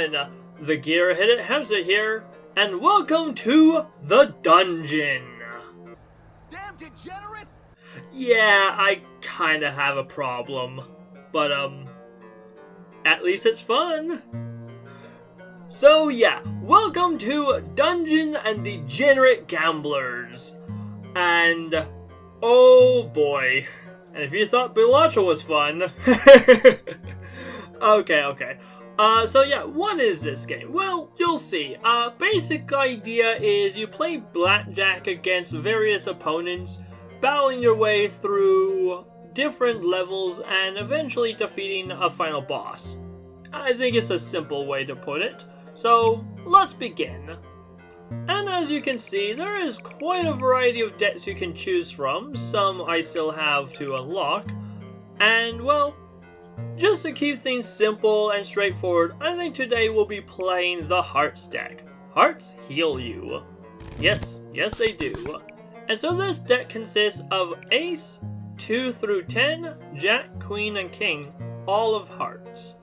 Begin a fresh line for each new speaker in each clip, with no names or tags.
everyone! The Gear Headed Hamster here, and welcome to the dungeon!
Damn degenerate!
Yeah, I kinda have a problem, but at least it's fun! So yeah, welcome to Dungeon and Degenerate Gamblers! And, oh boy, and if you thought Bilateral was fun, okay. So yeah, what is this game? Well, you'll see. Basic idea is you play blackjack against various opponents, battling your way through different levels and eventually defeating a final boss. I think it's a simple way to put it. So, let's begin. And as you can see, there is quite a variety of decks you can choose from. Some I still have to unlock. And well, just to keep things simple and straightforward, I think today we'll be playing the Hearts deck. Hearts heal you. Yes, they do. And so this deck consists of Ace, 2 through 10, Jack, Queen, and King, all of Hearts.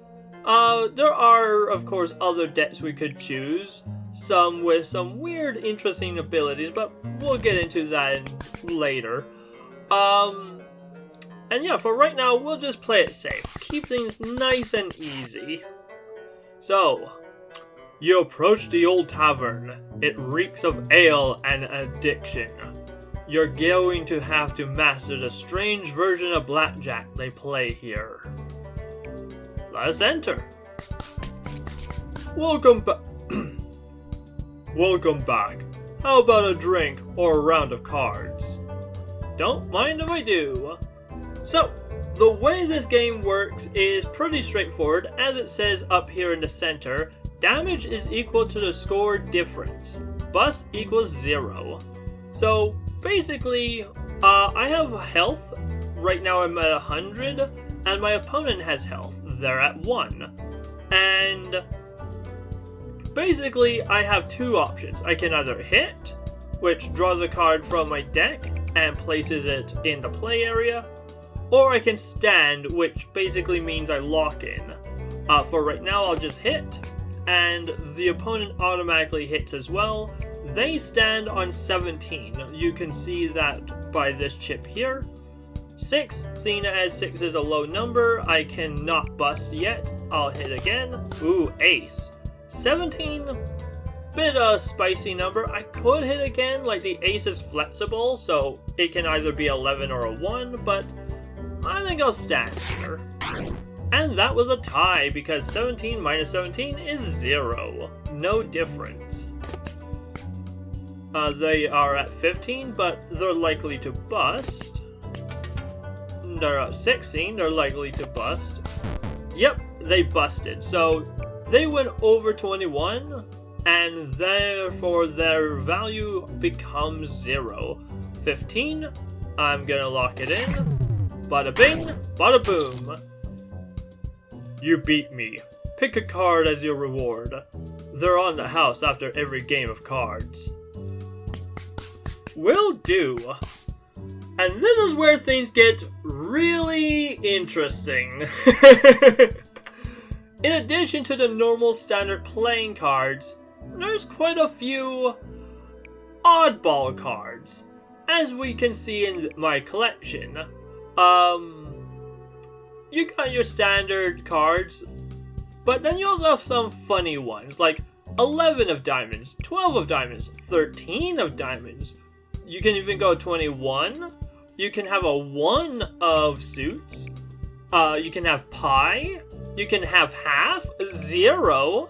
There are, of course, other decks we could choose, some with some weird, interesting abilities, but we'll get into that later. And yeah, for right now, we'll just play it safe. Keep things nice and easy. So, you approach the old tavern. It reeks of ale and addiction. You're going to have to master the strange version of blackjack they play here. Let's enter. Welcome back. How about a drink or a round of cards? Don't mind if I do. So, the way this game works is pretty straightforward. As it says up here in the center, damage is equal to the score difference. Bust equals 0. So, basically, I have health. Right now I'm at 100, and my opponent has health. They're at 1. And basically, I have two options. I can either hit, which draws a card from my deck and places it in the play area, or I can stand, which basically means I lock in. For right now, I'll just hit, and the opponent automatically hits as well. They stand on 17. You can see that by this chip here. 6, seeing as 6 is a low number, I cannot bust yet. I'll hit again. Ooh, ace. 17, bit a spicy number. I could hit again, like the ace is flexible, so it can either be 11 or a 1, but I think I'll stand here. And that was a tie, because 17 minus 17 is 0. No difference. They are at 15, but they're likely to bust. They're at 16, they're likely to bust. Yep, they busted. So they went over 21, and therefore their value becomes 0. 15, I'm gonna lock it in. Bada bing, bada boom. You beat me. Pick a card as your reward. They're on the house after every game of cards. Will do. And this is where things get really interesting. In addition to the normal standard playing cards, there's quite a few oddball cards, as we can see in my collection. You got your standard cards, but then you also have some funny ones, like 11 of diamonds, 12 of diamonds, 13 of diamonds. You can even go 21. You can have a 1 of suits. You can have pi. You can have half, 0.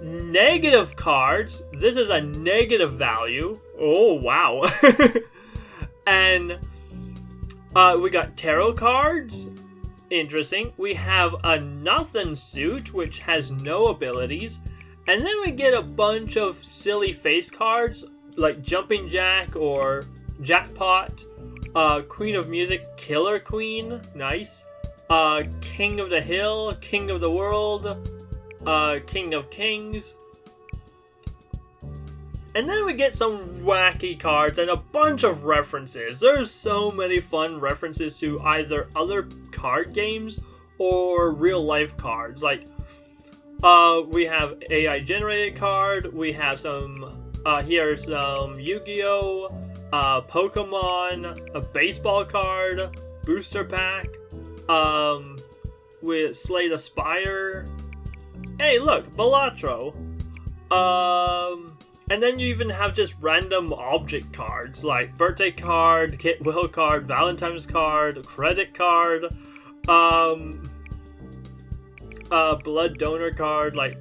Negative cards. This is a negative value. Oh, wow. And we got tarot cards. Interesting. We have a nothing suit, which has no abilities. And then we get a bunch of silly face cards, like Jumping Jack or Jackpot. Queen of Music, Killer Queen, nice. King of the Hill, King of the World, King of Kings. And then we get some wacky cards and a bunch of references. There's so many fun references to either other card games or real life cards. Like, We have AI generated card. We have some. Here's some Yu-Gi-Oh, Pokemon, a baseball card, booster pack. With Slay the Spire. Hey, look, Balatro. And then you even have just random object cards like birthday card, get well card, Valentine's card, credit card, blood donor card. Like,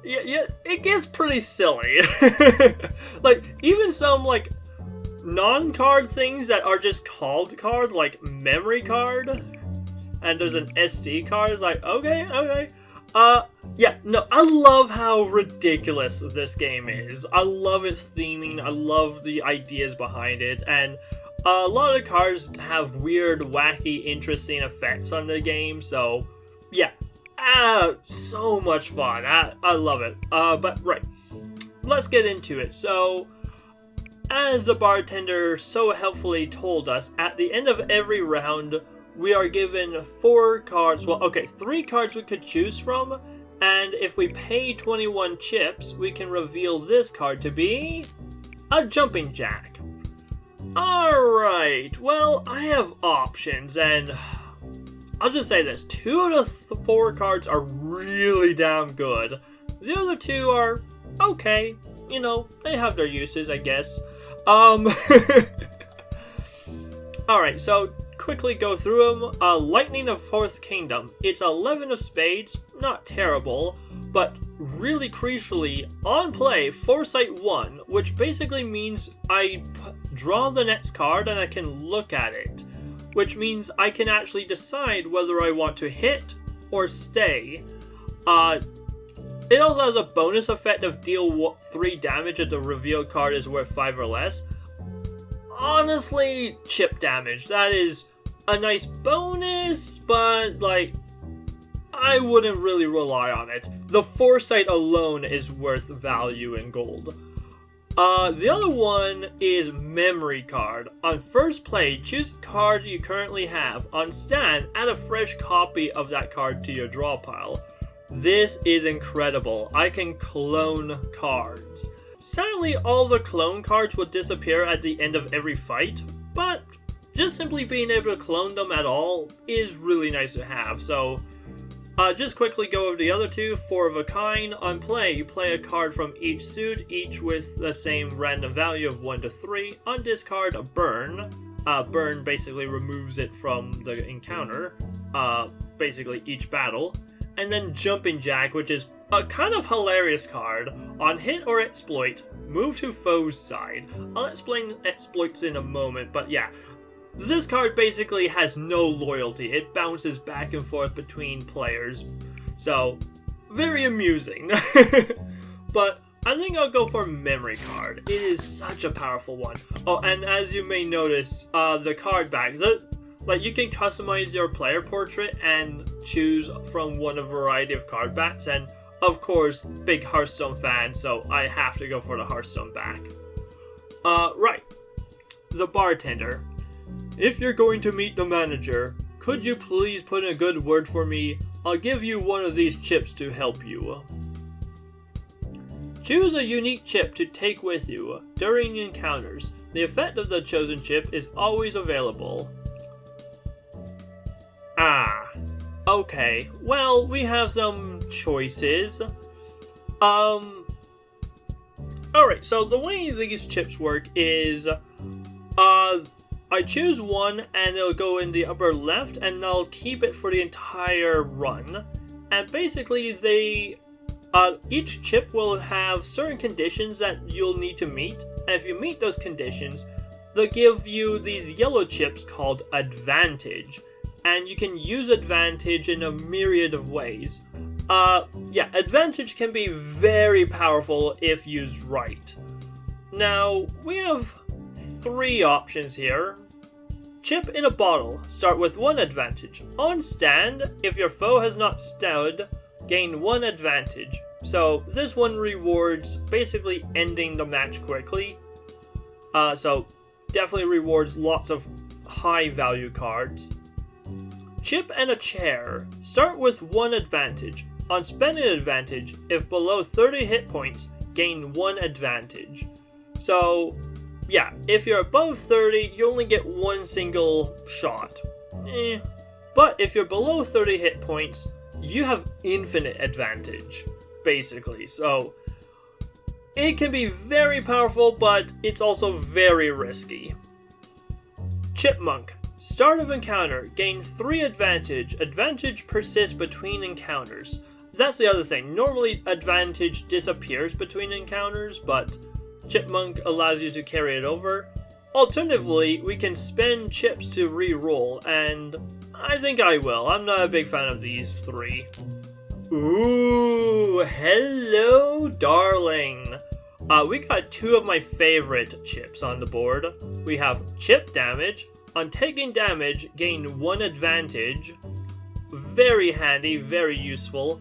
yeah, it gets pretty silly. Like, even some like non-card things that are just called card, like memory card, and there's an SD card. It's like, okay. Yeah, no, I love how ridiculous this game is. I love its theming, I love the ideas behind it, and a lot of the cards have weird, wacky, interesting effects on the game, so yeah. So much fun. I love it. But right, let's get into it. So, as the bartender so helpfully told us, at the end of every round, we are given 4 cards, 3 cards we could choose from, and if we pay 21 chips, we can reveal this card to be a jumping jack. Alright, well, I have options, and I'll just say this, 2 of the 4 cards are really damn good. The other 2 are okay, you know, they have their uses, I guess. Alright, so quickly go through them. Lightning of Fourth Kingdom. It's 11 of spades, not terrible, but really crucially, on play, Foresight 1, which basically means I draw the next card and I can look at it, which means I can actually decide whether I want to hit or stay. It also has a bonus effect of deal 3 damage if the revealed card is worth 5 or less. Honestly, chip damage. That is a nice bonus, but like, I wouldn't really rely on it. The Foresight alone is worth value in gold. The other one is Memory Card. On first play, choose a card you currently have. On stand, add a fresh copy of that card to your draw pile. This is incredible. I can clone cards. Sadly, all the clone cards will disappear at the end of every fight, but just simply being able to clone them at all is really nice to have. So, just quickly go over the other 2. 4 of a kind. On play, you play a card from each suit, each with the same random value of 1 to 3. On discard, a burn. Burn basically removes it from the encounter, basically each battle. And then Jumping Jack, which is a kind of hilarious card. On hit or exploit, move to foe's side. I'll explain exploits in a moment, but yeah. This card basically has no loyalty. It bounces back and forth between players. So, very amusing. But I think I'll go for Memory Card. It is such a powerful one. Oh, and as you may notice, the card back. Like, you can customize your player portrait and choose from one of a variety of card backs, and of course, big Hearthstone fan, so I have to go for the Hearthstone back. Right. The bartender. If you're going to meet the manager, could you please put in a good word for me? I'll give you one of these chips to help you. Choose a unique chip to take with you during encounters. The effect of the chosen chip is always available. Okay, well, we have some choices. Alright, so the way these chips work is, I choose one and it'll go in the upper left and I'll keep it for the entire run. And basically each chip will have certain conditions that you'll need to meet, and if you meet those conditions, they'll give you these yellow chips called Advantage. And you can use Advantage in a myriad of ways. Advantage can be very powerful if used right. Now, we have 3 options here. Chip in a bottle. Start with 1 advantage. On stand, if your foe has not stood, gain 1 advantage. So this one rewards basically ending the match quickly. So definitely rewards lots of high value cards. Chip and a chair. Start with 1 advantage. on spending advantage, if below 30 hit points, gain 1 advantage. So, yeah, if you're above 30, you only get 1 single shot. But if you're below 30 hit points, you have infinite advantage, basically. So, it can be very powerful, but it's also very risky. Chipmunk. Start of encounter. Gain 3 advantage. Advantage persists between encounters. That's the other thing. Normally, advantage disappears between encounters, but Chipmunk allows you to carry it over. Alternatively, we can spend chips to re-roll, and I think I will. I'm not a big fan of these 3. Ooh, hello, darling. We got 2 of my favorite chips on the board. We have chip damage. On taking damage, gain 1 advantage. Very handy, very useful.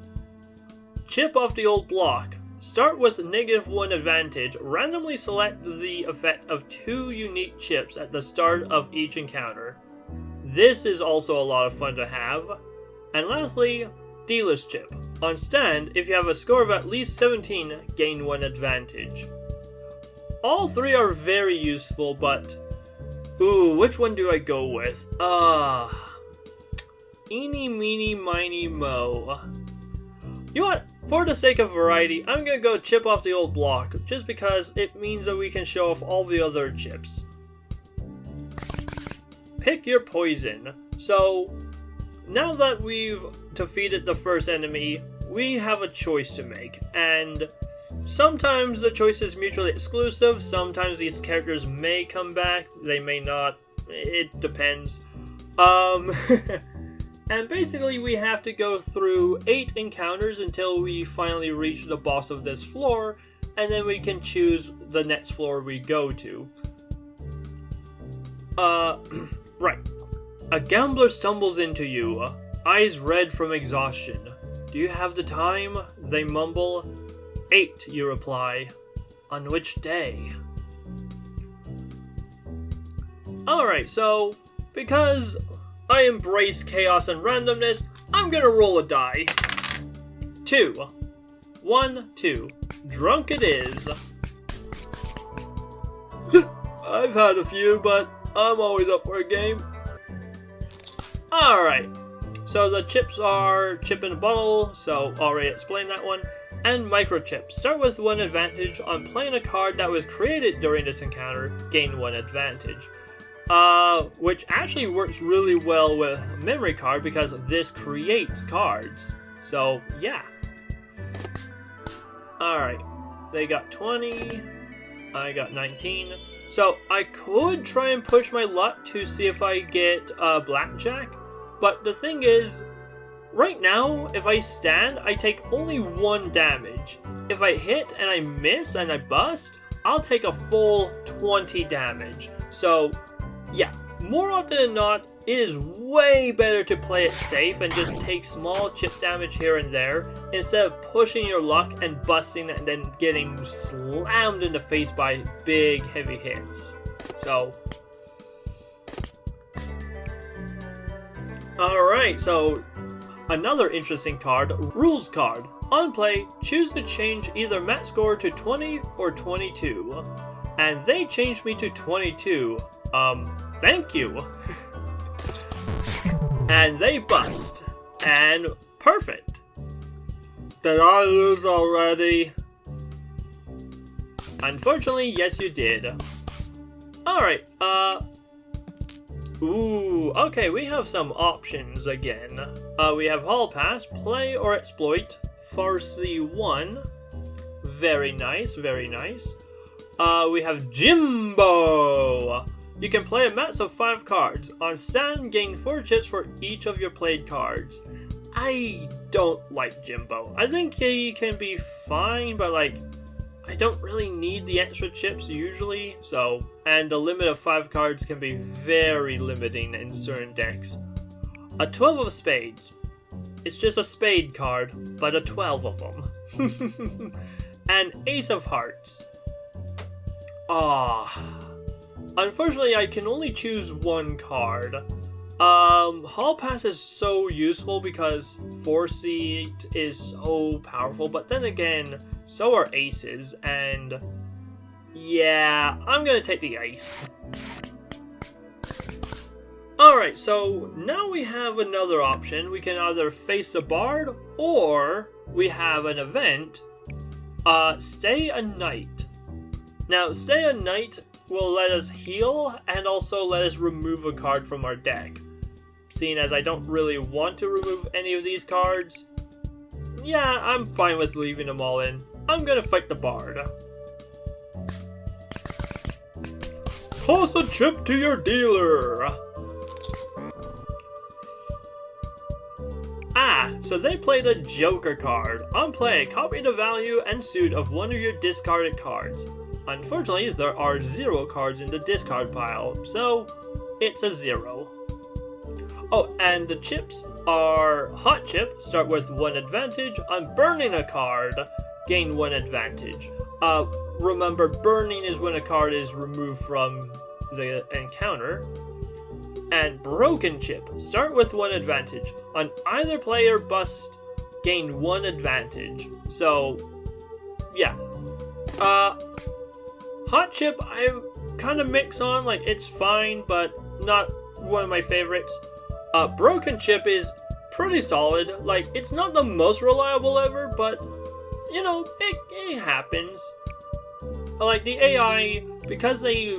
Chip off the old block. Start with -1 advantage. Randomly select the effect of 2 unique chips at the start of each encounter. This is also a lot of fun to have. And lastly, Dealer's Chip. On stand, if you have a score of at least 17, gain 1 advantage. All 3 are very useful, but ooh, which one do I go with? Eeny, meeny, miny, mo. You know what? For the sake of variety, I'm gonna go chip off the old block, just because it means that we can show off all the other chips. Pick your poison. So, now that we've defeated the first enemy, we have a choice to make, and sometimes the choice is mutually exclusive, sometimes these characters may come back, they may not, it depends. And basically we have to go through 8 encounters until we finally reach the boss of this floor, and then we can choose the next floor we go to. Right. A gambler stumbles into you, eyes red from exhaustion. Do you have the time? They mumble. 8, you reply. On which day? Alright, so, because I embrace chaos and randomness, I'm gonna roll a die. 2. 1, 2. Drunk it is. I've had a few, but I'm always up for a game. Alright, so the chips are chip in a bottle, so already explained that one. And microchips. Start with 1 advantage on playing a card that was created during this encounter, gain 1 advantage. Which actually works really well with memory card because this creates cards. So, yeah. Alright, they got 20, I got 19. So, I could try and push my luck to see if I get blackjack, but the thing is, right now, if I stand, I take only 1 damage. If I hit and I miss and I bust, I'll take a full 20 damage. So, yeah, more often than not, it is way better to play it safe and just take small chip damage here and there, instead of pushing your luck and busting and then getting slammed in the face by big, heavy hits. So, alright, so another interesting card, Rules card. On play, choose to change either max score to 20 or 22. And they changed me to 22. Thank you. And they bust. And perfect. Did I lose already? Unfortunately, yes you did. Alright, ooh, okay, we have some options again. We have Hall Pass, Play or Exploit, Farsi 1. Very nice, very nice. We have Jimbo! You can play a max of 5 cards. On stand, gain 4 chips for each of your played cards. I don't like Jimbo. I think he can be fine, but like, I don't really need the extra chips usually, so, and the limit of 5 cards can be very limiting in certain decks. A 12 of spades. It's just a spade card, but a 12 of them. And Ace of Hearts. Unfortunately I can only choose 1 card. Hall Pass is so useful because 4-seat is so powerful, but then again, so are aces, and yeah, I'm gonna take the ace. Alright, so now we have another option. We can either face the Bard, or we have an event, Stay a Night. Now, Stay a Night will let us heal, and also let us remove a card from our deck. Seeing as I don't really want to remove any of these cards, yeah, I'm fine with leaving them all in. I'm gonna fight the Bard. Toss a chip to your dealer! So they played a Joker card. On play, copy the value and suit of one of your discarded cards. Unfortunately, there are 0 cards in the discard pile, so it's a 0. Oh, and the chips are Hot Chip, start with 1 advantage. On burning a card, gain 1 advantage. Remember, burning is when a card is removed from the encounter. And Broken Chip, start with 1 advantage. On either player bust, gain 1 advantage. So, yeah. Hot Chip, I kind of mix on, like, it's fine, but not one of my favorites. Broken Chip is pretty solid. Like, it's not the most reliable ever, but, you know, it happens. Like, the AI, because they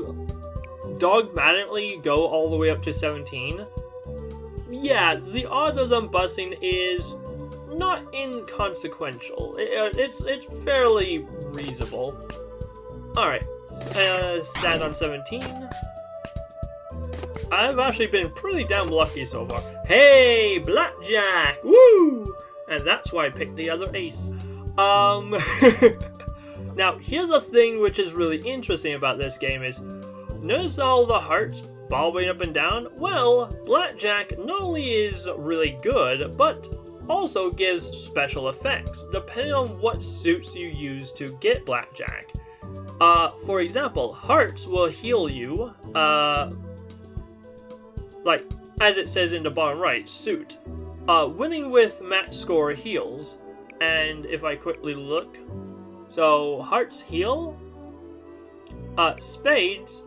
dogmatically go all the way up to 17, yeah, the odds of them busting is not inconsequential. It's fairly reasonable. Alright, stand on 17. I've actually been pretty damn lucky so far. Hey, blackjack! Woo! And that's why I picked the other ace. Now, here's a thing which is really interesting about this game is, notice all the hearts bobbing up and down? Well, blackjack not only is really good, but also gives special effects, depending on what suits you use to get blackjack. For example, hearts will heal you, like, as it says in the bottom right, suit. Winning with match score heals, and if I quickly look, so hearts heal, spades,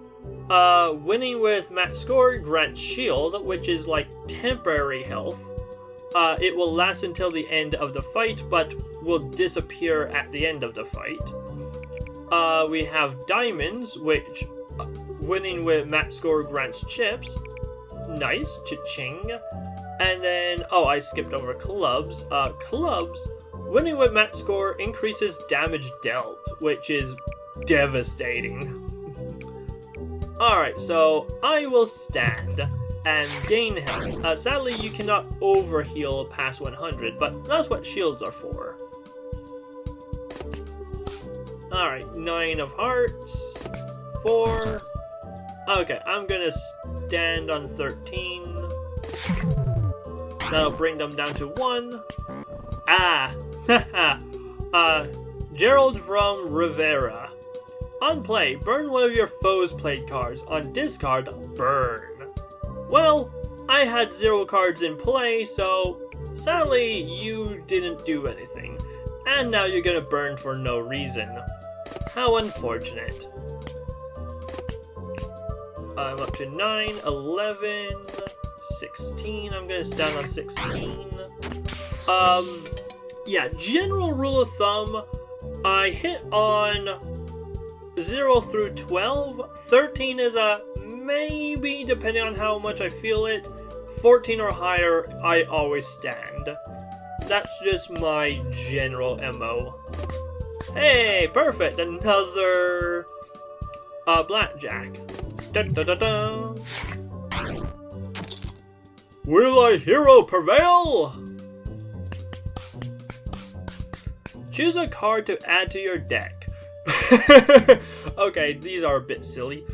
winning with match score grants shield, which is like temporary health. It will last until the end of the fight, but will disappear at the end of the fight. We have diamonds, which winning with match score grants chips. Nice, cha-ching. And then, oh, I skipped over clubs. Clubs, winning with match score increases damage dealt, which is devastating. Alright, so I will stand and gain health. Sadly, you cannot overheal past 100, but that's what shields are for. Alright, 9 of hearts, 4. Okay, I'm gonna stand on 13. That'll bring them down to 1. Ah, haha. Gerald from Rivera. On play, burn one of your foe's played cards. On discard, burn. Well, I had 0 cards in play, so sadly, you didn't do anything. And now you're gonna burn for no reason. How unfortunate. I'm up to 9, 11, 16. I'm gonna stand on 16. Yeah, general rule of thumb, I hit on 0 through 12. 13 is a maybe, depending on how much I feel it. 14 or higher, I always stand. That's just my general MO. Hey, perfect! Another blackjack. Da, da, da, da. Will a hero prevail? Choose a card to add to your deck. Okay, these are a bit silly.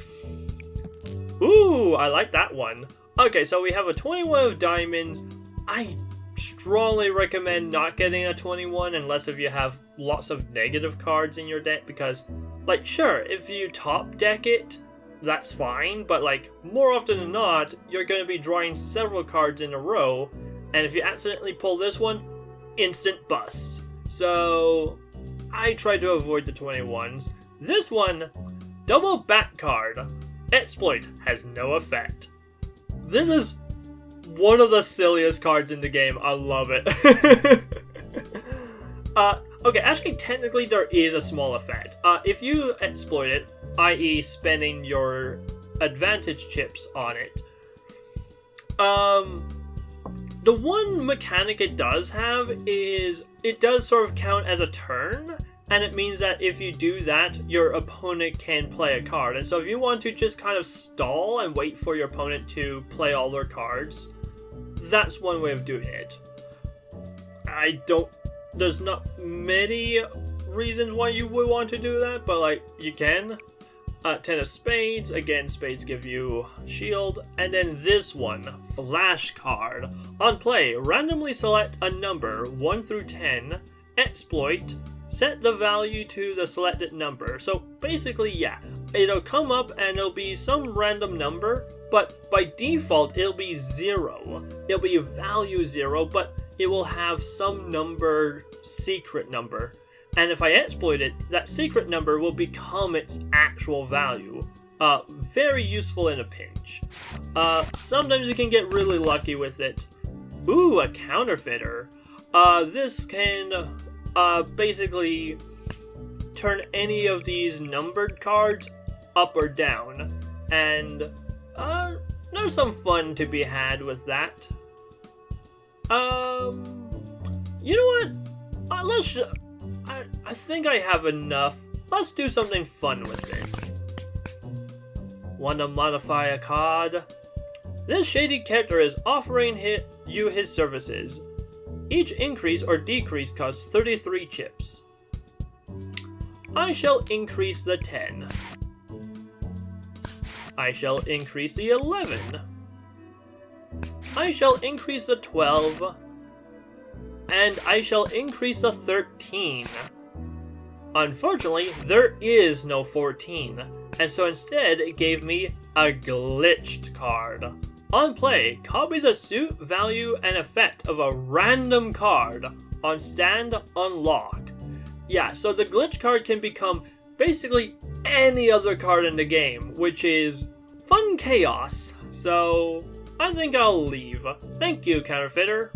Ooh, I like that one. Okay, so we have a 21 of diamonds. I strongly recommend not getting a 21 unless if you have lots of negative cards in your deck, because, like, sure, if you top deck it, that's fine, but like more often than not, you're going to be drawing several cards in a row, and if you accidentally pull this one, instant bust. So I try to avoid the 21s. This one, double back card. Exploit has no effect. This is one of the silliest cards in the game. I love it. Okay, actually, technically there is a small effect. If you exploit it, i.e. spending your advantage chips on it, the one mechanic it does have is it does sort of count as a turn, and it means that if you do that, your opponent can play a card. And so if you want to just kind of stall and wait for your opponent to play all their cards, that's one way of doing it. There's not many reasons why you would want to do that, but like, you can. 10 of spades, again, spades give you shield. And then this one, flash card. On play, randomly select a number 1 through 10, exploit, set the value to the selected number. So basically, yeah, it'll come up and it'll be some random number, but by default, it'll be 0. It'll be value 0, but it will have some number, secret number. And if I exploit it, that secret number will become its actual value. Very useful in a pinch. Sometimes you can get really lucky with it. Ooh, a counterfeiter. This can basically turn any of these numbered cards up or down. And there's some fun to be had with that. You know what? I think I have enough. Let's do something fun with it. Want to modify a card? This shady character is offering you his services. Each increase or decrease costs 33 chips. I shall increase the 10. I shall increase the 11. I shall increase the 12. And I shall increase the 13. Unfortunately, there is no 14, and so instead it gave me a glitched card. On play, copy the suit, value, and effect of a random card. On stand, unlock. Yeah, so the glitch card can become basically any other card in the game, which is fun chaos. So I think I'll leave. Thank you, counterfeiter.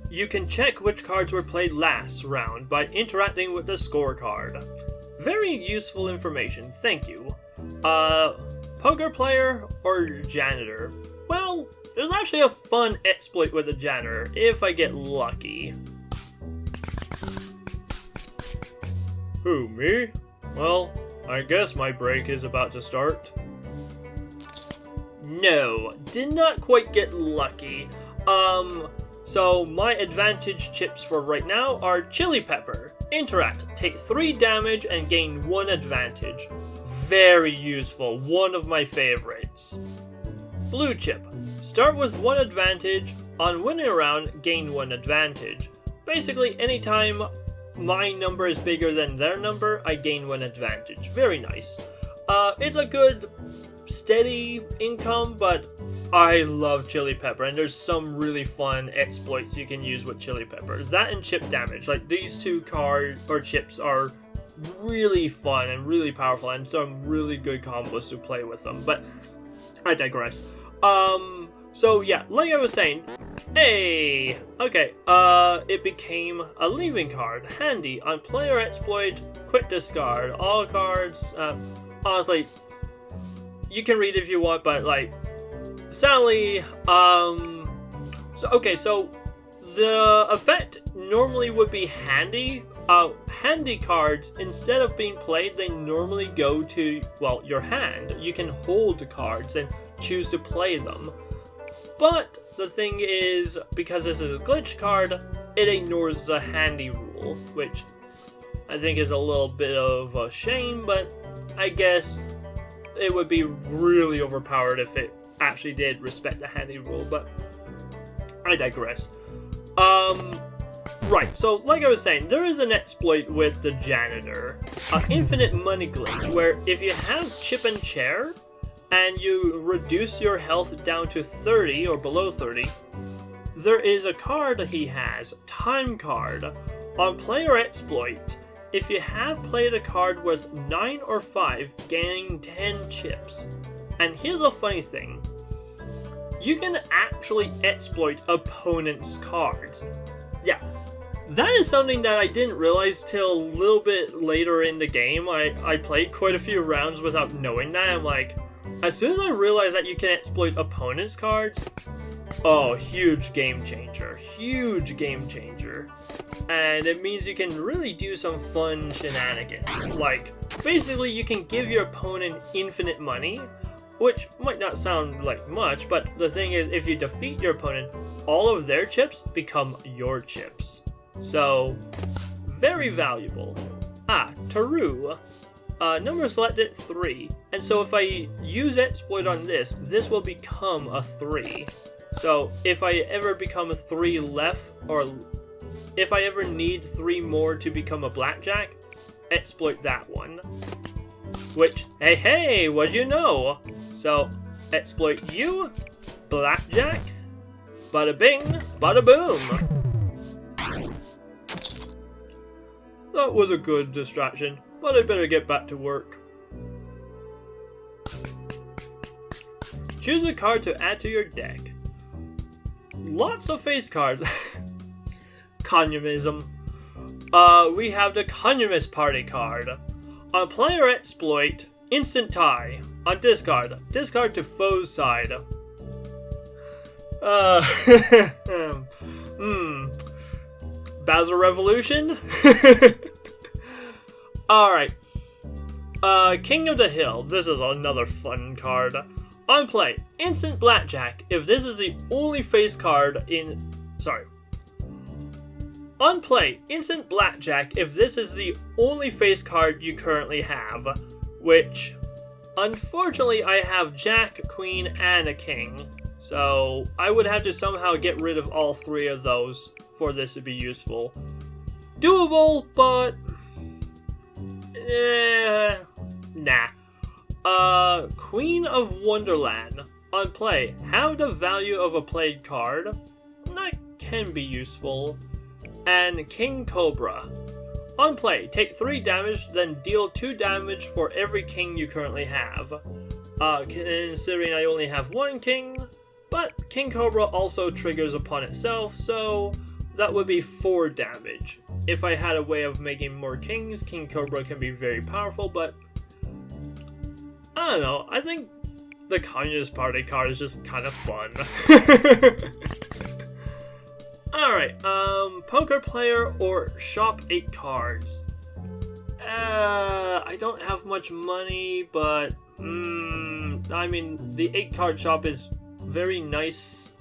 You can check which cards were played last round by interacting with the scorecard. Very useful information, thank you. Poker player or janitor? Well, there's actually a fun exploit with a janitor, if I get lucky. Who, me? Well, I guess my break is about to start. No, did not quite get lucky. So my advantage chips for right now are Chili Pepper. Interact, take 3 damage and gain 1 advantage. Very useful, one of my favorites. Blue Chip, start with 1 advantage, on winning a round, gain 1 advantage. Basically, anytime my number is bigger than their number, I gain 1 advantage. Very nice. It's a good steady income, but I love Chili Pepper, and there's some really fun exploits you can use with Chili Pepper. That and chip damage, like these 2 cards or chips are really fun and really powerful, and some really good combos to play with them, but I digress. So yeah, like I was saying, hey, okay, it became a leaving card. Handy, on player exploit, quick discard, all cards, honestly, you can read if you want, but like, sadly, so the effect normally would be handy. Handy cards, instead of being played, they normally go to, well, your hand. You can hold the cards and choose to play them. But the thing is, because this is a glitch card, it ignores the handy rule, which I think is a little bit of a shame, but I guess it would be really overpowered if it actually did respect the handy rule, but I digress. Right, so like I was saying, there is an exploit with the janitor, infinite money glitch, where if you have chip and chair, and you reduce your health down to 30 or below 30, there is a card he has, Time Card. On player exploit, if you have played a card worth 9 or 5, gaining 10 chips. And here's a funny thing. You can actually exploit opponents' cards. Yeah, that is something that I didn't realize till a little bit later in the game. I played quite a few rounds without knowing that. I'm like, as soon as I realized that you can exploit opponents' cards, oh, huge game changer. Huge game changer. And it means you can really do some fun shenanigans. Like, basically you can give your opponent infinite money, which might not sound like much, but the thing is, if you defeat your opponent, all of their chips become your chips. So, very valuable. Taru. Number selected 3. And so if I use exploit on this, this will become a 3. So if I ever become a 3 left, or if I ever need 3 more to become a blackjack, exploit that one. Which, hey, what'd you know? So, exploit you, blackjack, bada bing, bada boom. That was a good distraction, but I better get back to work. Choose a card to add to your deck. Lots of face cards. Communism. We have the Communist Party card. On player exploit, instant tie. On discard to foe's side. Basil Revolution? Alright. King of the Hill. This is another fun card. On play, instant blackjack if this is the only face card in... On play, instant blackjack if this is the only face card you currently have, which, unfortunately, I have Jack, Queen, and a King, so I would have to somehow get rid of all 3 of those for this to be useful. Doable, but... nah. Queen of Wonderland. On play, have the value of a played card. That can be useful. And King Cobra. On play, take 3 damage, then deal 2 damage for every king you currently have. Considering I only have 1 king, but King Cobra also triggers upon itself, so that would be 4 damage. If I had a way of making more kings, King Cobra can be very powerful, but I don't know, I think the Communist Party card is just kind of fun. Alright, poker player or shop 8 cards. I don't have much money, but I mean, the 8 card shop is very nice.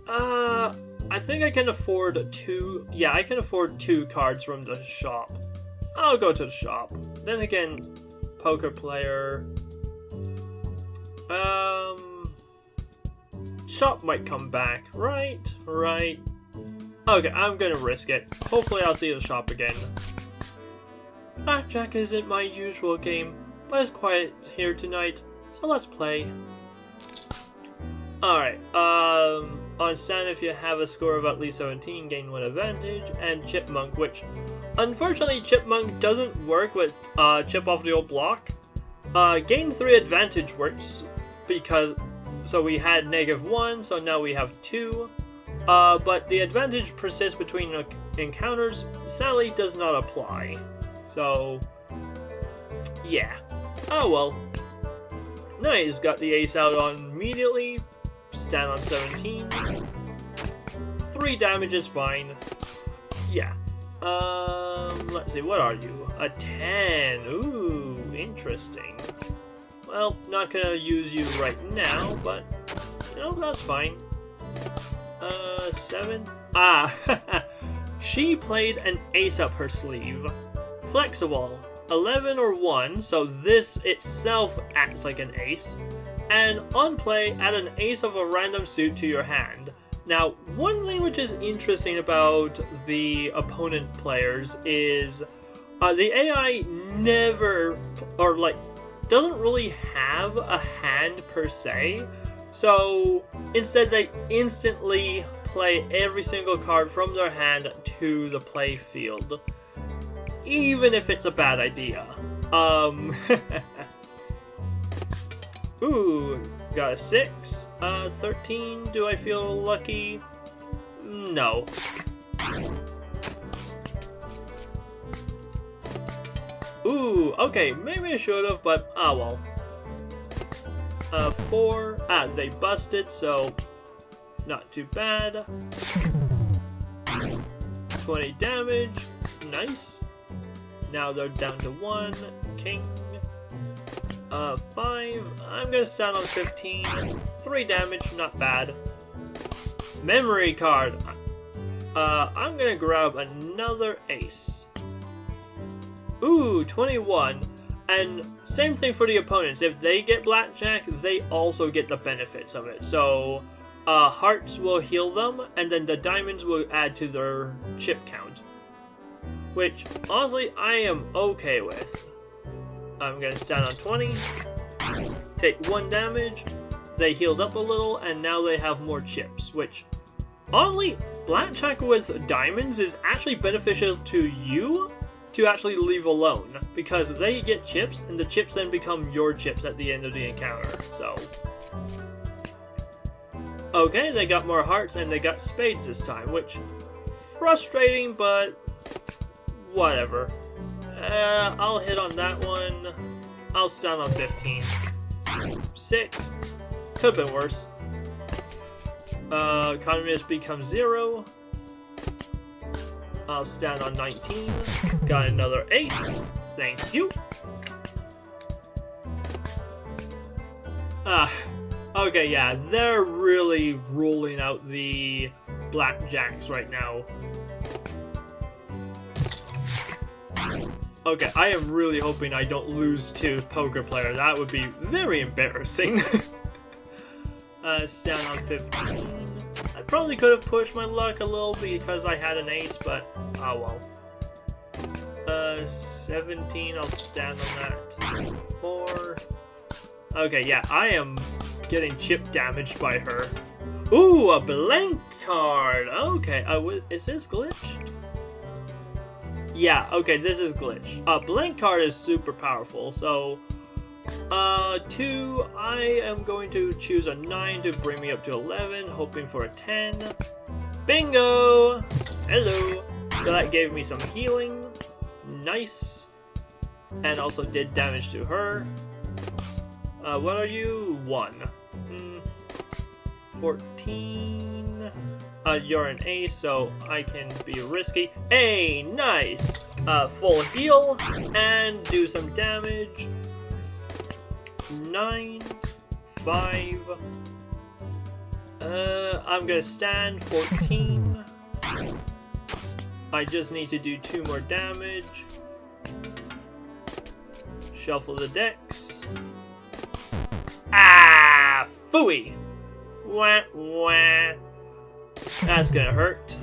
I think I can afford 2. Yeah, I can afford 2 cards from the shop. I'll go to the shop. Then again, poker player. Shop might come back. Right. Okay, I'm gonna risk it. Hopefully I'll see the shop again. Blackjack isn't my usual game, but it's quiet here tonight, so let's play. Alright, on stand if you have a score of at least 17, gain 1 advantage, and Chipmunk, which, unfortunately Chipmunk doesn't work with chip off the old block. Gain 3 advantage works, because, so we had -1, so now we have 2, but the advantage persists between encounters, sadly does not apply, so, yeah. Oh well. Nice, got the ace out on immediately. Stand on 17. 3 damage is fine. Yeah. Let's see, what are you? A 10. Ooh, interesting. Well, not gonna use you right now, but, you know, that's fine. 7. She played an ace up her sleeve. Flexible. 11 or 1, so this itself acts like an ace. And on play, add an ace of a random suit to your hand. Now, one thing which is interesting about the opponent players is the AI never, or like, doesn't really have a hand per se. So instead, they instantly play every single card from their hand to the play field, even if it's a bad idea. Ooh, got a 6. 13. Do I feel lucky? No. Ooh, okay, maybe I should have, but well. 4. They busted, so not too bad. 20 damage. Nice. Now they're down to 1. King. 5. I'm gonna stand on 15. 3 damage, not bad. Memory card. I'm gonna grab another ace. Ooh, 21. And same thing for the opponents. If they get blackjack, they also get the benefits of it. So, hearts will heal them, and then the diamonds will add to their chip count. Which, honestly, I am okay with. I'm gonna stand on 20. Take 1 damage. They healed up a little, and now they have more chips, which, honestly, blackjack with diamonds is actually beneficial to you to actually leave alone, because they get chips, and the chips then become your chips at the end of the encounter, so. Okay, they got more hearts, and they got spades this time, which, frustrating, but whatever. I'll hit on that one. I'll stand on 15. 6. Could've been worse. Communist becomes 0. I'll stand on 19. Got another ace. Thank you. Okay, yeah, they're really rolling out the blackjacks right now. Okay, I am really hoping I don't lose to poker player. That would be very embarrassing. Stand on 15. I probably could have pushed my luck a little because I had an ace, but oh well. 17, I'll stand on that. 4. Okay, yeah, I am getting chip damaged by her. Ooh, a blank card! Okay, is this glitched? Yeah, okay, this is glitched. A blank card is super powerful, so 2, I am going to choose a 9 to bring me up to 11, hoping for a 10. Bingo! Hello! So that gave me some healing. Nice. And also did damage to her. What are you? 1. 14. You're an ace, so I can be risky. Hey, nice! Full heal, and do some damage. 9, 5. I'm gonna stand 14. I just need to do 2 more damage. Shuffle the decks. Ah! Phooey! Wah, wah. That's gonna hurt.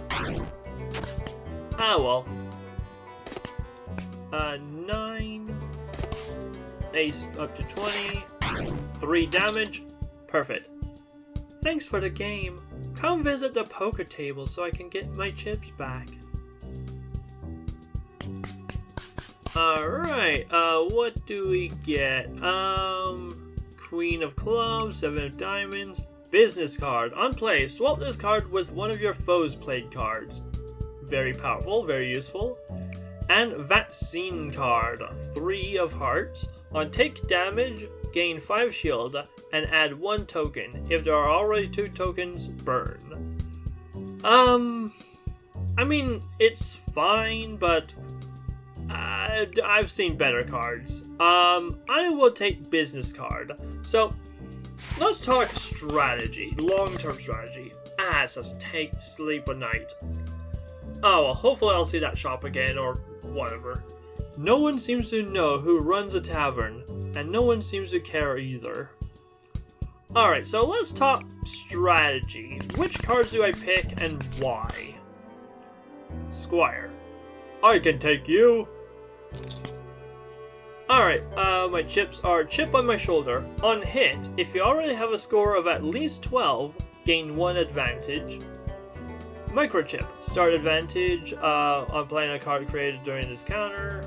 Ah, well. 9. Ace up to 20. 3 damage. Perfect. Thanks for the game. Come visit the poker table so I can get my chips back. Alright, what do we get? Queen of clubs, 7 of diamonds. Business card. On play, swap this card with one of your foes' played cards. Very powerful, very useful. And vaccine card. 3 of hearts. On take damage, gain 5 shield, and add 1 token. If there are already 2 tokens, burn. I mean, it's fine, but I've seen better cards. I will take business card. So, let's talk strategy, long-term strategy. Just take sleep a night. Oh, well, hopefully I'll see that shop again, or whatever. No one seems to know who runs a tavern, and no one seems to care either. Alright, so let's talk strategy. Which cards do I pick and why? Squire. I can take you. Alright, my chips are chip on my shoulder. On hit, if you already have a score of at least 12, gain 1 advantage. Microchip, start advantage on playing a card created during this counter.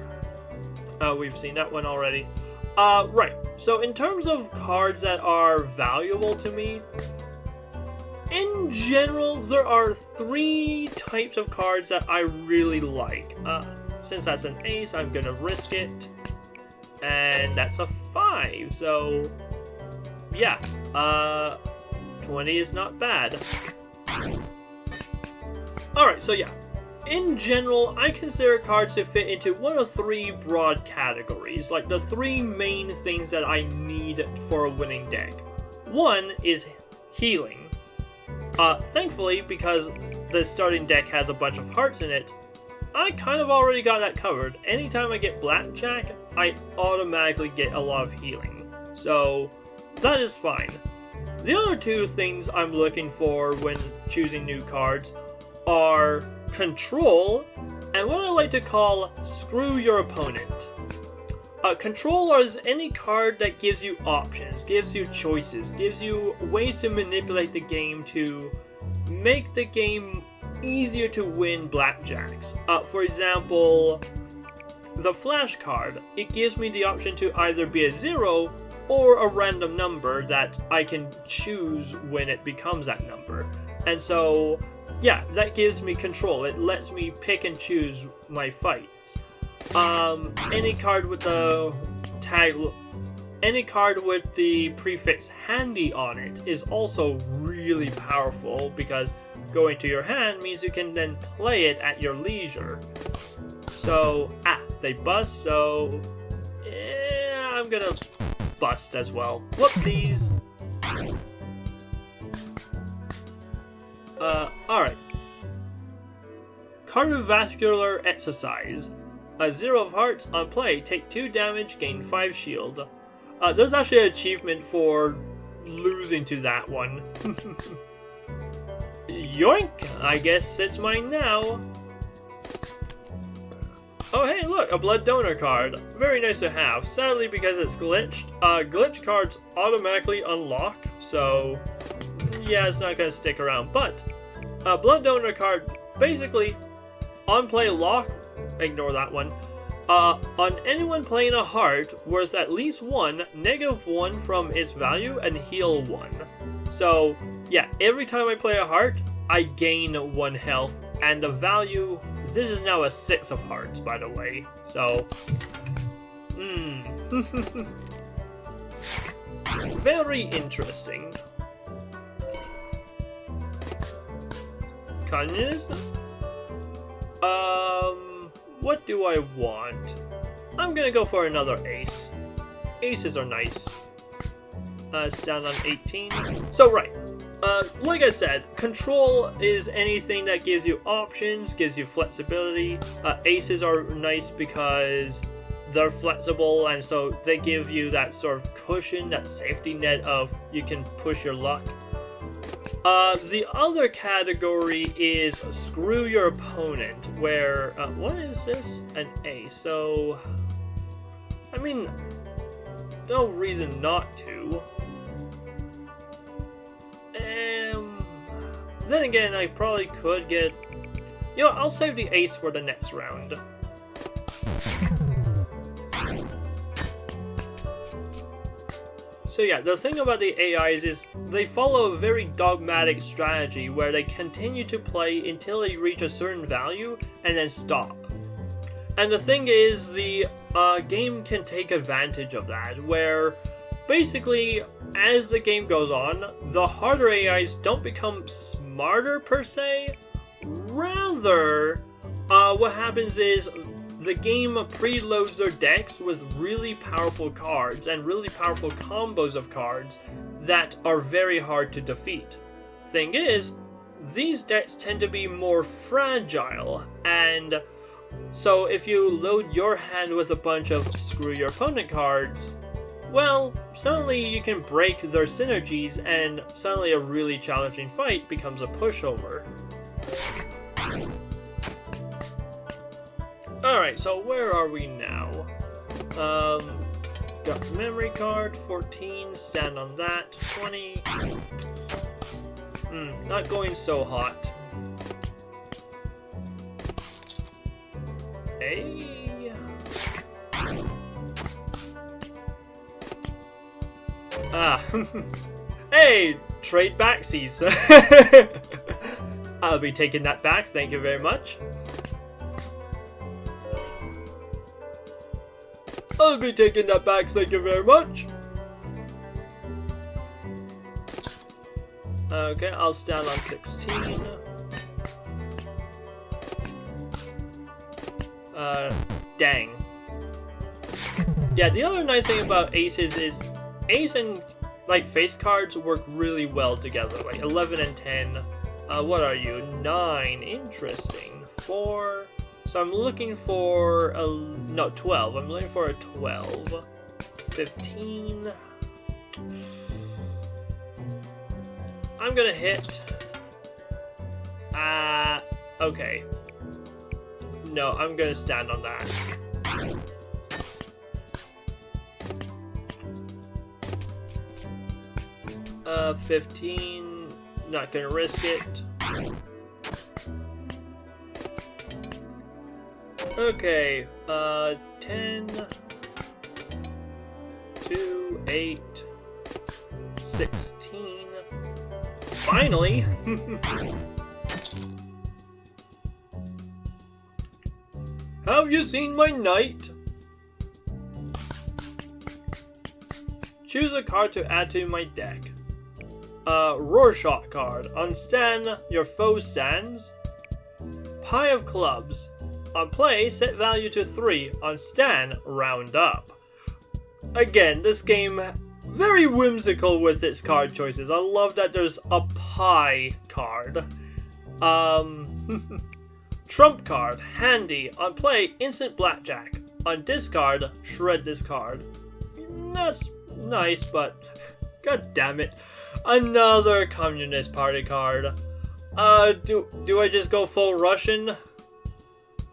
We've seen that one already. Right, so in terms of cards that are valuable to me, in general, there are 3 types of cards that I really like. Since that's an ace, I'm gonna risk it. And that's a 5, so yeah, 20 is not bad. Alright, so yeah, in general, I consider cards to fit into one of 3 broad categories, like the 3 main things that I need for a winning deck. One is healing. Thankfully, because the starting deck has a bunch of hearts in it, I kind of already got that covered. Anytime I get blackjack, I automatically get a lot of healing. So, that is fine. The other 2 things I'm looking for when choosing new cards are control and what I like to call screw your opponent. Control is any card that gives you options, gives you choices, gives you ways to manipulate the game to make the game easier to win blackjacks. For example, the flash card, it gives me the option to either be a 0 or a random number that I can choose when it becomes that number. And so, yeah, that gives me control. It lets me pick and choose my fights. Any card with the tag, any card with the prefix handy on it is also really powerful because going to your hand means you can then play it at your leisure. So, they bust, so yeah, I'm gonna bust as well. Whoopsies! Alright. Cardiovascular exercise. A 0 of hearts on play, take 2 damage, gain 5 shield. There's actually an achievement for losing to that one. Yoink! I guess it's mine now. Oh hey, look, a blood donor card. Very nice to have. Sadly, because it's glitched, glitch cards automatically unlock, so yeah, it's not gonna stick around. But a blood donor card, basically, on play lock, ignore that one. On anyone playing a heart worth at least 1, -1 from its value and heal 1. So yeah, every time I play a heart, I gain 1 health, and the value, this is now a 6 of hearts, by the way, so very interesting. Communism? What do I want? I'm gonna go for another ace. Aces are nice. It's down on 18. So right, like I said, control is anything that gives you options, gives you flexibility. Aces are nice because they're flexible, and so they give you that sort of cushion, that safety net of you can push your luck. The other category is screw your opponent, where, what is this? An ace, so, I mean, no reason not to. Then again, I probably could get, you know, I'll save the ace for the next round. So yeah, the thing about the AIs is they follow a very dogmatic strategy where they continue to play until they reach a certain value and then stop. And the thing is, the game can take advantage of that, where basically, as the game goes on, the harder AIs don't become smarter per se. Rather, what happens is the game preloads their decks with really powerful cards and really powerful combos of cards that are very hard to defeat. Thing is, these decks tend to be more fragile, and so if you load your hand with a bunch of screw your opponent cards, well, suddenly you can break their synergies and suddenly a really challenging fight becomes a pushover. Alright, so where are we now? Got memory card, 14, stand on that, 20. Not going so hot. Hey. Hey, trade backsies. I'll be taking that back, thank you very much. I'll be taking that back, thank you very much. Okay, I'll stand on 16. Dang. Yeah, the other nice thing about aces is ace and like face cards work really well together. Like 11 and 10. What are you? 9. Interesting. 4. So I'm looking for a... No, 12. I'm looking for a 12. 15. I'm gonna hit... okay. No, I'm gonna stand on that. 15. Not gonna risk it. Okay, 10, 2, 8, 16. Finally! Have you seen my knight? Choose a card to add to my deck. Rorschach card. On stand, your foe stands. Pie of clubs. On play, set value to 3. On stand, round up. Again, this game, very whimsical with its card choices. I love that there's a pie card. Trump card, handy. On play, instant blackjack. On discard, shred this card. That's nice, but god damn it. Another Communist Party card. Do I just go full Russian?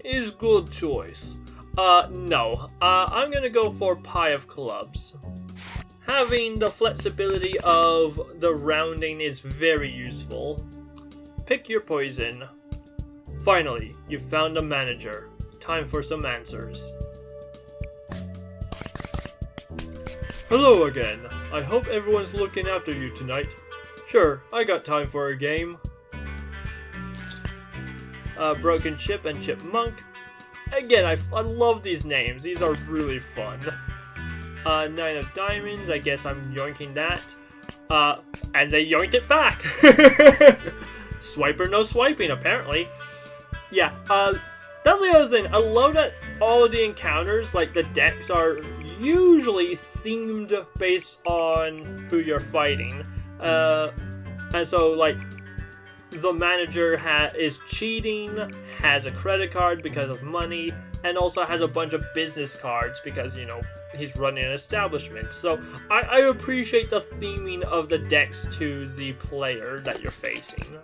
Is good choice. No. I'm gonna go for Pie of Clubs. Having the flexibility of the rounding is very useful. Pick your poison. Finally, you found a manager. Time for some answers. Hello again. I hope everyone's looking after you tonight. Sure, I got time for a game. Broken Chip and Chipmunk. Again, I love these names. These are really fun. 9 of Diamonds. I guess I'm yoinking that. And they yoinked it back. Swiper no swiping, apparently. Yeah, that's the other thing. I love that all of the encounters, like the decks, are usually themed based on who you're fighting. And so, like, the manager is cheating, has a credit card because of money, and also has a bunch of business cards because, you know, he's running an establishment. So I appreciate the theming of the decks to the player that you're facing.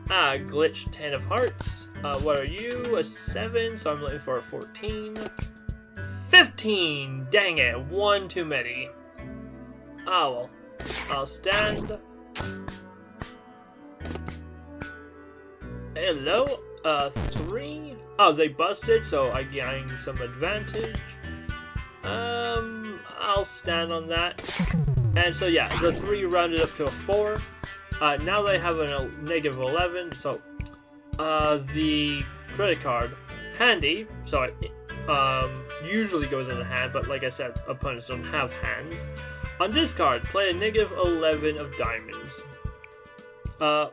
Glitch 10 of hearts. What are you? A 7, so I'm looking for a 14. 15! Dang it, one too many. Oh well. I'll stand. Hello? 3? Oh, they busted, so I gain some advantage. I'll stand on that. And so yeah, the 3 rounded up to a 4. Now they have a negative 11, so the credit card, handy, so it usually goes in the hand, but like I said, opponents don't have hands. On discard, play a negative 11 of diamonds.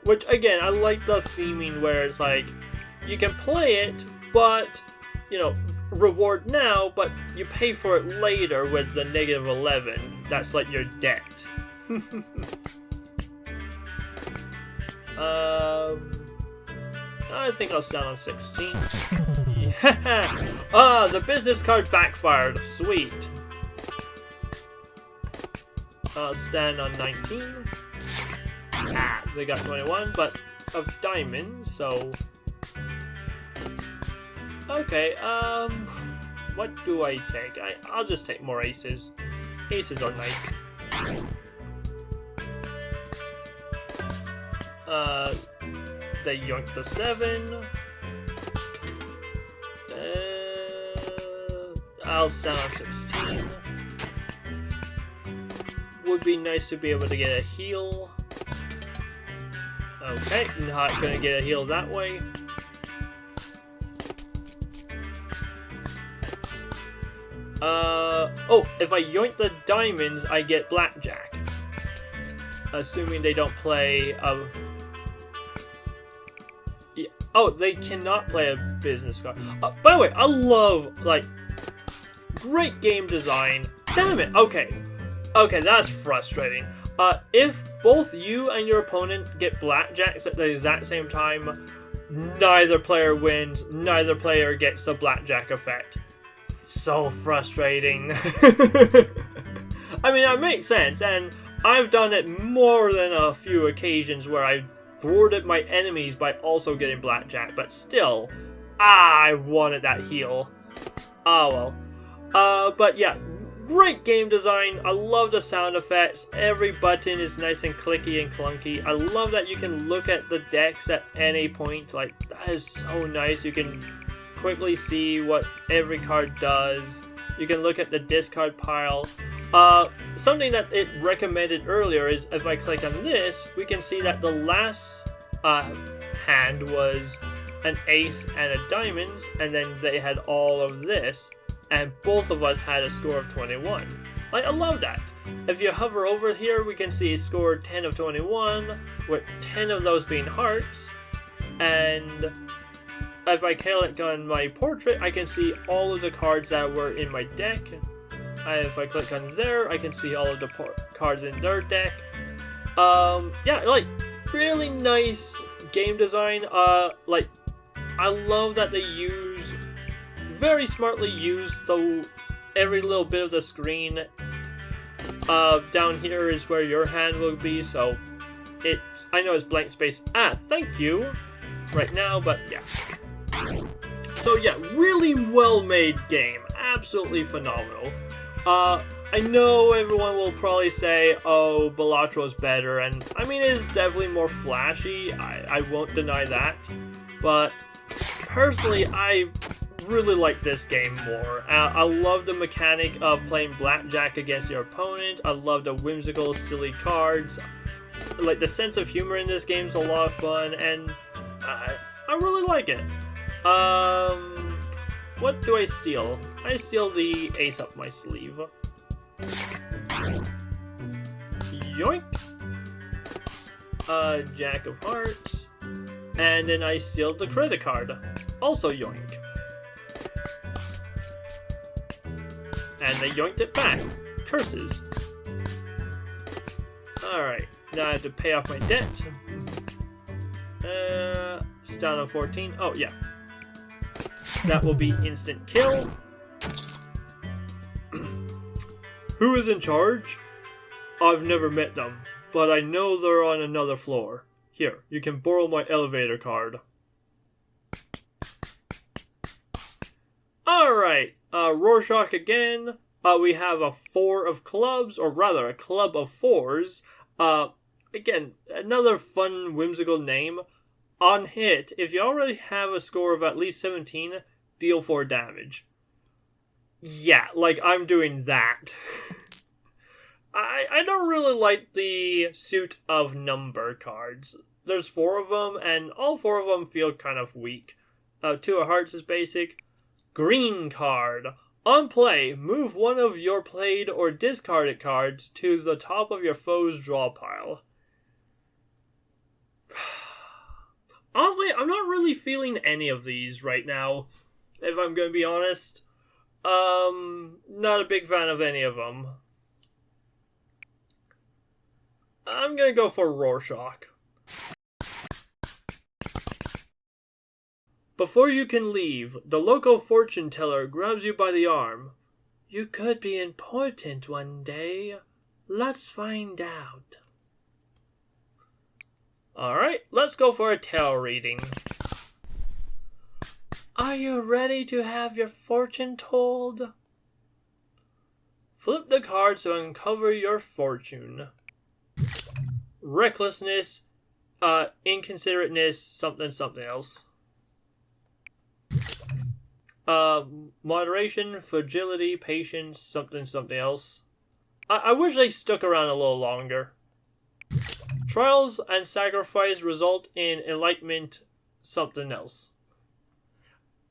Which, again, I like the theming where it's like, you can play it, but, you know, reward now, but you pay for it later with the negative 11. That's like your debt. I think I'll stand on 16. Yeah. The business card backfired. Sweet. stand on 19. Ah, they got 21, but of diamonds, so... Okay, what do I take? I'll just take more aces. Aces are nice. They yoinked the 7. I'll stand on 16. Would be nice to be able to get a heal. Okay, not gonna get a heal that way. Oh, if I yoink the diamonds, I get blackjack. Assuming they don't play yeah. Oh, they cannot play a business card. By the way, I love, like, great game design. Damn it, okay. Okay, that's frustrating. If both you and your opponent get blackjacks at the exact same time, neither player wins, neither player gets the blackjack effect. So frustrating. I mean, that makes sense, and I've done it more than a few occasions where I thwarted my enemies by also getting blackjack, but still, I wanted that heal. Oh well. But yeah, great game design. I love the sound effects. Every button is nice and clicky and clunky. I love that you can look at the decks at any point. Like, that is so nice. You can quickly see what every card does. You can look at the discard pile. Something that it recommended earlier is if I click on this, we can see that the last hand was an ace and a diamonds, and then they had all of this, and both of us had a score of 21. Like, I love that. If you hover over here, we can see score 10 of 21, with 10 of those being hearts, and if I click on my portrait, I can see all of the cards that were in my deck. If I click on there, I can see all of the cards in their deck. Yeah, like, really nice game design. Like, I love that they very smartly use every little bit of the screen. Down here is where your hand will be, so I know it's blank space. Thank you. Right now, but yeah. So yeah, really well-made game. Absolutely phenomenal. I know everyone will probably say, oh, Balattro's better, and I mean, it is definitely more flashy. I won't deny that. But personally, I really like this game more. I love the mechanic of playing blackjack against your opponent. I love the whimsical, silly cards. Like, the sense of humor in this game is a lot of fun, and I really like it. What do I steal? I steal the ace up my sleeve. Yoink! Jack of hearts. And then I steal the credit card. Also yoink. And they yoinked it back. Curses. Alright, now I have to pay off my debt. Down on 14. Oh, yeah. That will be instant kill. Who is in charge? I've never met them, but I know they're on another floor. Here, you can borrow my elevator card. Alright, Rorschach again. We have a 4 of clubs, or rather a club of 4s. Again, another fun, whimsical name. On hit, if you already have a score of at least 17, deal 4 damage. Yeah, like, I'm doing that. I don't really like the suit of number cards. There's 4 of them, and all 4 of them feel kind of weak. 2 of hearts is basic. Green card. On play, move one of your played or discarded cards to the top of your foe's draw pile. Honestly, I'm not really feeling any of these right now, if I'm going to be honest. Not a big fan of any of them. I'm going to go for Rorschach. Before you can leave, the local fortune teller grabs you by the arm. You could be important one day. Let's find out. Alright, let's go for a tarot reading. Are you ready to have your fortune told? Flip the cards to uncover your fortune. Recklessness, inconsiderateness, something else. Moderation, fragility, patience, something else. I wish they stuck around a little longer. Trials and sacrifice result in enlightenment, something else.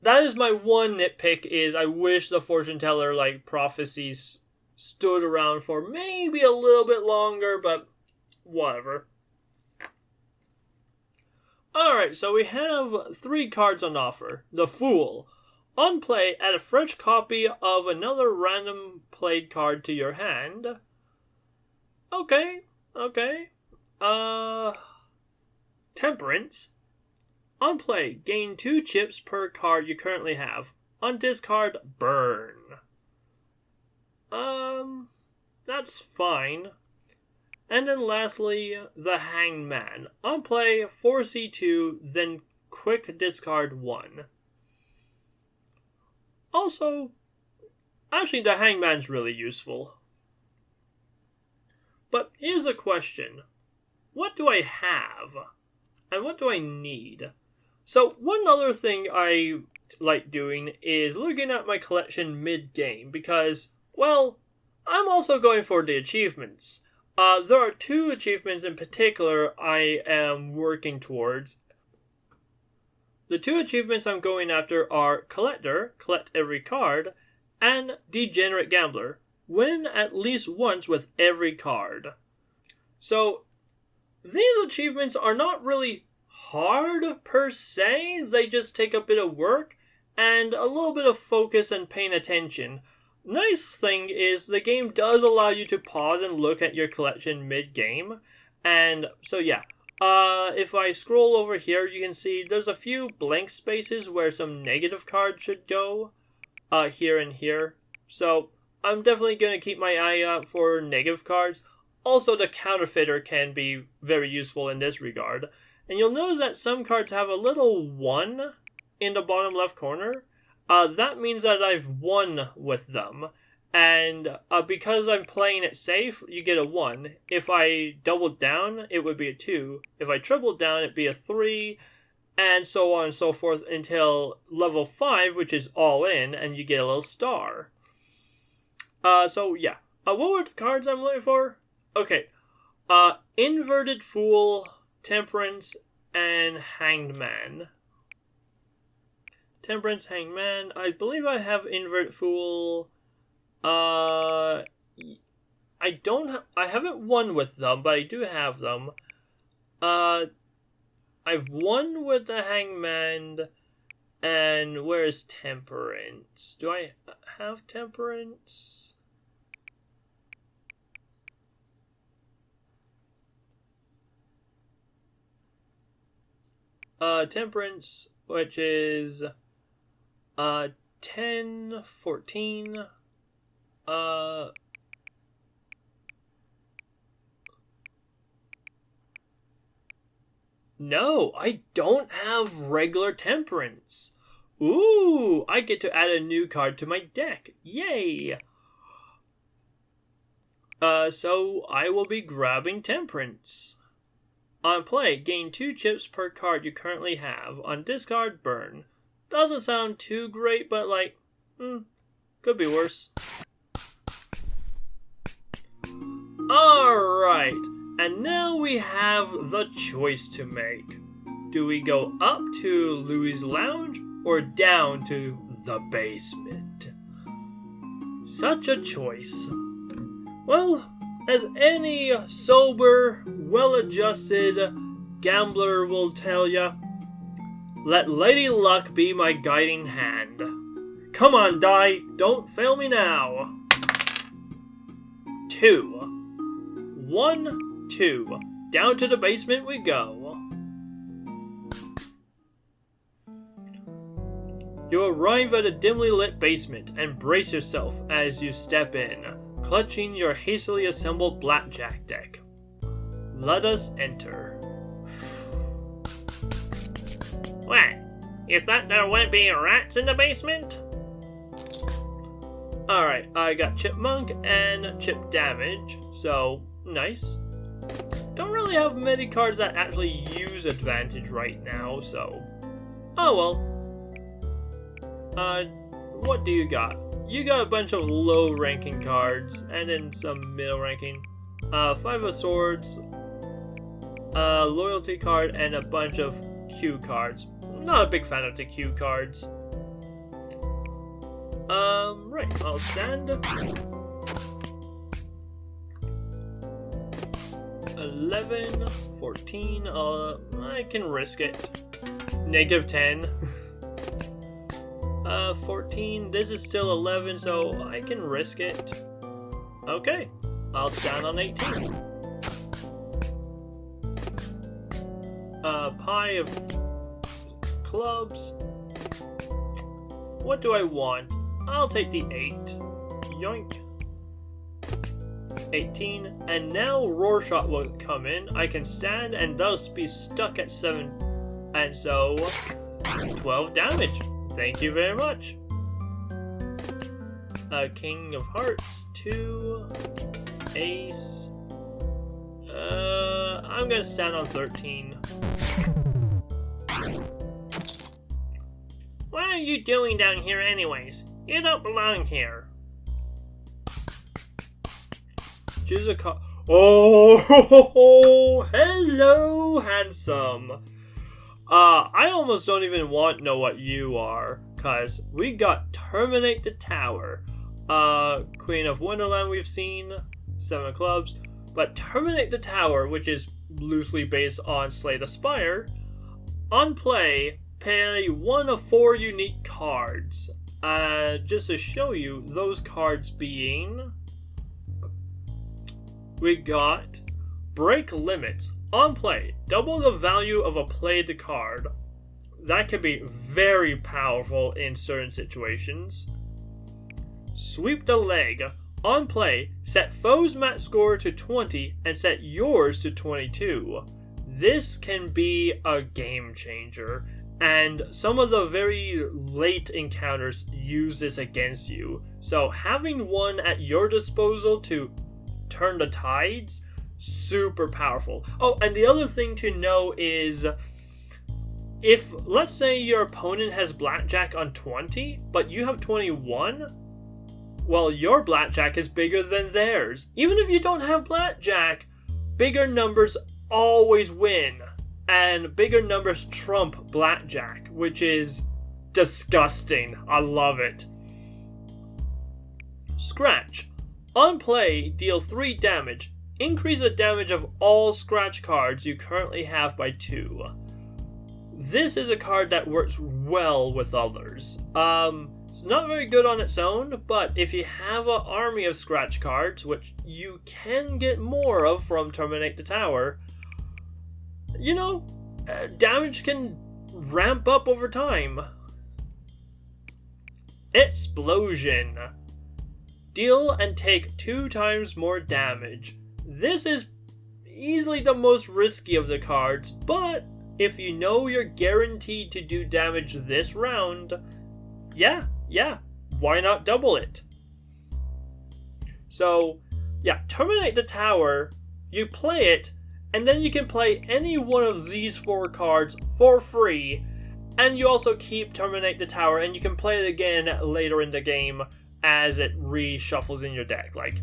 That is my one nitpick, is I wish the fortune teller, prophecies stood around for maybe a little bit longer, but whatever. Alright, so we have 3 cards on offer. The Fool. On play, add a fresh copy of another random played card to your hand. Okay. Temperance. On play, gain 2 chips per card you currently have. On discard, burn. That's fine. And then lastly, the Hanged Man. On play, force C2, then quick discard 1. Also, actually the Hanged Man's really useful. But here's a question. What do I have? And what do I need? So one other thing I like doing is looking at my collection mid-game because, well, I'm also going for the achievements. There are 2 achievements in particular I am working towards. The 2 achievements I'm going after are Collector, collect every card, and Degenerate Gambler, win at least once with every card. So, these achievements are not really hard per se, they just take a bit of work and a little bit of focus and paying attention. Nice thing is the game does allow you to pause and look at your collection mid-game, and so yeah. If I scroll over here, you can see there's a few blank spaces where some negative cards should go, here and here. So, I'm definitely going to keep my eye out for negative cards. Also, the counterfeiter can be very useful in this regard. And you'll notice that some cards have a little 1 in the bottom left corner. That means that I've won with them. And because I'm playing it safe, you get a 1. If I doubled down, it would be a 2. If I tripled down, it'd be a 3. And so on and so forth until level 5, which is all in, and you get a little star. So yeah. What were the cards I'm looking for? Okay. Inverted Fool, Temperance, and Hanged Man. Temperance, Hanged Man. I believe I have Inverted Fool. I haven't won with them, but I do have them. I've won with the Hangman, and where's Temperance? Do I have Temperance? Temperance, which is 10, 14. No, I don't have regular Temperance. Ooh, I get to add a new card to my deck. Yay! So I will be grabbing Temperance. On play, gain 2 chips per card you currently have. On discard, burn. Doesn't sound too great, but could be worse. Alright, and now we have the choice to make. Do we go up to Louis' Lounge or down to the basement? Such a choice. Well, as any sober, well-adjusted gambler will tell ya, let Lady Luck be my guiding hand. Come on, die, don't fail me now. 2. 1, 2. Down to the basement we go. You arrive at a dimly lit basement and brace yourself as you step in. clutching your hastily assembled blackjack deck. Let us enter.
What? You thought there wouldn't be rats in the basement?
Alright, I got Chipmunk and Chip Damage, so nice. Don't really have many cards that actually use advantage right now, so... Oh well. What do you got? You got a bunch of low-ranking cards, and then some middle-ranking. Five of Swords, a Loyalty card, and a bunch of Q cards. Not a big fan of the Q cards. Right, I'll stand. 11, 14, I can risk it. Negative 10. 14, this is still 11, so I can risk it. Okay, I'll stand on 18. Pie of clubs. What do I want? I'll take the 8. Yoink. 18. And now Rorschach will come in. I can stand and thus be stuck at 7. And so, 12 damage. Thank you very much. King of Hearts, 2. Ace. I'm gonna stand on 13.
What are you doing down here anyways? You don't belong here.
Choose a card. Oh, hello, handsome. I almost don't even want to know what you are, cause we got Terminate the Tower. Queen of Wonderland we've seen, 7 of Clubs, but Terminate the Tower, which is loosely based on Slay the Spire, on play, pay 1 of 4 unique cards. Just to show you, those cards being... We got Break Limits. On play, double the value of a played card. That can be very powerful in certain situations. Sweep the Leg. On play, set foe's match score to 20 and set yours to 22. This can be a game changer, and some of the very late encounters use this against you. So having one at your disposal to turn the tides, super powerful. Oh, and the other thing to know is, if, let's say your opponent has blackjack on 20, but you have 21, well, your blackjack is bigger than theirs. Even if you don't have blackjack, bigger numbers always win, and bigger numbers trump blackjack, which is disgusting. I love it. Scratch. On play, deal 3 damage. Increase the damage of all scratch cards you currently have by 2. This is a card that works well with others. It's not very good on its own, but if you have an army of scratch cards, which you can get more of from Terminate the Tower, you know, damage can ramp up over time. Explosion. Deal and take 2 times more damage. This is easily the most risky of the cards, but if you know you're guaranteed to do damage this round, yeah, why not double it? So, yeah, Terminate the Tower, you play it, and then you can play any one of these 4 cards for free, and you also keep Terminate the Tower, and you can play it again later in the game as it reshuffles in your deck. Like,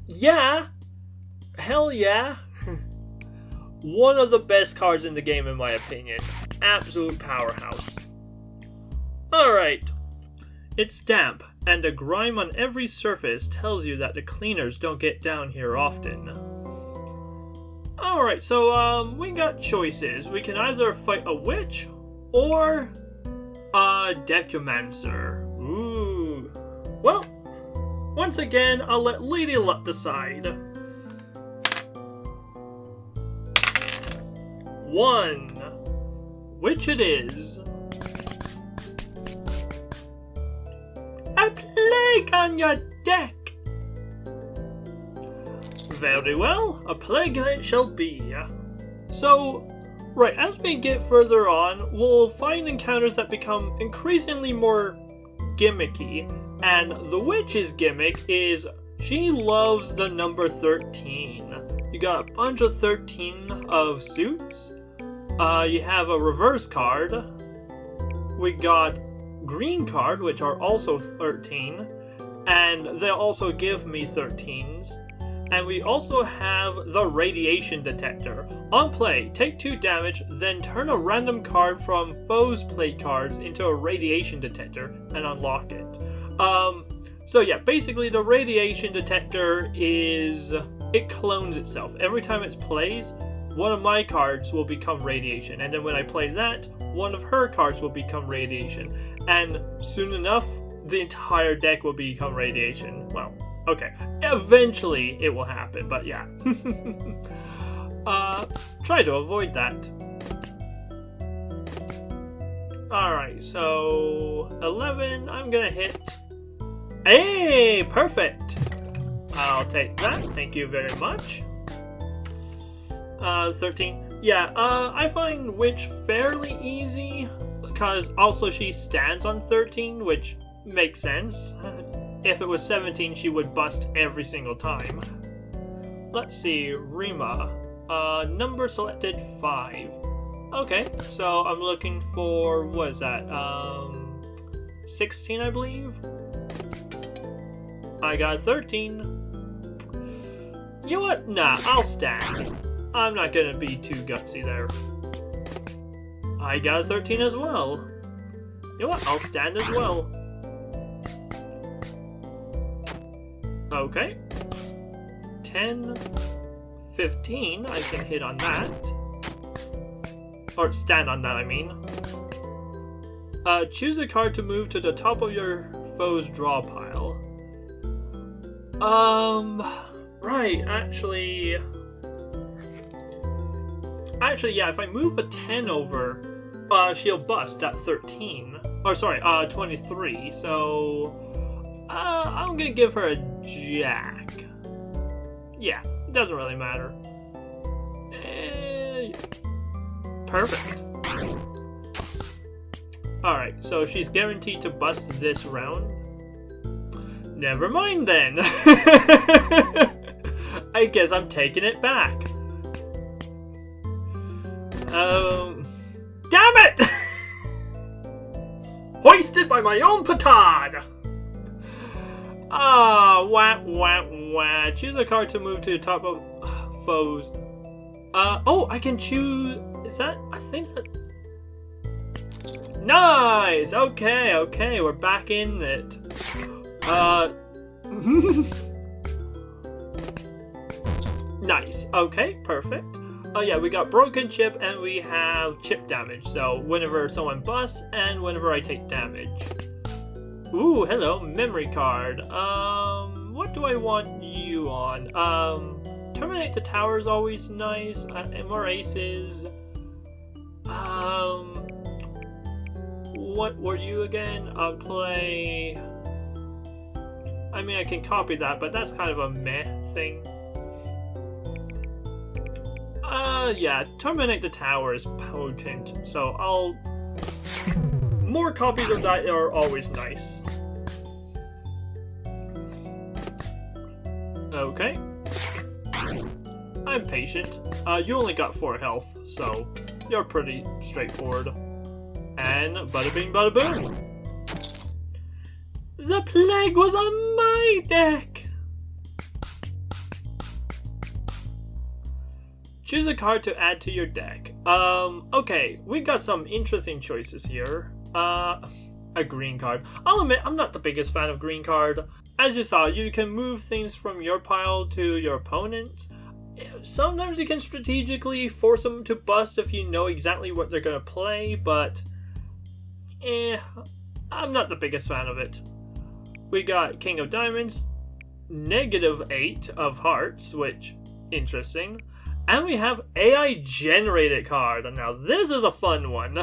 yeah, hell yeah. One of the best cards in the game in my opinion. Absolute powerhouse. Alright. It's damp, and the grime on every surface tells you that the cleaners don't get down here often. Alright, so we got choices. We can either fight a witch or a decumancer. Ooh. Well, once again, I'll let Lady Luck decide. 1. Which it is. A plague on your deck! Very well, a plague it shall be. So, right, as we get further on, we'll find encounters that become increasingly more gimmicky, and the witch's gimmick is she loves the number 13. You got a bunch of 13 of suits. You have a reverse card. We got green card, which are also 13, and they'll also give me 13s. And we also have the radiation detector. On play, take 2 damage, then turn a random card from foes' play cards into a radiation detector and unlock it. So yeah, basically the radiation detector is... it clones itself. Every time it plays, one of my cards will become radiation, and then when I play that, one of her cards will become radiation. And soon enough, the entire deck will become radiation. Well, okay. Eventually it will happen, but yeah. Try to avoid that. Alright, so 11, I'm gonna hit. Hey, perfect! I'll take that, thank you very much. 13. Yeah, I find Witch fairly easy, because also she stands on 13, which makes sense. If it was 17, she would bust every single time. Let's see, Rima. Number selected 5. Okay, so I'm looking for, what is that, 16, I believe? I got 13. You know what? Nah, I'll stand. I'm not gonna be too gutsy there. I got 13 as well. You know what? I'll stand as well. Okay. 10, 15, I can hit on that. Or stand on that, I mean. Choose a card to move to the top of your foe's draw pile. Right, actually, yeah, if I move a 10 over, she'll bust at 13. Or, sorry, 23, so... I'm gonna give her a jack. Yeah, it doesn't really matter. Perfect. Alright, so she's guaranteed to bust this round. Never mind then. I guess I'm taking it back. Damn it! Hoisted by my own petard! Wah, wah, wah. Choose a card to move to the top of foes. Oh, I can choose... Is that... I think that... Nice! Okay, okay, we're back in it. Nice. Okay, perfect. Oh yeah, we got broken chip and we have chip damage. So whenever someone busts and whenever I take damage. Ooh, hello, memory card. What do I want you on? Terminate the tower is always nice. And more aces. What were you again? I'll play... I mean, I can copy that, but that's kind of a meh thing. Yeah, terminate the tower is potent, so I'll... More copies of that are always nice. Okay. I'm patient. You only got 4 health, so you're pretty straightforward. And bada bing bada boom! The plague was on my deck! Choose a card to add to your deck. Okay, we got some interesting choices here. A green card. I'll admit, I'm not the biggest fan of green card. As you saw, you can move things from your pile to your opponent. Sometimes you can strategically force them to bust if you know exactly what they're gonna play, but... I'm not the biggest fan of it. We got King of Diamonds, -8 of Hearts, which, interesting. And we have AI Generated card. Now this is a fun one.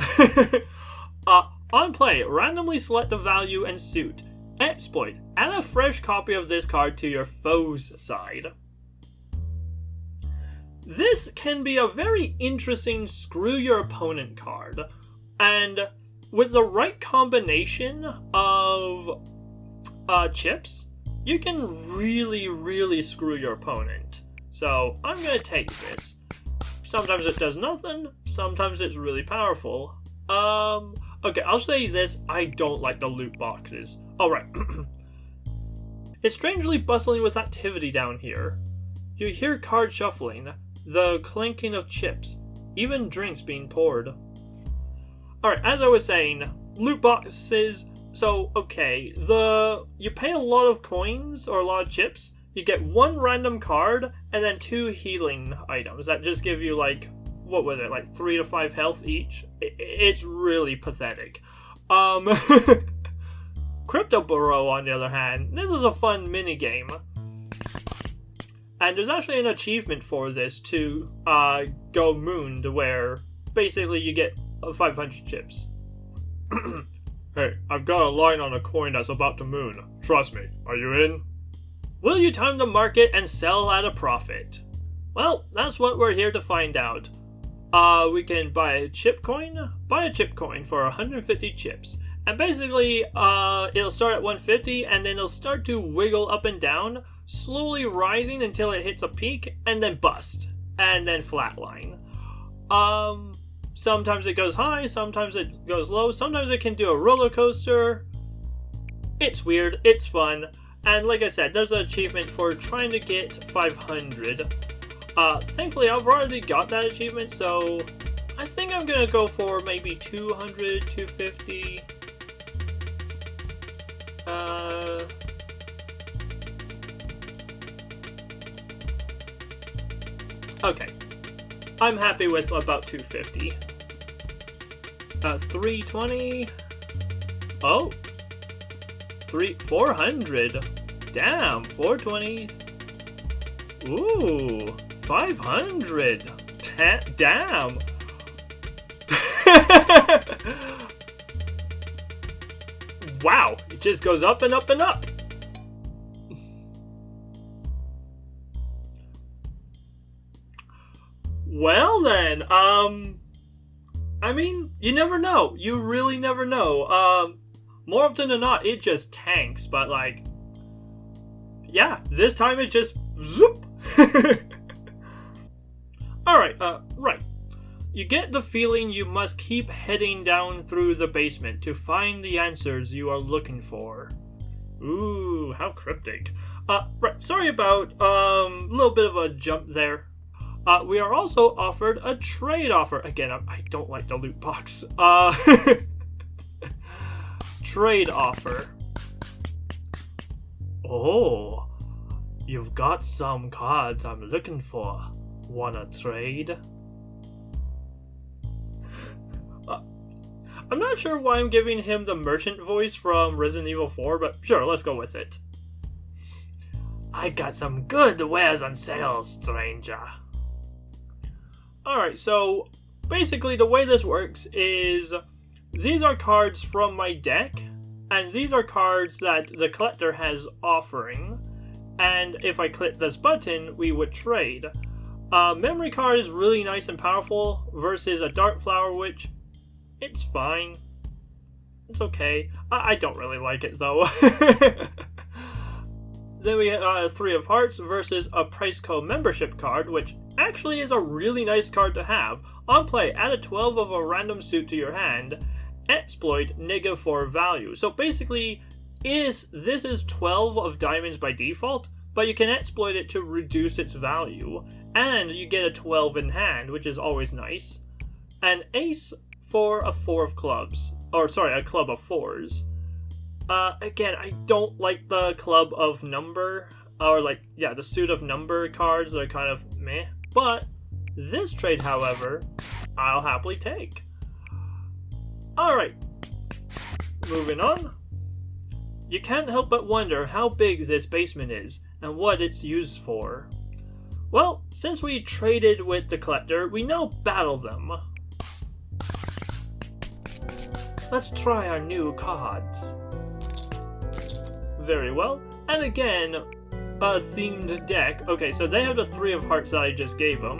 On play, randomly select a value and suit. Exploit, add a fresh copy of this card to your foe's side. this can be a very interesting screw your opponent card, and with the right combination of chips, you can really screw your opponent. So I'm gonna take this. Sometimes it does nothing, sometimes it's really powerful. Okay, I'll say this, I don't like the loot boxes. Alright. It's strangely bustling with activity down here. You hear card shuffling, the clinking of chips, even drinks being poured. Alright, as I was saying, loot boxes. So, okay, you pay a lot of coins, or a lot of chips, you get one random card, and then 2 healing items that just give you, like, what was it, like 3 to 5 health each? It's really pathetic. Crypto Burrow, on the other hand, this is a fun minigame. And there's actually an achievement for this to go mooned, where basically you get 500 chips. Hey, I've got a line on a coin that's about to moon. Trust me, are you in? Will you time the market and sell at a profit? Well, that's what we're here to find out. We can buy a chip coin. Buy a chip coin for 150 chips. And basically, it'll start at 150 and then it'll start to wiggle up and down, slowly rising until it hits a peak and then bust. And then flatline. Sometimes it goes high, sometimes it goes low, sometimes it can do a roller coaster. It's weird, it's fun, and like I said, there's an achievement for trying to get 500. Thankfully I've already got that achievement, so I think I'm gonna go for maybe 200, 250. Okay. I'm happy with about 250. 320. Oh. 400. Damn, 420. Ooh, 500. Damn. Wow, it just goes up and up and up. Well then, I mean, you never know. You really never know. More often than not, it just tanks, but like, yeah, this time it just zoop. Alright, right. You get the feeling you must keep heading down through the basement to find the answers you are looking for. Ooh, how cryptic. Right, sorry about, a little bit of a jump there. We are also offered a trade offer. Again, I don't like the loot box. Trade offer. Oh, you've got some cards I'm looking for. Wanna trade? I'm not sure why I'm giving him the merchant voice from Resident Evil 4, but sure, let's go with it. I got some good wares on sale, stranger. Alright, so basically the way this works is these are cards from my deck, and these are cards that the collector has offering, and if I click this button, we would trade. Memory card is really nice and powerful versus a Dark Flower Witch. It's fine. It's okay. I don't really like it though. Then we have 3 of Hearts versus a Price Co membership card, which actually is a really nice card to have. On play, add a 12 of a random suit to your hand. Exploit -4 value. So basically, this is 12 of diamonds by default, but you can exploit it to reduce its value. And you get a 12 in hand, which is always nice. An ace for a 4 of clubs. Or sorry, a club of 4s. Again, I don't like the club of number, or like, yeah, the suit of number cards are kind of meh. But this trade, however, I'll happily take. Alright, moving on. You can't help but wonder how big this basement is, and what it's used for. Well, since we traded with the collector, we now battle them. Let's try our new cards. Very well, and again, themed deck. Okay, so they have the 3 of hearts that I just gave them.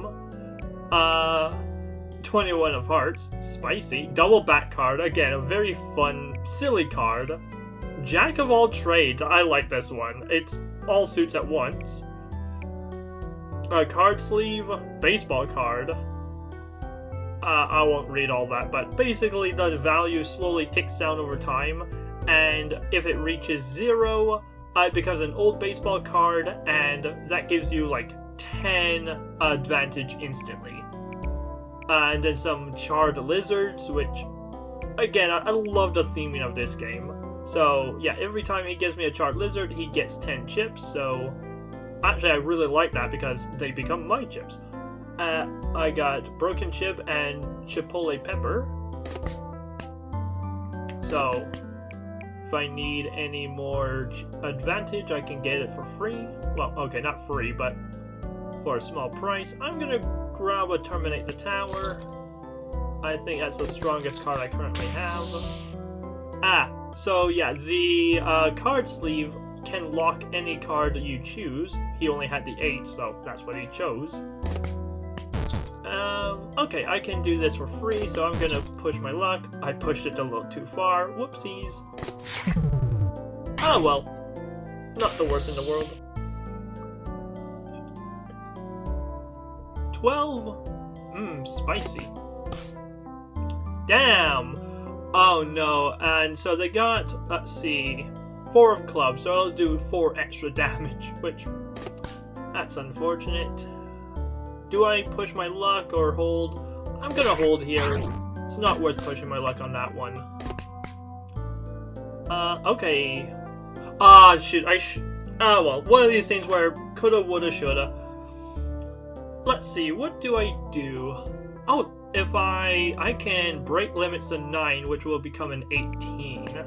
21 of hearts, spicy. Double back card, again, a very fun, silly card. Jack of all trades, I like this one. It's all suits at once. Card sleeve, baseball card. I won't read all that, but basically the value slowly ticks down over time, and if it reaches 0, it becomes an old baseball card, and that gives you like 10 advantage instantly. And then some charred lizards, which, again, I love the theming of this game. So yeah, every time he gives me a charred lizard, he gets 10 chips, so actually I really like that because they become my chips. I got broken chip and chipotle pepper. So if I need any more advantage, I can get it for free. Well, okay, not free, but for a small price. I'm gonna grab a Terminate the Tower. I think that's the strongest card I currently have. So yeah, the card sleeve can lock any card that you choose. He only had the 8, so that's what he chose. Okay, I can do this for free, so I'm gonna push my luck. I pushed it a little too far. Whoopsies. Oh well. Not the worst in the world. 12? Spicy. Damn! Oh no, and so they got, let's see, 4 of clubs, so I'll do 4 extra damage, which, that's unfortunate. Do I push my luck or hold? I'm gonna hold here. It's not worth pushing my luck on that one. Okay. Oh well, one of these things where coulda, woulda, shoulda. Let's see, what do I do? Oh, if I can break limits to 9, which will become an 18.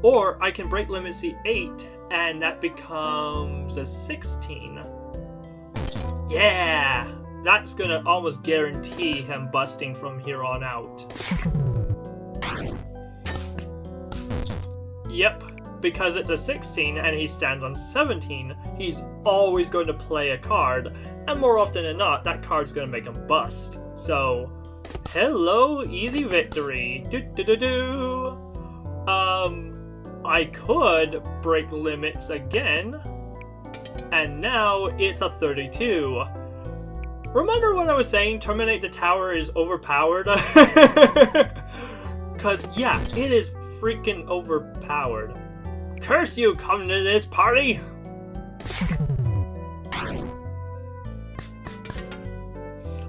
Or I can break limits to 8, and that becomes a 16. Yeah! That's gonna almost guarantee him busting from here on out. Yep, because it's a 16 and he stands on 17, he's always going to play a card, and more often than not, that card's gonna make him bust. So, hello, easy victory. Do-do-do-do. I could break limits again, and now it's a 32. Remember when I was saying Terminate the Tower is overpowered? Cause yeah, it is freaking overpowered. Curse you, come to this party!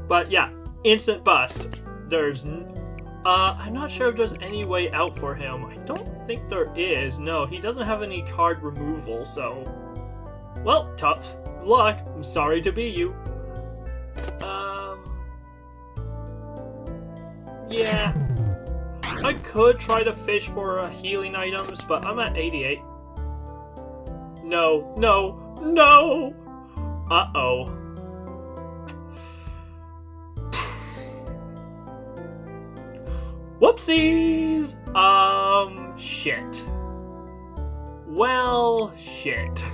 But yeah, instant bust. There's I'm not sure if there's any way out for him. I don't think there is. No, he doesn't have any card removal, so... Well, tough luck. I'm sorry to be you. Yeah. I could try to fish for healing items, but I'm at 88. No, no, no! Uh-oh. Whoopsies! Shit. Well, shit.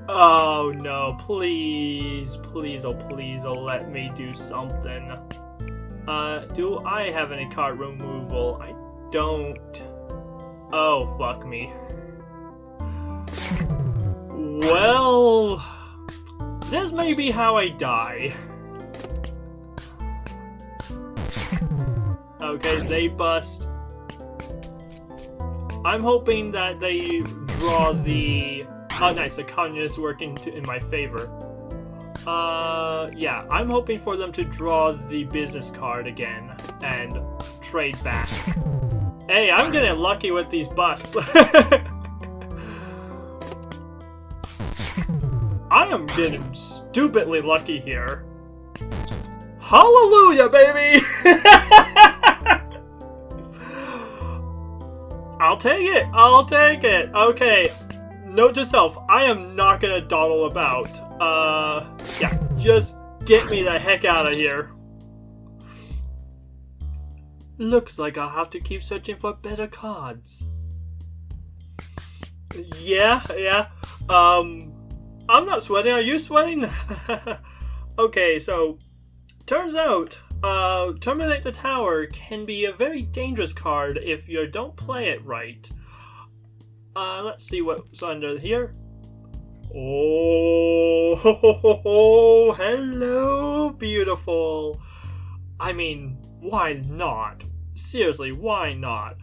Oh no, please, please, oh let me do something. Do I have any card removal? I don't. Oh, fuck me. Well, this may be how I die. Okay, they bust. I'm hoping that they draw the... Oh, nice, the communists working in my favor. Yeah, I'm hoping for them to draw the business card again and trade back. Hey, I'm getting lucky with these busts. I am getting stupidly lucky here. Hallelujah, baby! I'll take it, I'll take it. Okay, note to self, I am not gonna dawdle about. Yeah, just get me the heck out of here. Looks like I'll have to keep searching for better cards. Yeah. I'm not sweating. Are you sweating? Okay, so turns out, Terminate the Tower can be a very dangerous card if you don't play it right. Let's see what's under here. Oh, hello, beautiful. I mean, why not? Seriously, why not?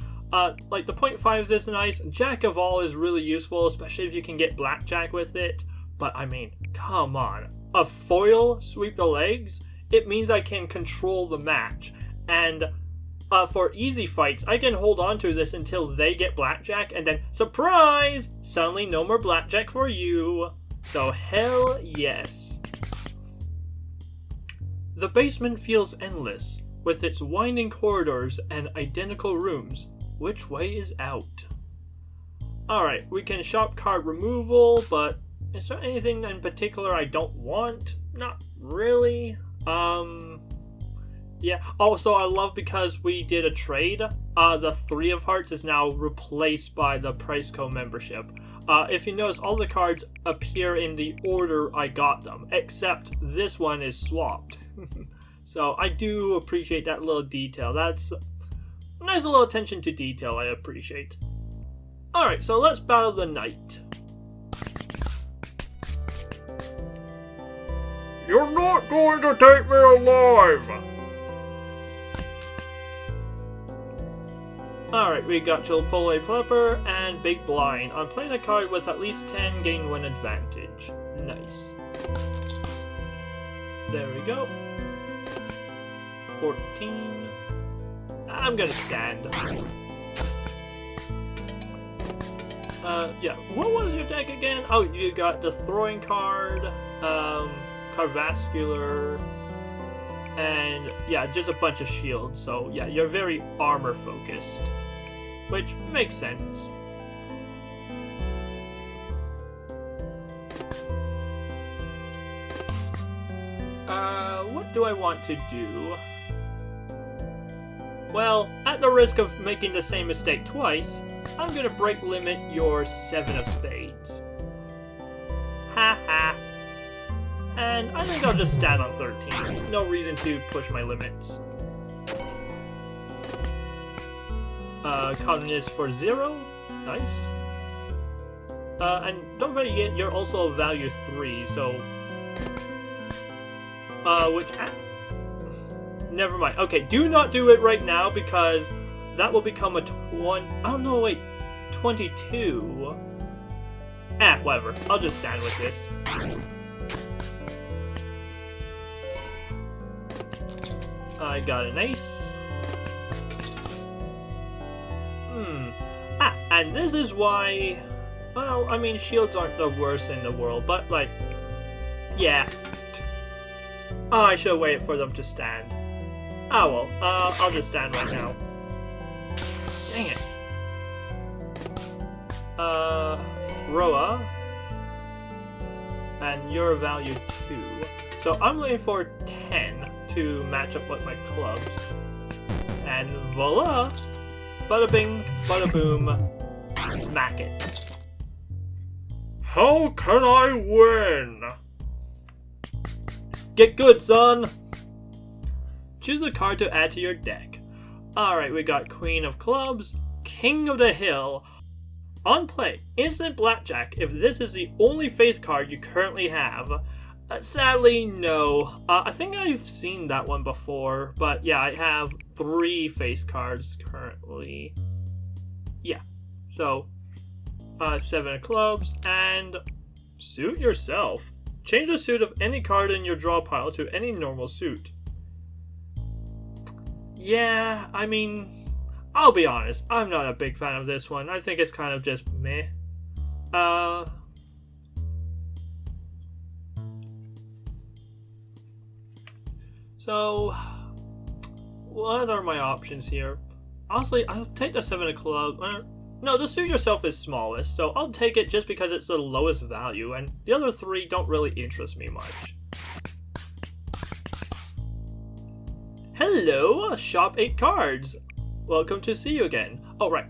Like the 0.5s is nice. Jack of all is really useful, especially if you can get blackjack with it. But I mean, come on. A foil sweep the legs? It means I can control the match. And for easy fights, I can hold on to this until they get blackjack, and then, surprise! Suddenly no more blackjack for you. So hell yes. The basement feels endless, with its winding corridors and identical rooms. Which way is out? Alright, we can shop card removal, but is there anything in particular I don't want? Not really. Yeah. Also, I love because we did a trade. The 3 of Hearts is now replaced by the Priceco membership. If you notice, all the cards appear in the order I got them, except this one is swapped. So I do appreciate that little detail. That's a nice little attention to detail I appreciate. Alright, so let's battle the knight.
You're not going to take me alive!
Alright, we got Chilpole Plepper and Big Blind. I'm playing a card with at least 10 gain 1 advantage. Nice. There we go. 14. I'm gonna stand. Yeah, what was your deck again? Oh, you got the throwing card, Carvascular, and yeah, just a bunch of shields. So yeah, you're very armor focused, which makes sense. What do I want to do? Well, at the risk of making the same mistake twice, I'm gonna break limit your 7 of spades. Ha ha. And I think I'll just stand on 13. No reason to push my limits. Colonist for 0. Nice. And don't forget, you're also a value 3, so... Never mind. Okay, do not do it right now, because that will become a 22. Whatever. I'll just stand with this. I got an ace. And this is why... Well, I mean, shields aren't the worst in the world, but, like... Yeah. Oh, I should wait for them to stand. Oh well, I'll just stand right now. Dang it. Roa. And you're value 2. So I'm looking for 10 to match up with my clubs. And voila! Bada bing, bada boom. Smack it.
How can I win?
Get good, son! Choose a card to add to your deck. Alright, we got Queen of Clubs, King of the Hill. On play, instant blackjack if this is the only face card you currently have. Sadly, no. I think I've seen that one before, but yeah, I have 3 face cards currently. Yeah, so 7 of Clubs, and suit yourself. Change the suit of any card in your draw pile to any normal suit. Yeah, I mean, I'll be honest, I'm not a big fan of this one. I think it's kind of just meh. So, what are my options here? Honestly, I'll take the 7 of Clubs. No, the suit yourself is smallest, so I'll take it just because it's the lowest value, and the other 3 don't really interest me much. Hello, Shop 8 Cards! Welcome to see you again. Oh, right.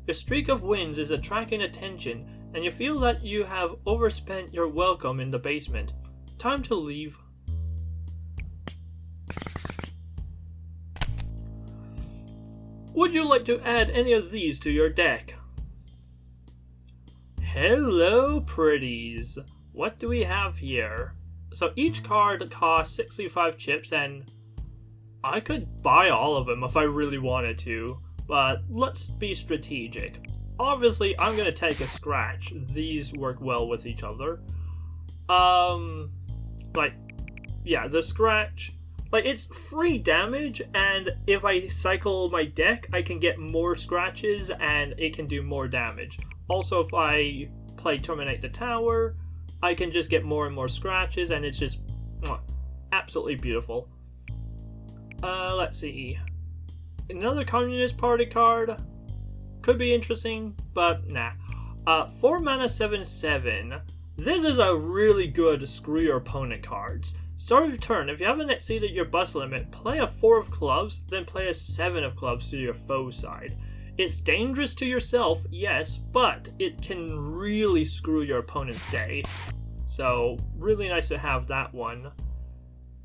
Your streak of wins is attracting attention, and you feel that you have overspent your welcome in the basement. Time to leave. Would you like to add any of these to your deck? Hello, pretties. What do we have here? So each card costs 65 chips, and I could buy all of them if I really wanted to, but let's be strategic. Obviously, I'm gonna take a scratch. These work well with each other. The scratch, it's free damage, and if I cycle my deck, I can get more scratches, and it can do more damage. Also, if I play Terminate the Tower, I can just get more and more scratches, and it's just absolutely beautiful. Let's see. Another Communist Party card. Could be interesting, but nah. 4 mana 7/7. This is a really good screw your opponent cards. Start of your turn, if you haven't exceeded your bus limit, play a 4 of clubs, then play a 7 of clubs to your foe side. It's dangerous to yourself, yes, but it can really screw your opponent's day. So, really nice to have that one.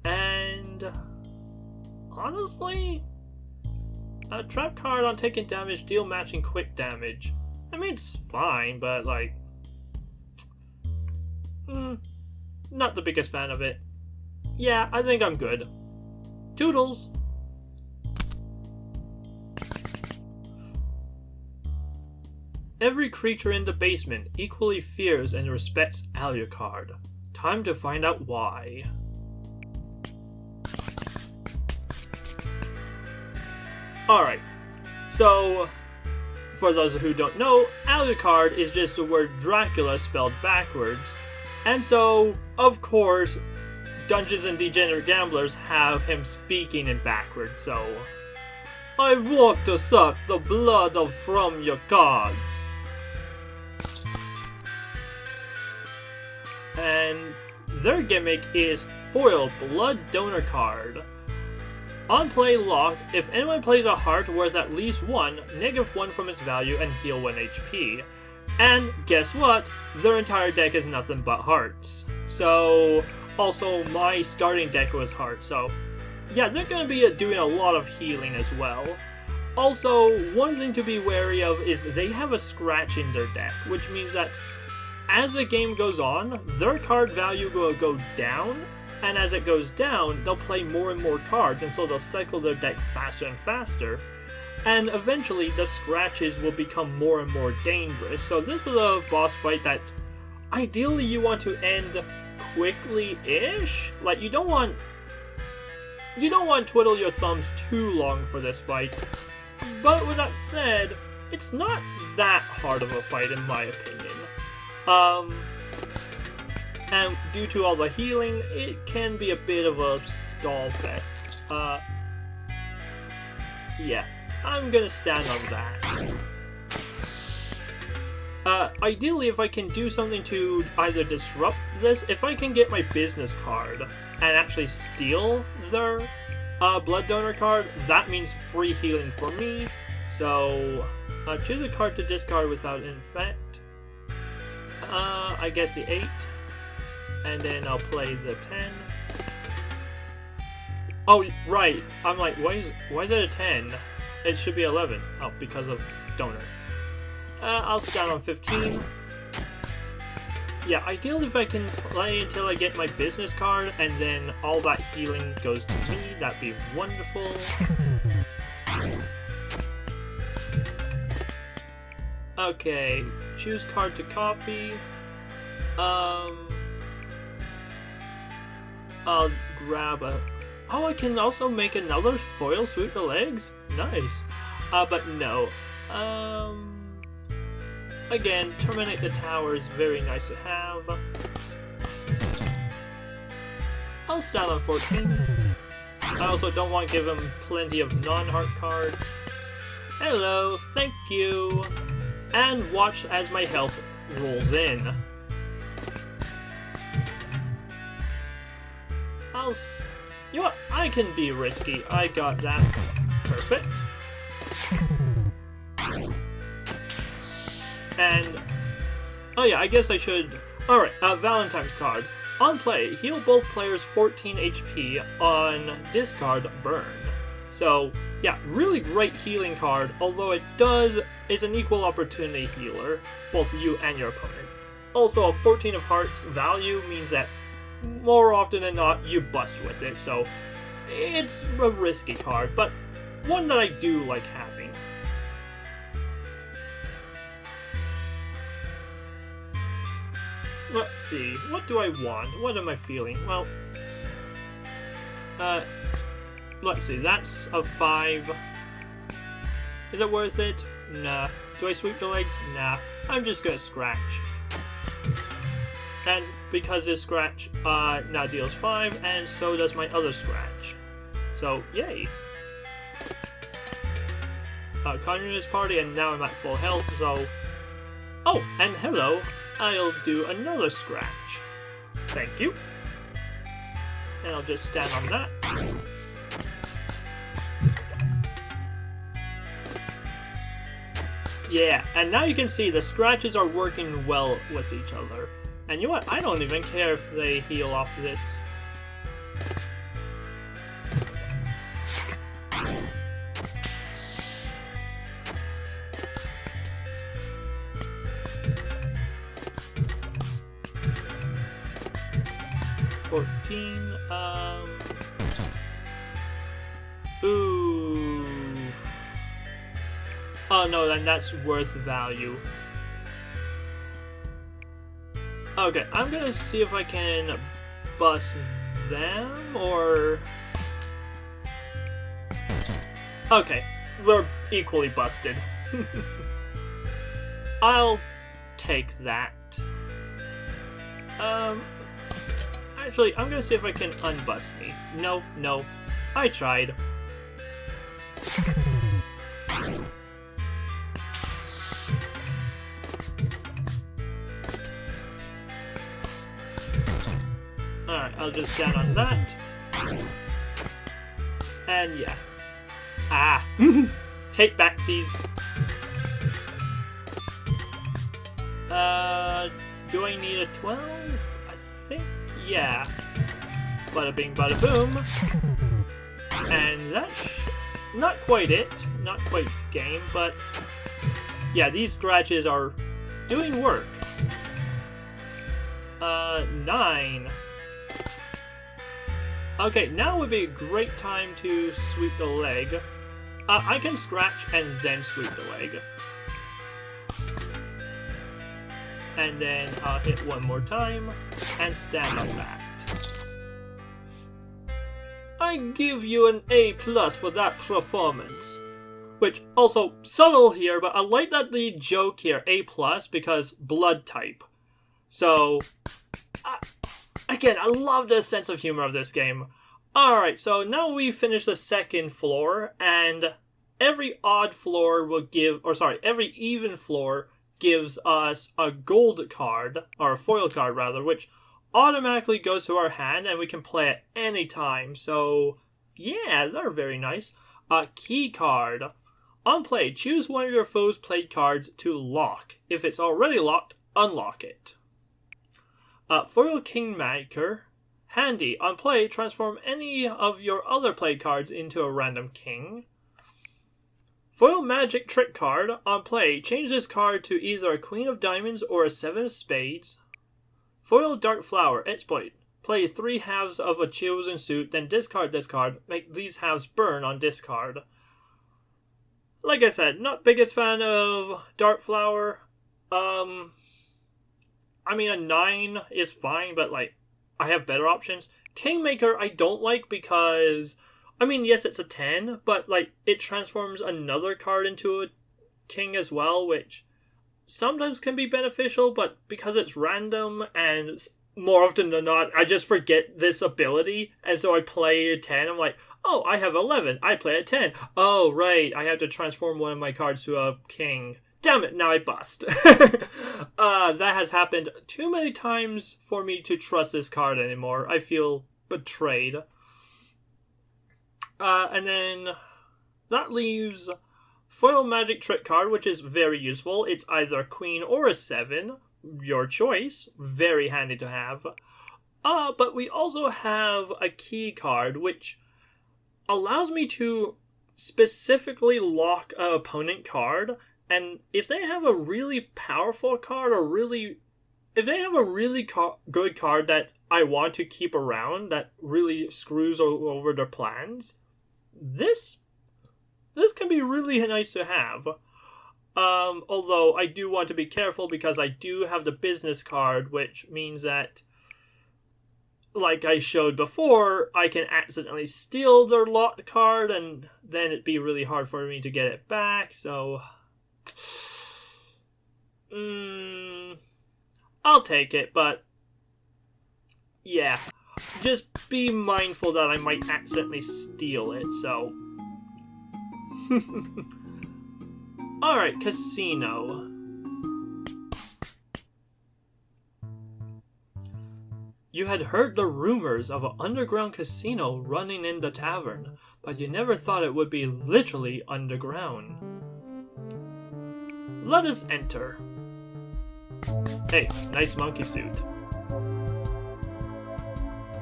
And honestly, a trap card on taking damage, deal matching quick damage. I mean, it's fine, but not the biggest fan of it. Yeah, I think I'm good. Toodles! Every creature in the basement equally fears and respects Alucard. Time to find out why. Alright, so for those who don't know, Alucard is just the word Dracula spelled backwards. And so, of course, Dungeons and Degenerate Gamblers have him speaking in backwards, so I've walked to suck the blood from your cards. And their gimmick is foil blood donor card. On play lock, if anyone plays a heart worth at least 1, -1 from its value and heal 1 HP. And guess what? Their entire deck is nothing but hearts. So, also my starting deck was hearts, so yeah, they're going to be doing a lot of healing as well. Also, one thing to be wary of is they have a scratch in their deck, which means that as the game goes on, their card value will go down, and as it goes down, they'll play more and more cards, and so they'll cycle their deck faster and faster. And eventually, the scratches will become more and more dangerous. So this is a boss fight that ideally you want to end quickly-ish. Like, you don't want to twiddle your thumbs too long for this fight. But with that said, it's not that hard of a fight in my opinion. And due to all the healing, it can be a bit of a stall fest. Yeah, I'm gonna stand on that. Ideally, if I can do something to either disrupt this, if I can get my business card and actually steal their blood donor card, that means free healing for me. So, choose a card to discard without an effect. I guess the 8. And then I'll play the 10. Oh, right. I'm like, why is it a 10? It should be 11. Oh, because of donor. I'll stand on 15. Yeah, ideally if I can play until I get my business card and then all that healing goes to me, that'd be wonderful. Okay, choose card to copy. I'll grab a... Oh, I can also make another foil sweep the legs? Nice. But no. Again, Terminate the Tower is very nice to have. I'll stand on 14. I also don't want to give him plenty of non-heart cards. Hello, thank you. And watch as my health rolls in. You know what? I can be risky. I got that. Perfect. And, oh yeah, I guess I should... Alright, Valentine's card. On play, heal both players 14 HP, on discard, burn. So, yeah, really great healing card, although it's an equal opportunity healer, both you and your opponent. Also, a 14 of hearts value means that more often than not, you bust with it, so it's a risky card, but one that I do like having. Let's see, what do I want? What am I feeling? Well, let's see, that's a 5. Is it worth it? Nah. Do I sweep the legs? Nah. I'm just gonna scratch. And because this scratch now deals 5, and so does my other scratch. So, yay. Communist party, and now I'm at full health, so... Oh, and hello. I'll do another scratch. Thank you. And I'll just stand on that. Yeah, and now you can see the scratches are working well with each other. And you know what? I don't even care if they heal off this. Ooh. Oh no, then that's worth value. Okay, I'm gonna see if I can bust them, or... Okay, we're equally busted. I'll take that. Actually, I'm gonna see if I can unbust me. No, I tried. Alright, I'll just stand on that. And yeah. Ah! Take backsies. Do I need a 12? I think, yeah. Bada bing, bada boom. And that's not quite it. Not quite game, but yeah, these scratches are doing work. 9. Okay, now would be a great time to sweep the leg. I can scratch and then sweep the leg. And then I'll hit one more time and stand on that. I give you an A+ for that performance. Which, also, subtle here, but I like that the joke here, A+, because blood type. So, again, I love the sense of humor of this game. Alright, so now we've finished the second floor, and every odd floor will give, every even floor gives us a gold card, or a foil card rather, which automatically goes to our hand, and we can play at any time. So, yeah, they're very nice. A key card. On play, choose one of your foe's played cards to lock. If it's already locked, unlock it. Foil Kingmaker. Handy. On play, transform any of your other played cards into a random king. Foil Magic Trick card. On play, change this card to either a Queen of Diamonds or a 7 of Spades. Foil Dark Flower. Exploit. Play 3 halves of a chosen suit, then discard this card. Make these halves burn on discard. Like I said, not biggest fan of Dark Flower. I mean, a 9 is fine, but, like, I have better options. Kingmaker I don't like because, I mean, yes, it's a 10, but, like, it transforms another card into a king as well, which sometimes can be beneficial, but because it's random, and more often than not, I just forget this ability, and so I play a 10, I'm like, oh, I have 11, I play at 10. Oh, right, I have to transform one of my cards to a king. Damn it, now I bust. That has happened too many times for me to trust this card anymore. I feel betrayed. And then that leaves foil magic trick card, which is very useful. It's either a queen or a 7, your choice. Very handy to have. But we also have a key card, which allows me to specifically lock an opponent card, and if they have a really powerful card if they have a really good card that I want to keep around that really screws over their plans, this can be really nice to have. Although I do want to be careful because I do have the business card, which means that, like I showed before, I can accidentally steal their locked card, and then it'd be really hard for me to get it back, so... I'll take it, but... yeah. Just be mindful that I might accidentally steal it, so... Alright, casino. You had heard the rumors of an underground casino running in the tavern, but you never thought it would be literally underground. Let us enter. Hey, nice monkey suit.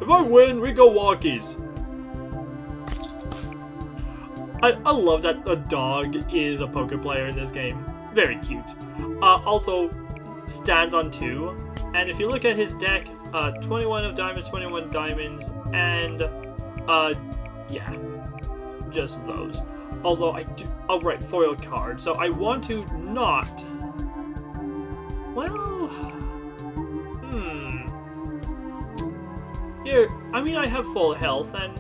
If I win, we go walkies. I love that the dog is a poker player in this game. Very cute. Also, stands on 2. And if you look at his deck, 21 of diamonds, 21 diamonds, and, yeah, just those. Although I do, oh right, foil card, so I want to not, well, here, I mean I have full health, and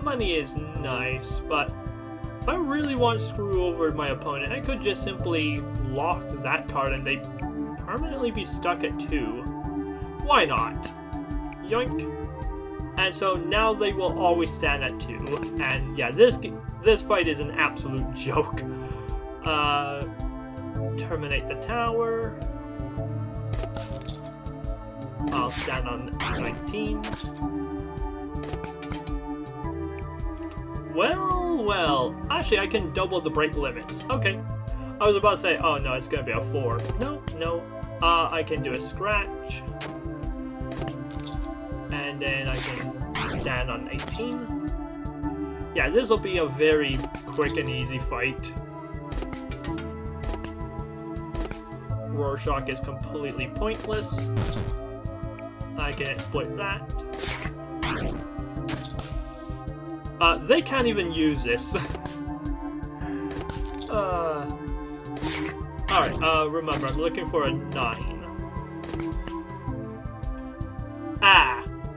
money is nice, but if I really want to screw over my opponent, I could just simply lock that card and they permanently be stuck at 2. Why not? Yoink. And so now they will always stand at 2. And yeah, this fight is an absolute joke. Terminate the tower. I'll stand on 19. Well. Actually, I can double the break limits. Okay. I was about to say, oh no, it's gonna be a 4. No. I can do a scratch. And then I can stand on 18. Yeah, this will be a very quick and easy fight. Rorschach is completely pointless. I can exploit that. They can't even use this. Alright, remember, I'm looking for a 9.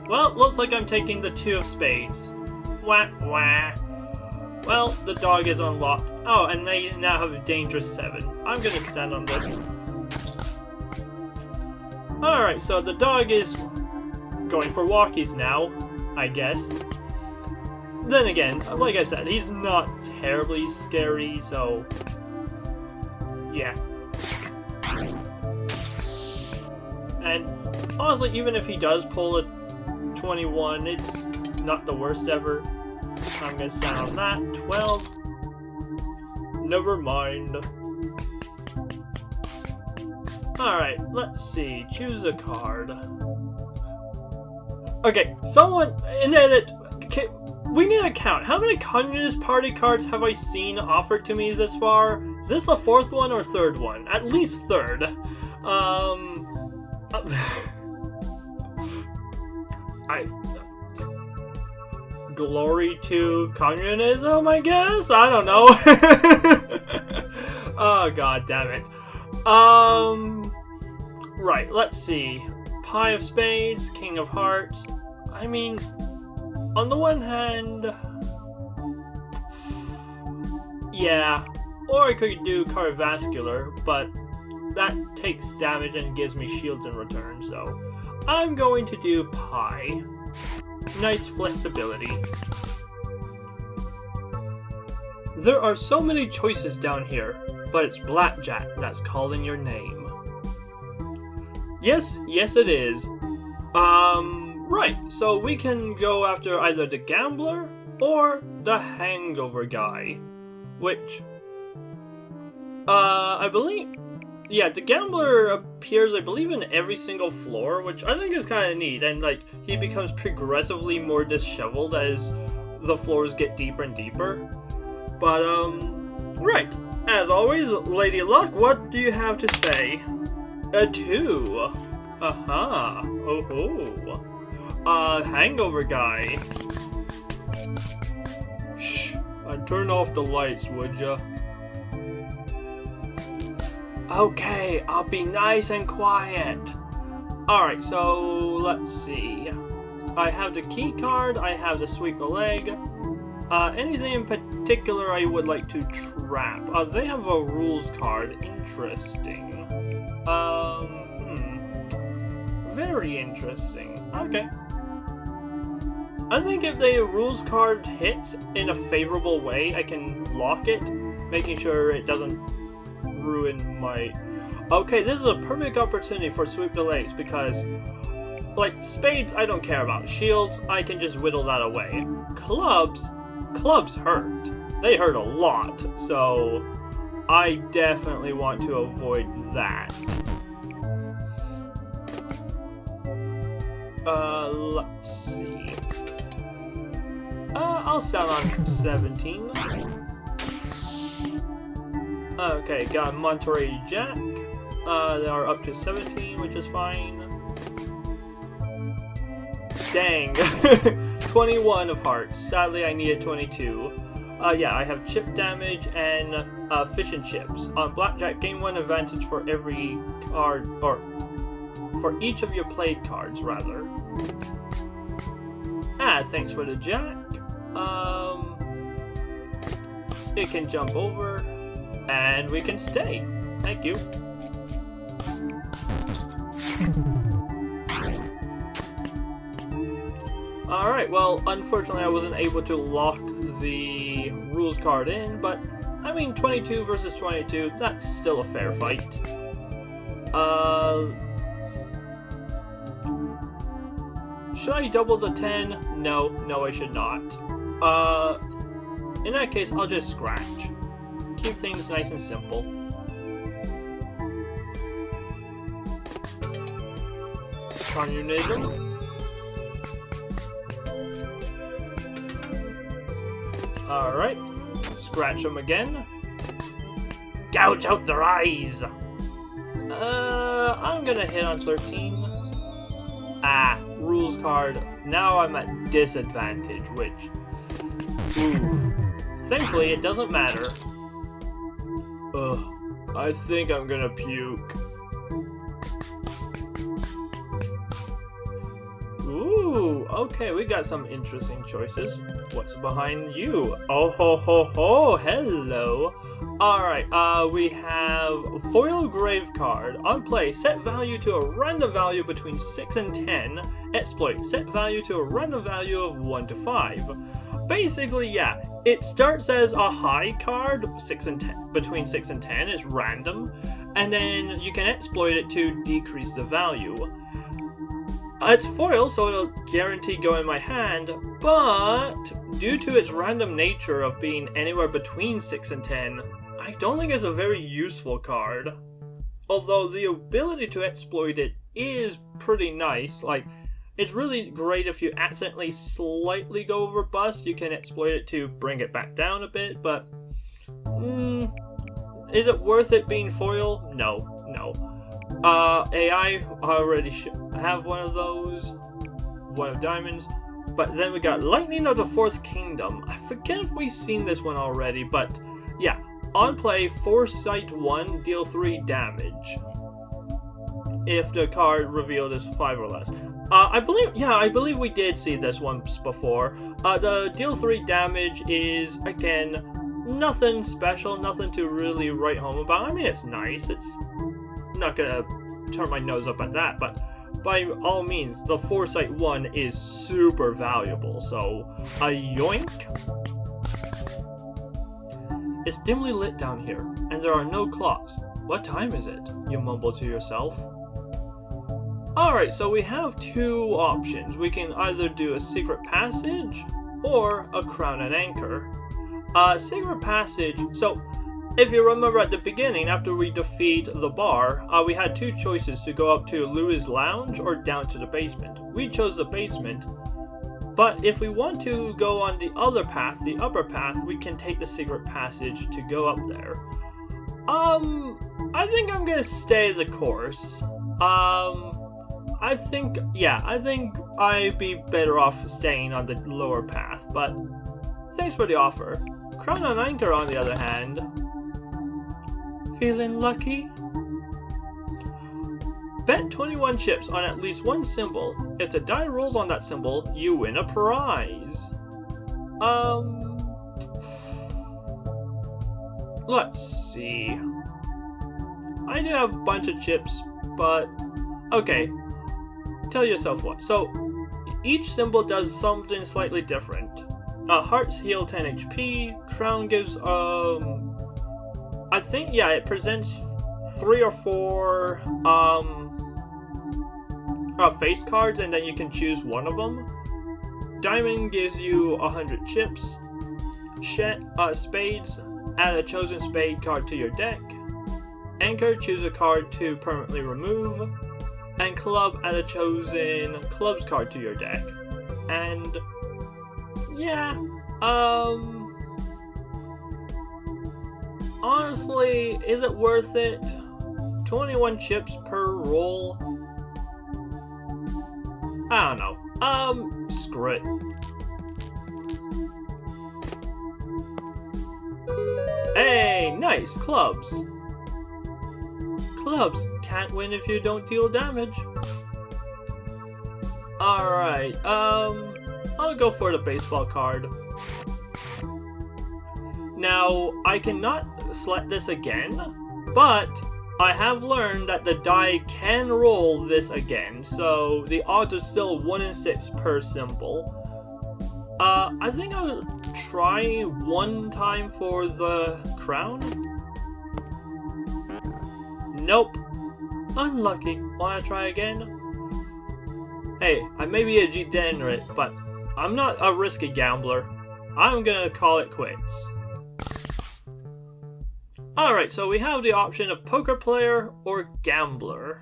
Well, looks like I'm taking the 2 of spades. Wah. Well, the dog is unlocked. Oh, and they now have a dangerous 7. I'm gonna stand on this. Alright, so the dog is going for walkies now, I guess. Then again, like I said, he's not terribly scary, so... yeah. And honestly, even if he does pull a 21, it's not the worst ever. I'm gonna stand on that. 12. Never mind. Alright, let's see. Choose a card. Okay, someone in edit. We need to count. How many Communist Party cards have I seen offered to me this far? Is this the 4th one or 3rd one? At least 3rd. Glory to communism, I guess? I don't know. Oh, god damn it. Right, let's see. Pie of Spades, King of Hearts. I mean, on the one hand... yeah. Or I could do Cardiovascular, but that takes damage and gives me shields in return, so... I'm going to do Pie. Nice flexibility. There are so many choices down here, but it's blackjack that's calling your name. Yes it is. Right, so we can go after either the gambler or the hangover guy, which I believe... Yeah, the gambler appears, I believe, in every single floor, which I think is kind of neat, and, like, he becomes progressively more disheveled as the floors get deeper and deeper. But, right. As always, Lady Luck, what do you have to say? A 2. Aha. Oh-ho. Hangover guy. Shh. Turn off the lights, would ya? Okay, I'll be nice and quiet. Alright, so let's see. I have the key card, I have the sweep the leg. Anything in particular I would like to trap? They have a rules card. Interesting. Very interesting. Okay. I think if the rules card hits in a favorable way, I can lock it, making sure it doesn't ruin my... Okay, this is a perfect opportunity for sweep the legs because, like, spades I don't care about. Shields, I can just whittle that away. Clubs hurt. They hurt a lot, so I definitely want to avoid that. Let's see. I'll start on 17. Okay, got Monterey Jack. They are up to 17, which is fine. Dang. 21 of hearts. Sadly, I needed 22. Yeah, I have chip damage and fish and chips. On blackjack, gain 1 advantage for every card, or for each of your played cards, rather. Thanks for the jack. It can jump over. And we can stay. Thank you. Alright, well, unfortunately I wasn't able to lock the rules card in, but, I mean, 22 versus 22, that's still a fair fight. Should I double the 10? No, I should not. In that case, I'll just scratch. Keep things nice and simple. Communism. Alright. Scratch them again. Gouge out their eyes! I'm gonna hit on 13. Rules card. Now I'm at disadvantage, which... Ooh. Thankfully, it doesn't matter. Ugh, I think I'm gonna puke. Ooh, okay, we got some interesting choices. What's behind you? Oh ho ho ho, hello. Alright, we have Foil Grave card. On play, set value to a random value between 6 and 10. Exploit, set value to a random value of 1 to 5. Basically, yeah, it starts as a high card, 6 and 10, between 6 and 10 is random, and then you can exploit it to decrease the value. It's foil, so it'll guarantee go in my hand, but due to its random nature of being anywhere between 6 and 10, I don't think it's a very useful card. Although the ability to exploit it is pretty nice, like, it's really great if you accidentally slightly go over bust, you can exploit it to bring it back down a bit, but is it worth it being foil? No. AI already have one of those, one of diamonds, but then we got Lightning of the Fourth Kingdom. I forget if we've seen this one already, but yeah, on play, Foresight 1, deal 3 damage. If the card revealed is 5 or less. I believe we did see this once before. The deal 3 damage is, again, nothing special, nothing to really write home about. I mean, it's nice. It's not gonna turn my nose up at that, but by all means, the Foresight 1 is super valuable, so a yoink. It's dimly lit down here, and there are no clocks. What time is it? You mumble to yourself. Alright, so we have 2 options. We can either do a secret passage or a crown and anchor. Secret passage, so if you remember at the beginning, after we defeat the bar, we had two choices to go up to Louis' Lounge or down to the basement. We chose the basement, but if we want to go on the other path, the upper path, we can take the secret passage to go up there. I think I'm gonna stay the course. I think I'd be better off staying on the lower path, but thanks for the offer. Crown and Anchor, on the other hand. Feeling lucky? Bet 21 chips on at least one symbol. If the die rolls on that symbol, you win a prize. Let's see. I do have a bunch of chips, but okay. Tell yourself what. So, each symbol does something slightly different. Hearts heal 10 HP. Crown gives, I think, yeah, it presents 3 or 4, face cards, and then you can choose one of them. Diamond gives you 100 chips. Spades, add a chosen spade card to your deck. Anchor, choose a card to permanently remove. And club, add a chosen clubs card to your deck. And yeah, honestly, is it worth it? 21 chips per roll? I don't know. Screw it. Hey, nice, clubs. Clubs can't win if you don't deal damage. Alright, I'll go for the baseball card. Now, I cannot select this again, but I have learned that the die can roll this again, so the odds are still 1 in 6 per symbol. I think I'll try one time for the crown. Nope. Unlucky. Wanna try again? Hey, I may be a degenerate, but I'm not a risky gambler. I'm gonna call it quits. Alright, so we have the option of poker player or gambler.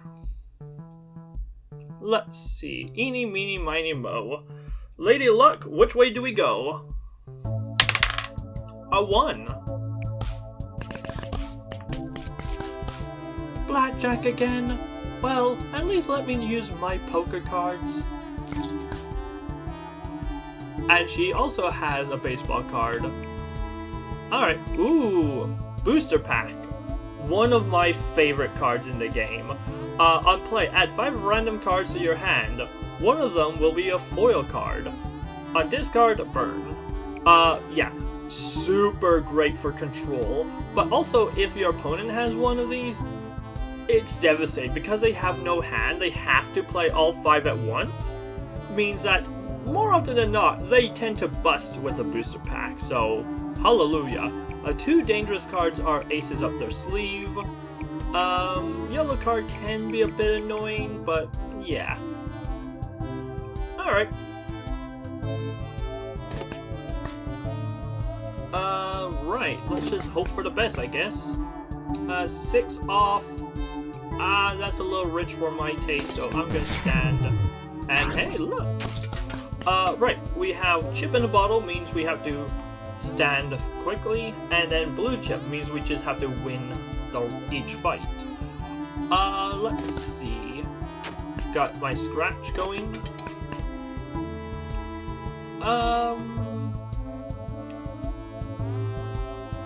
Let's see. Eeny, meeny, miny, mo. Lady Luck, which way do we go? A 1. Blackjack again? Well, at least let me use my poker cards. And she also has a baseball card. Alright, ooh, booster pack. One of my favorite cards in the game. On play, add 5 random cards to your hand. One of them will be a foil card. On discard, burn. Yeah, super great for control. But also, if your opponent has one of these, it's devastating. Because they have no hand, they have to play all 5 at once. Means that, more often than not, they tend to bust with a booster pack. So, hallelujah. 2 dangerous cards are aces up their sleeve. Yellow card can be a bit annoying, but yeah. Alright. Right, let's just hope for the best, I guess. 6 off. That's a little rich for my taste, so I'm gonna stand. And hey, look! Right, we have chip in a bottle, means we have to stand quickly, and then blue chip means we just have to win each fight. Let's see. Got my scratch going.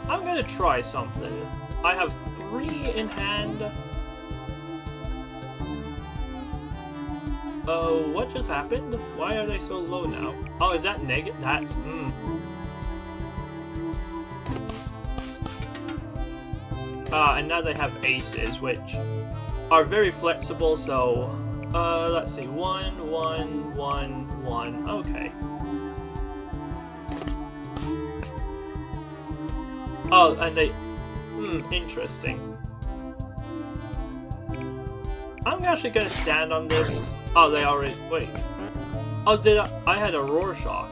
I'm gonna try something. I have 3 in hand. Oh, what just happened? Why are they so low now? Oh, is that negative? That's, and now they have aces, which are very flexible, so, let's see, 1, 1, 1, 1, okay. Oh, and they, interesting. I'm actually gonna stand on this. Oh, they already, wait. Oh, I had a Rorschach.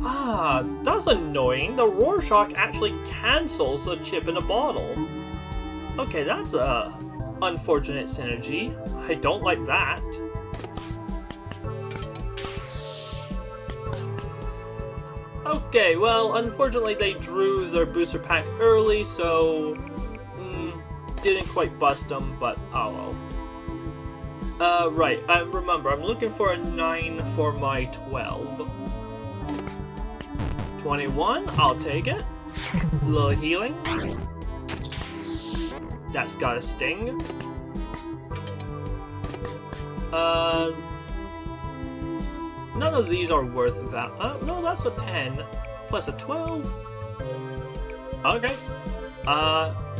Ah, that's annoying. The Rorschach actually cancels a chip in a bottle. Okay, that's a unfortunate synergy. I don't like that. Okay, well, unfortunately they drew their booster pack early, so didn't quite bust them, but oh well. Right, remember, I'm looking for a 9 for my 12. 21, I'll take it. A little healing. That's got a sting. None of these are worth that. No, that's a 10 plus a 12. Okay.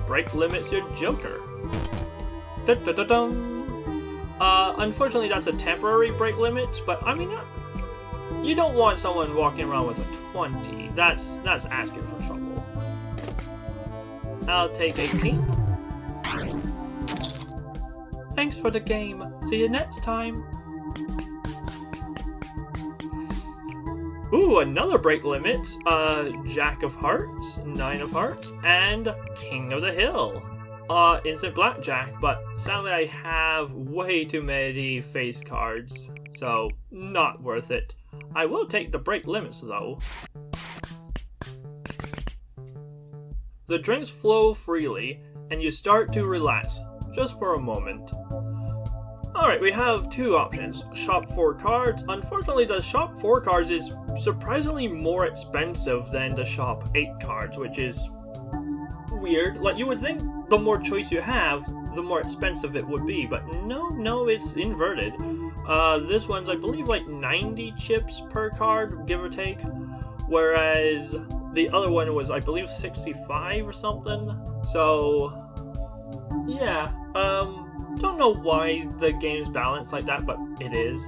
Break limits your Joker. Unfortunately, that's a temporary break limit, but I mean, you don't want someone walking around with a 20. That's asking for trouble. I'll take 18. Thanks for the game. See you next time. Ooh, another break limit. Jack of Hearts, 9 of Hearts, and King of the Hill. Instant blackjack, but sadly I have way too many face cards, so not worth it. I will take the break limits though. The drinks flow freely, and you start to relax, just for a moment. Alright, we have two options. Shop 4 cards. Unfortunately, the shop 4 cards is surprisingly more expensive than the shop 8 cards, which is weird. Like, you would think the more choice you have, the more expensive it would be, but no, it's inverted. This one's, I believe, like 90 chips per card, give or take, whereas the other one was, I believe, 65 or something. So, yeah, don't know why the game's balanced like that, but it is.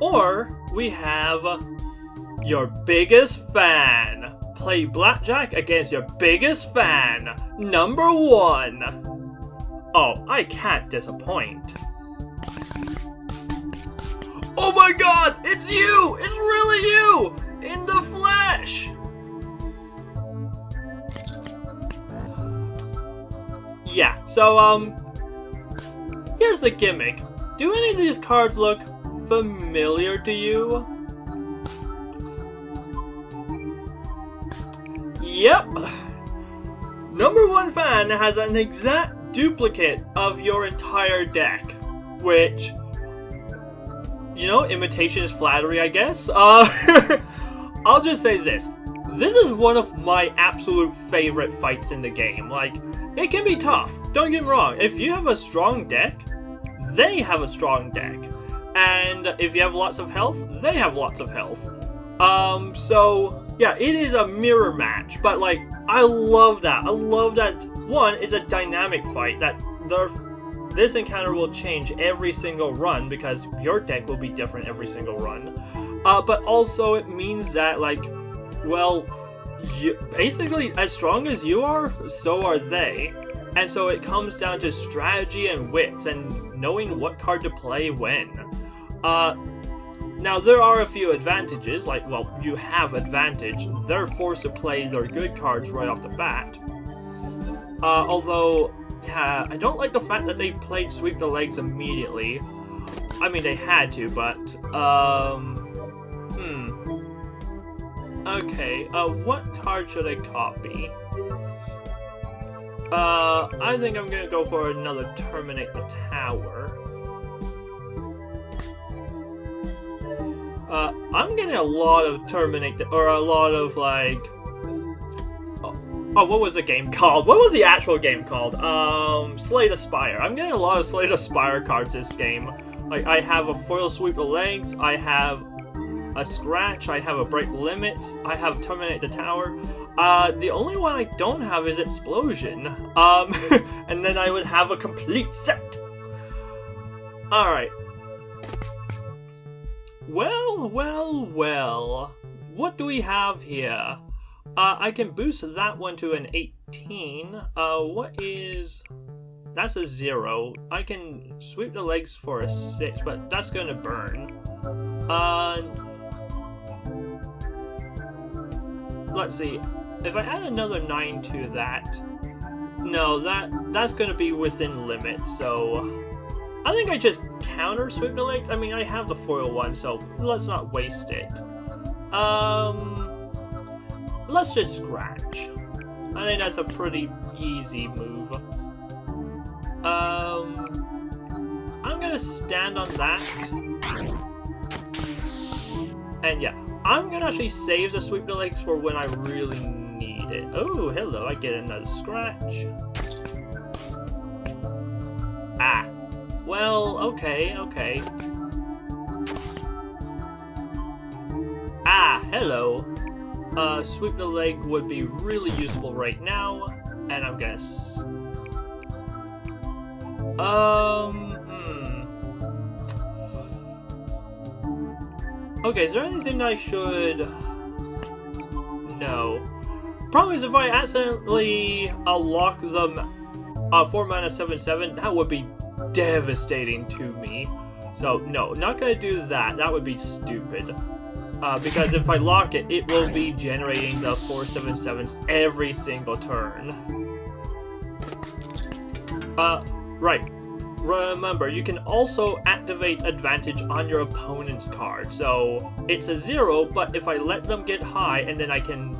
Or we have your biggest fan. Play blackjack against your biggest fan. Number 1. Oh, I can't disappoint. Oh my god, it's you! It's really you! In the flesh! Yeah, so, here's the gimmick. Do any of these cards look familiar to you? Yep. Number 1 fan has an exact duplicate of your entire deck, which, you know, imitation is flattery, I guess. I'll just say this. This is one of my absolute favorite fights in the game. Like, it can be tough, don't get me wrong. If you have a strong deck, they have a strong deck. And if you have lots of health, they have lots of health. So, yeah, it is a mirror match, but, like, I love that. I love that, one, it's a dynamic fight, that this encounter will change every single run, because your deck will be different every single run. But also, it means that, like, well, basically, as strong as you are, so are they. And so it comes down to strategy and wits, and knowing what card to play when. Now, there are a few advantages, like, well, you have advantage. They're forced to play their good cards right off the bat. Although, yeah, I don't like the fact that they played Sweep the Legs immediately. I mean, they had to, but, Okay, what card should I copy? I think I'm gonna go for another Terminate the Tower. I'm getting a lot of a lot of, like... Oh, what was the game called? What was the actual game called? Slay the Spire. I'm getting a lot of Slay the Spire cards this game. Like, I have a Foil Sweep the Legs, I have a Scratch, I have a Break Limit, I have Terminate the Tower. The only one I don't have is Explosion. And then I would have a complete set. Alright. Well. What do we have here? I can boost that one to an 18. That's a 0. I can Sweep the Legs for a 6, but that's gonna burn. let's see. If I add another 9 to that, no, that's gonna be within limit. So I think I just counter Sweep the Legs. I mean, I have the foil one, so let's not waste it. Let's just scratch. I think that's a pretty easy move. I'm gonna stand on that. And yeah, I'm gonna actually save the Sweep the Legs for when I really need it. Oh, hello, I get another scratch. Ah, well, okay. Ah, hello. Sweep the Leg would be really useful right now, and I'm gonna Okay, is there anything that I should... No. Problem is, if I accidentally lock them 4 mana 7/7, that would be devastating to me. So, no, not gonna do that. That would be stupid. Because if I lock it, it will be generating the 4 7/7s every single turn. Right. Remember, you can also activate advantage on your opponent's card. So, it's a 0, but if I let them get high and then I can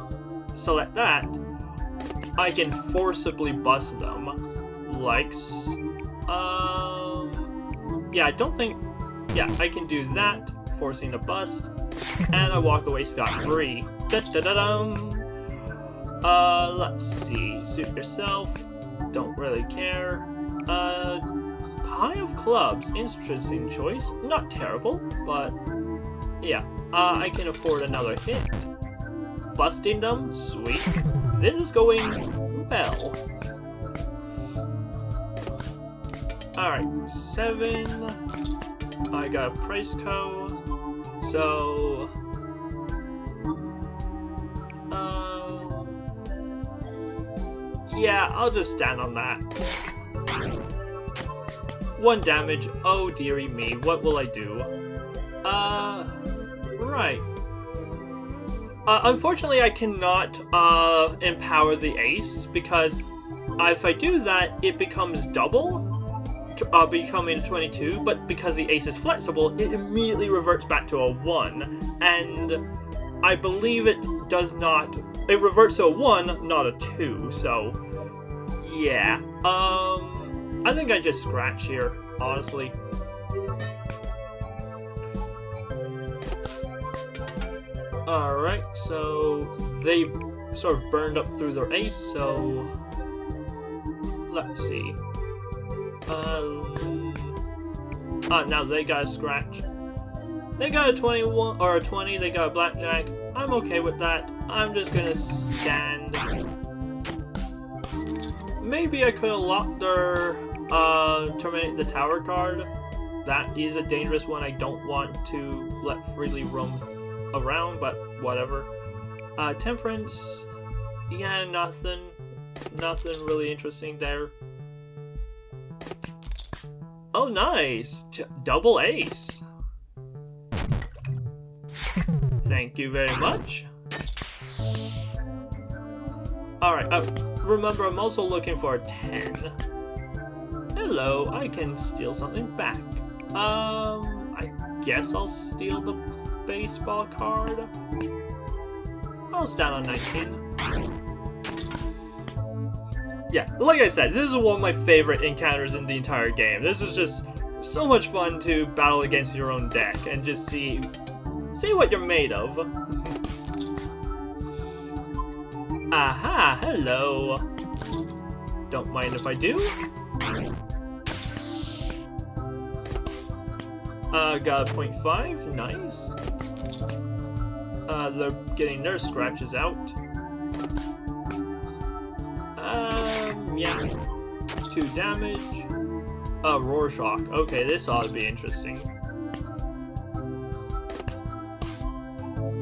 select that, I can forcibly bust them. Like, yeah, I don't think, yeah, I can do that, forcing the bust, and I walk away scot-free. Let's see, suit yourself, don't really care. High of Clubs, interesting choice, not terrible, but yeah, I can afford another hit. Busting them, sweet. This is going well. Alright, 7. I got a price code. So... yeah, I'll just stand on that. 1 damage. Oh dearie me, what will I do? Right. Unfortunately, I cannot empower the ace, because if I do that, it becomes double, becoming 22, but because the ace is flexible, it immediately reverts back to a 1, and I believe it does not, it reverts to a 1, not a 2, so, yeah, I think I just scratch here, honestly. Alright, so they sort of burned up through their ace, so let's see. Now they got a scratch. They got a 21 or a 20, they got a blackjack. I'm okay with that. I'm just gonna stand. Maybe I could have locked their terminate the tower card. That is a dangerous one. I don't want to let freely roam around, but whatever. Temperance, yeah, nothing really interesting there. Oh, nice! Double ace! Thank you very much. Alright, remember I'm also looking for a 10. Hello, I can steal something back. I guess I'll steal the baseball card. I'll stand on 19. Yeah, like I said, this is one of my favorite encounters in the entire game. This is just so much fun to battle against your own deck and just see what you're made of. Aha, hello. Don't mind if I do. Got a 0.5, nice. They're getting their scratches out. Yeah. 2 damage. Rorschach. Okay, this ought to be interesting.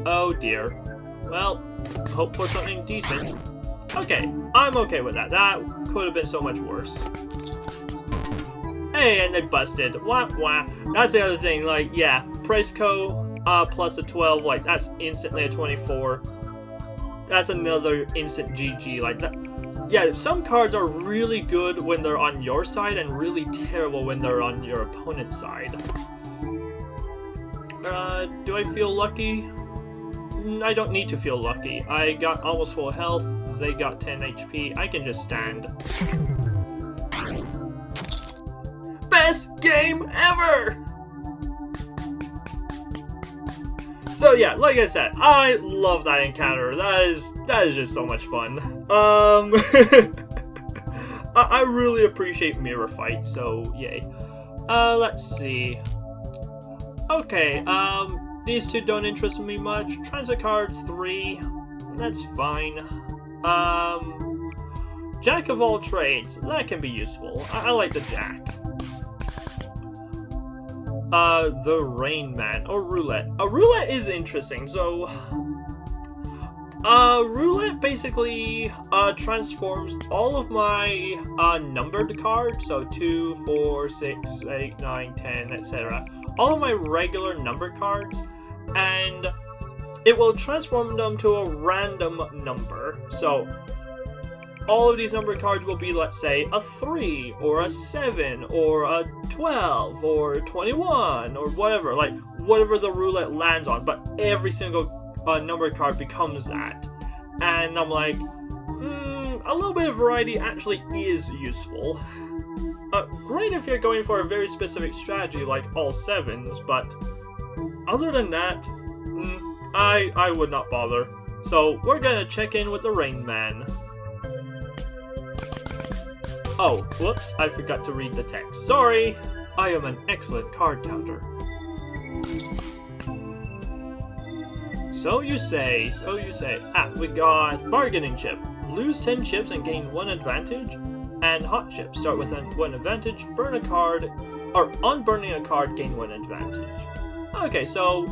Oh dear. Well, hope for something decent. Okay, I'm okay with that. That could have been so much worse. Hey, and they busted. Wah, wah. That's the other thing, like, yeah, price co, plus a 12, like, that's instantly a 24. that's another instant GG. Like that. Yeah, some cards are really good when they're on your side and really terrible when they're on your opponent's side. Do I feel lucky? I don't need to feel lucky. I got almost full health, they got 10 HP, I can just stand. Best game ever! So yeah, like I said, I love that encounter. That is just so much fun. I really appreciate mirror fight, so yay. Let's see. Okay, these two don't interest me much. Transit card 3, that's fine. Jack of all trades, that can be useful. I like the Jack. The Rain Man, or Roulette. Roulette is interesting, so... Roulette basically, transforms all of my, numbered cards, so 2, 4, 6, 8, 9, 10, etc. All of my regular number cards, and it will transform them to a random number. So all of these number cards will be, let's say, a 3, or a 7, or a 12, or 21, or whatever, like, whatever the roulette lands on, but every single number card becomes that. And I'm like, a little bit of variety actually is useful. Great if you're going for a very specific strategy like all 7s, but other than that, I would not bother. So we're gonna check in with the Rain Man. Oh, whoops, I forgot to read the text. Sorry! I am an excellent card counter. So you say. We got Bargaining Chip. Lose 10 chips and gain 1 advantage. And Hot Chip. Start with 1 advantage, burn a card, or on burning a card, gain 1 advantage. Okay, so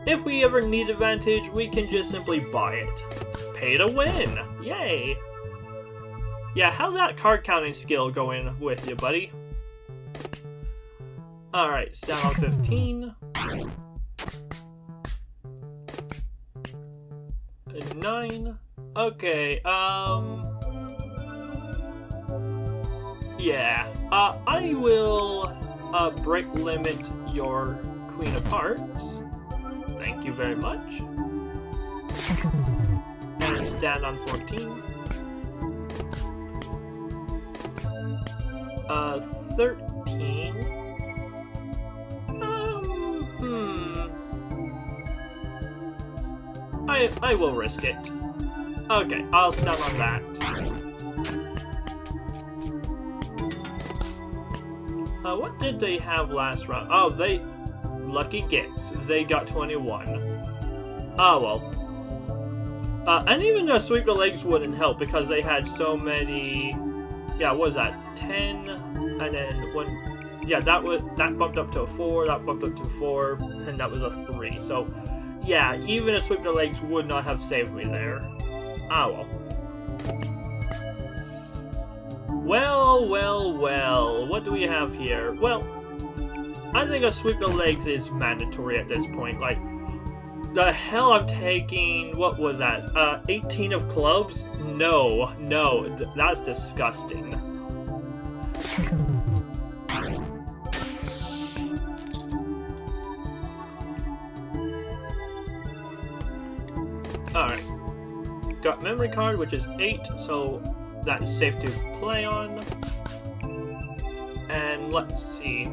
if we ever need advantage, we can just simply buy it. Pay to win! Yay! Yeah, how's that card counting skill going with you, buddy? Alright, it's down on 15. 9. Okay, yeah, I will, break limit your Queen of Hearts. Thank you very much. And it's down on 14. 13. I will risk it. Okay, I'll stun on that. What did they have last round? Oh, lucky gets. They got 21. Oh well. And even a sweep the legs wouldn't help because they had so many. Yeah, what was that? 10, and then 1. Yeah, that bumped up to a 4. That bumped up to a 4, and that was a 3. So, yeah, even a sweep the legs would not have saved me there. Ah well. Well, what do we have here? Well, I think a sweep the legs is mandatory at this point. Like, the hell I'm taking, what was that, 18 of clubs? No, that's disgusting. Alright. Got memory card, which is 8, so that is safe to play on. And let's see.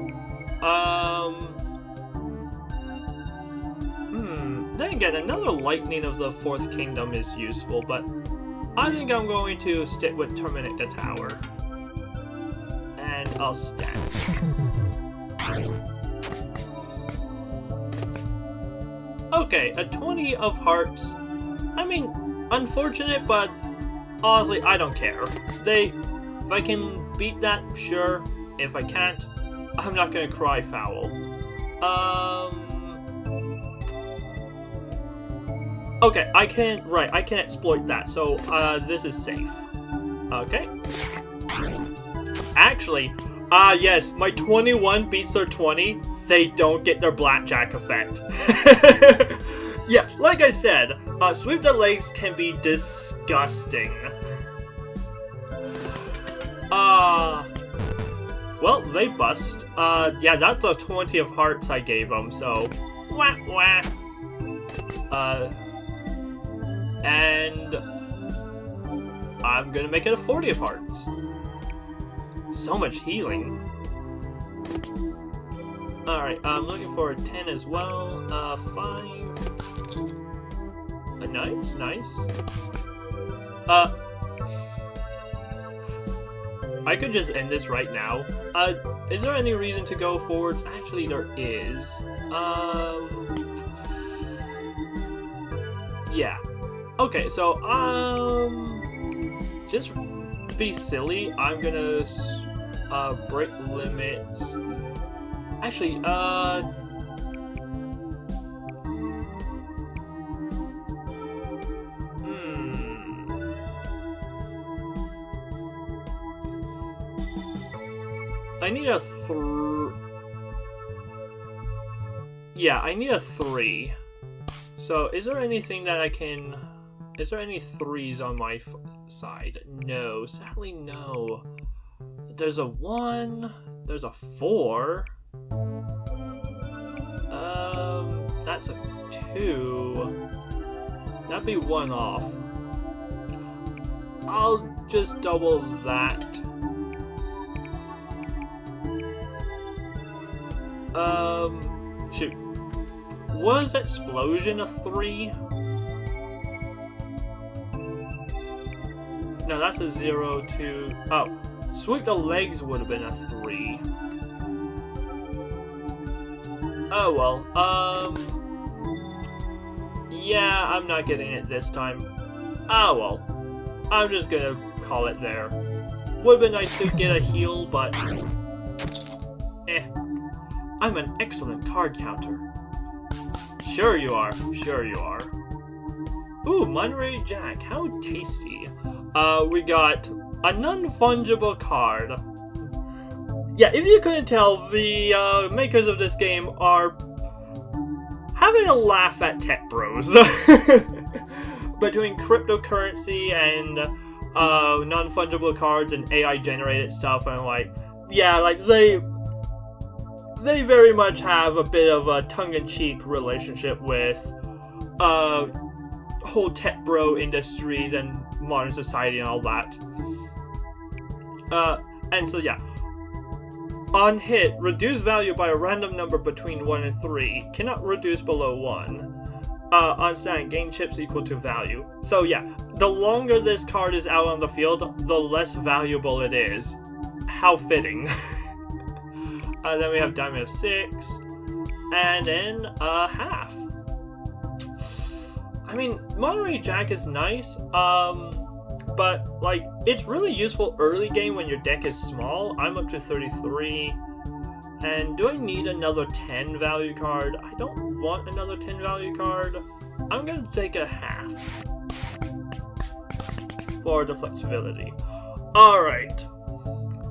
Then again, another lightning of the 4th kingdom is useful, but I think I'm going to stick with Terminate the Tower. And I'll stand. Okay, a 20 of hearts. I mean, unfortunate, but honestly, I don't care. If I can beat that, sure. If I can't, I'm not gonna cry foul. Okay, I can exploit that, so, this is safe. Okay. Actually, yes, my 21 beats their 20, they don't get their blackjack effect. Yeah, like I said, sweep the legs can be disgusting. Well, they bust. Yeah, that's a 20 of hearts I gave them, so... Wah, wah. And... I'm gonna make it a 40 of hearts. So much healing. Alright, I'm looking for a 10 as well. 5. Nice, nice. I could just end this right now. Is there any reason to go forwards? Actually, there is. Yeah. Okay, so, just be silly. I'm gonna, break limits. Actually, I need a Yeah, I need a 3. So, is there anything that I can... Is there any 3s on my side? No, sadly no. There's a 1. There's a 4. That's a 2. That'd be 1 off. I'll just double that. Shoot. Was Explosion a 3? No, that's a 0, 2... Oh. Sweep the legs would have been a 3. Oh well, yeah, I'm not getting it this time. Oh well. I'm just gonna call it there. Would've been nice to get a heal, but... I'm an excellent card counter. Sure you are, sure you are. Ooh, Monterey Jack, how tasty. We got a non-fungible card. Yeah, if you couldn't tell, the makers of this game are having a laugh at tech bros. Between cryptocurrency and non-fungible cards and AI-generated stuff, and like, yeah, like they very much have a bit of a tongue-in-cheek relationship with whole tech bro industries and modern society and all that. And so yeah. On hit, reduce value by a random number between 1 and 3. Cannot reduce below 1. On stand, gain chips equal to value. So yeah, the longer this card is out on the field, the less valuable it is. How fitting. Then we have Diamond of 6. And then, half. I mean, Monterey Jack is nice, but, like, it's really useful early game when your deck is small. I'm up to 33. And do I need another 10 value card? I don't want another 10 value card. I'm gonna take a half for the flexibility. Alright.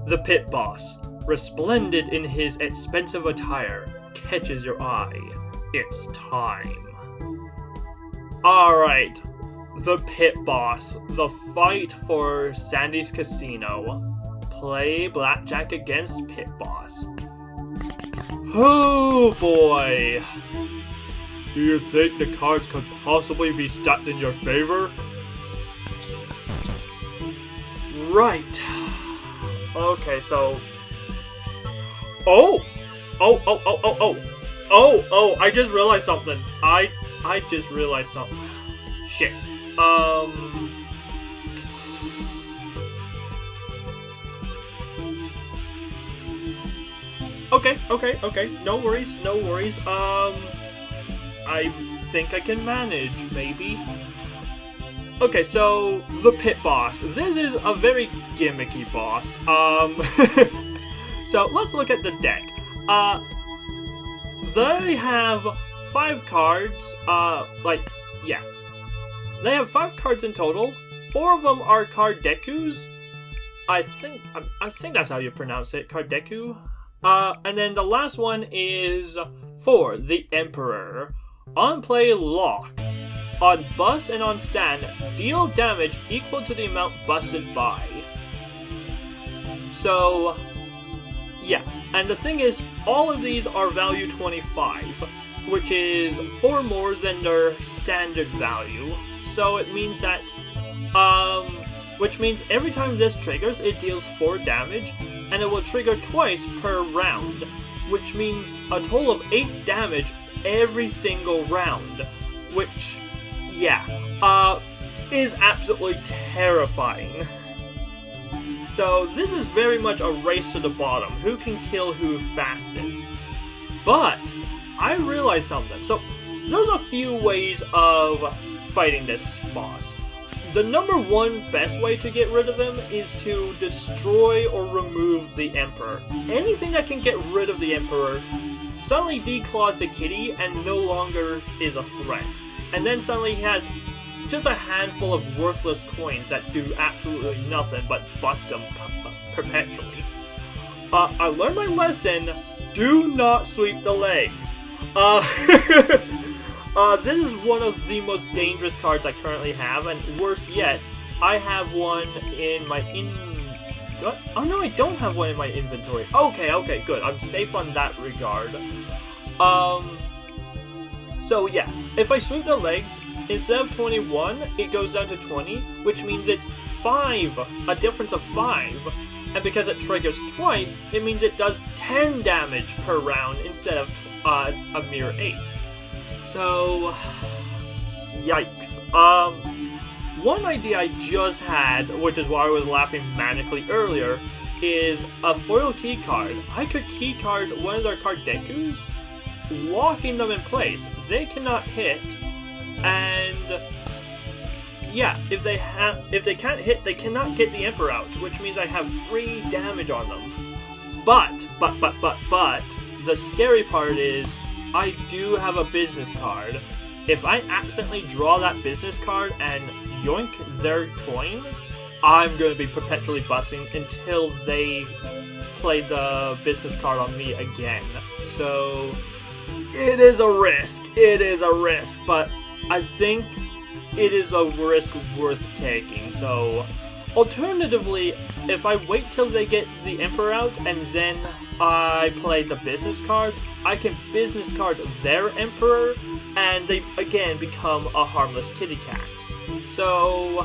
The Pit Boss, resplendent in his expensive attire, catches your eye. It's time. Alright. The Pit Boss, the fight for Sandy's Casino. Play blackjack against Pit Boss. Oh boy! Do you think the cards could possibly be stacked in your favor? Right. Okay, so... Oh, I just realized something. I just realized something. Shit. Okay. No worries. I think I can manage, maybe. Okay, so the Pit Boss. This is a very gimmicky boss. So let's look at this deck. They have 5 cards. They have 5 cards in total. 4 of them are card dekus. I think that's how you pronounce it, card deku. And then the last one is 4, the Emperor. On play, lock. On bust and on stand, deal damage equal to the amount busted by. So, yeah. And the thing is, all of these are value 25, which is 4 more than their standard value. So it means that, which means every time this triggers, it deals 4 damage, and it will trigger twice per round, which means a total of 8 damage every single round, which, yeah, is absolutely terrifying. So this is very much a race to the bottom, who can kill who fastest. But I realized something. So there's a few ways of fighting this boss. The number one best way to get rid of him is to destroy or remove the Emperor. Anything that can get rid of the Emperor suddenly declaws the kitty and no longer is a threat. And then suddenly he has just a handful of worthless coins that do absolutely nothing but bust him perpetually. I learned my lesson, do not sweep the legs. This is one of the most dangerous cards I currently have, and worse yet, I have one in my oh no, I don't have one in my inventory. Okay, good. I'm safe on that regard. So yeah, if I sweep the legs, instead of 21, it goes down to 20, which means it's 5, a difference of 5. And because it triggers twice, it means it does 10 damage per round instead of a mere 8. So, yikes. One idea I just had, which is why I was laughing manically earlier, is a foil keycard. I could keycard one of their card dekus, locking them in place. They cannot hit, and yeah, if they can't hit, they cannot get the Emperor out, which means I have free damage on them. But the scary part is I do have a business card. If I accidentally draw that business card and yoink their coin, I'm going to be perpetually busting until they play the business card on me again. So it is a risk. It is a risk, but I think it is a risk worth taking. So alternatively, if I wait till they get the Emperor out and then I play the business card, I can business card their Emperor and they again become a harmless kitty cat. So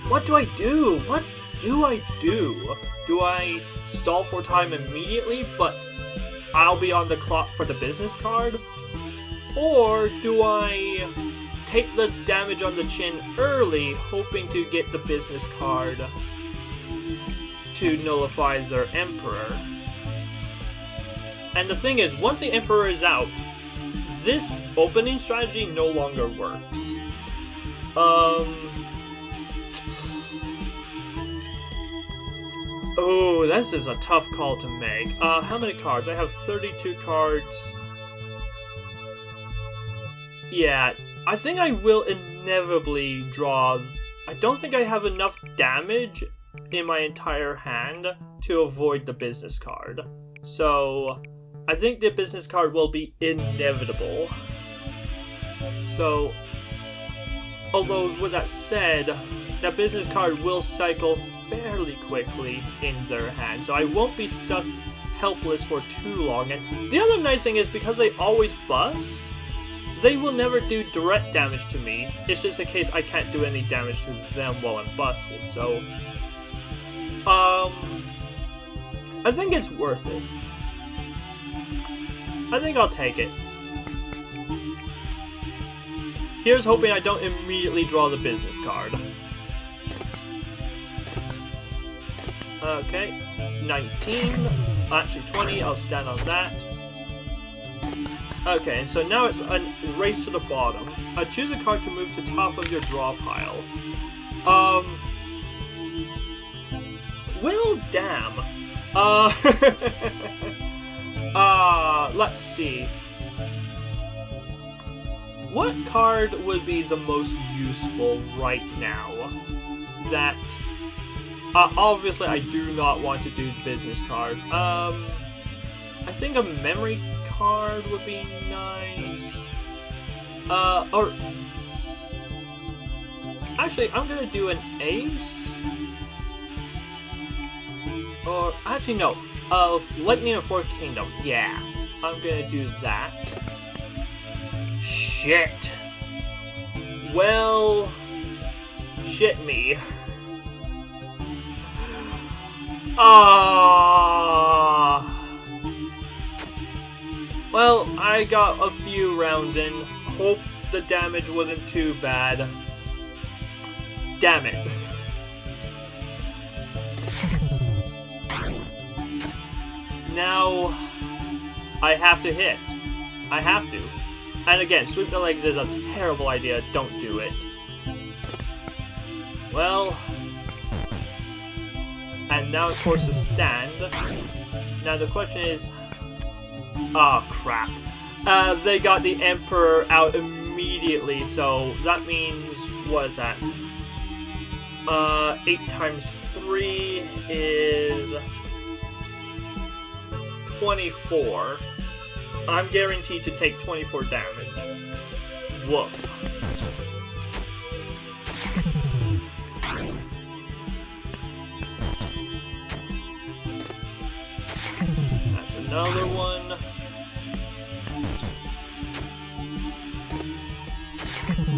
what do I do? What do I do? Do I stall for time immediately, but I'll be on the clock for the business card? Or do I take the damage on the chin early, hoping to get the business card to nullify their Emperor? And the thing is, once the Emperor is out, this opening strategy no longer works. Oh, this is a tough call to make. How many cards? I have 32 cards. Yeah, I think I will inevitably draw... I don't think I have enough damage in my entire hand to avoid the business card. So I think the business card will be inevitable. So, although with that said, that business card will cycle fairly quickly in their hand, so I won't be stuck helpless for too long. And the other nice thing is, because they always bust, they will never do direct damage to me. It's just a case I can't do any damage to them while I'm busted. So, I think it's worth it. I think I'll take it. Here's hoping I don't immediately draw the business card. Okay, 19, actually 20, I'll stand on that. Okay, and so now it's a race to the bottom. Choose a card to move to top of your draw pile. Well, damn. Let's see. What card would be the most useful right now? That, obviously I do not want to do the business card. I think a memory card would be nice. Or... Actually, I'm gonna do an ace. Or, actually no. Lightning and Fourth Kingdom. Yeah. I'm gonna do that. Shit. Well... Shit me. Well, I got a few rounds in. Hope the damage wasn't too bad. Damn it. Now, I have to hit. I have to. And again, sweep the legs is a terrible idea. Don't do it. Well... And now it's forced to stand. Now the question is... Oh, crap. They got the Emperor out immediately, so that means... What is that? 8 times 3 is... 24. I'm guaranteed to take 24 damage. Woof. That's another one.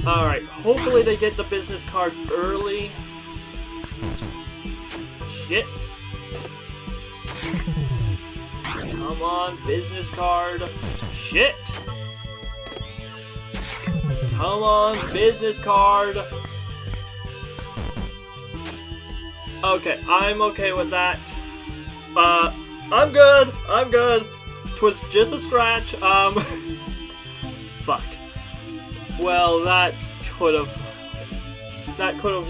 Alright, hopefully they get the business card early. Shit. Come on, business card. Shit. Come on, business card. Okay, I'm okay with that. I'm good. I'm good. 'Twas just a scratch. Fuck. Well, that could've,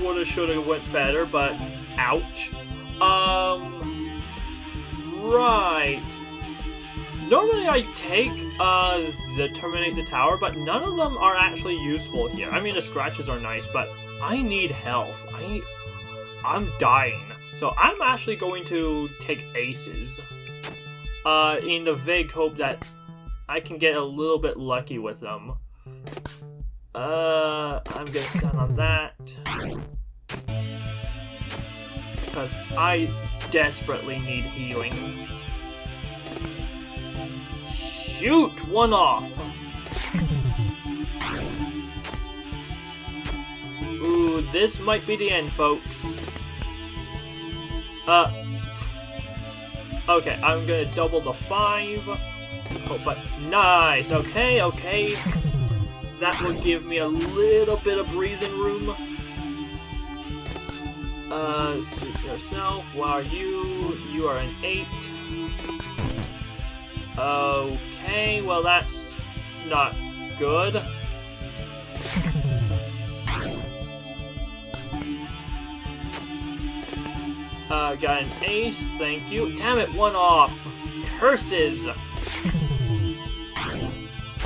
would've, should've went better, but ouch. Right. Normally I take, the Terminate the Tower, but none of them are actually useful here. I mean, the scratches are nice, but I need health. I'm dying. So I'm actually going to take aces. In the vague hope that I can get a little bit lucky with them. I'm gonna stand on that. Because I desperately need healing. Shoot! One off! Ooh, this might be the end, folks. Okay, I'm gonna double the 5. Oh, but nice! Okay, okay. That will give me a little bit of breathing room. Suit yourself. Where are you? You are an 8. Okay, well that's not good. Got an ace, thank you. Damn it, one off. Curses!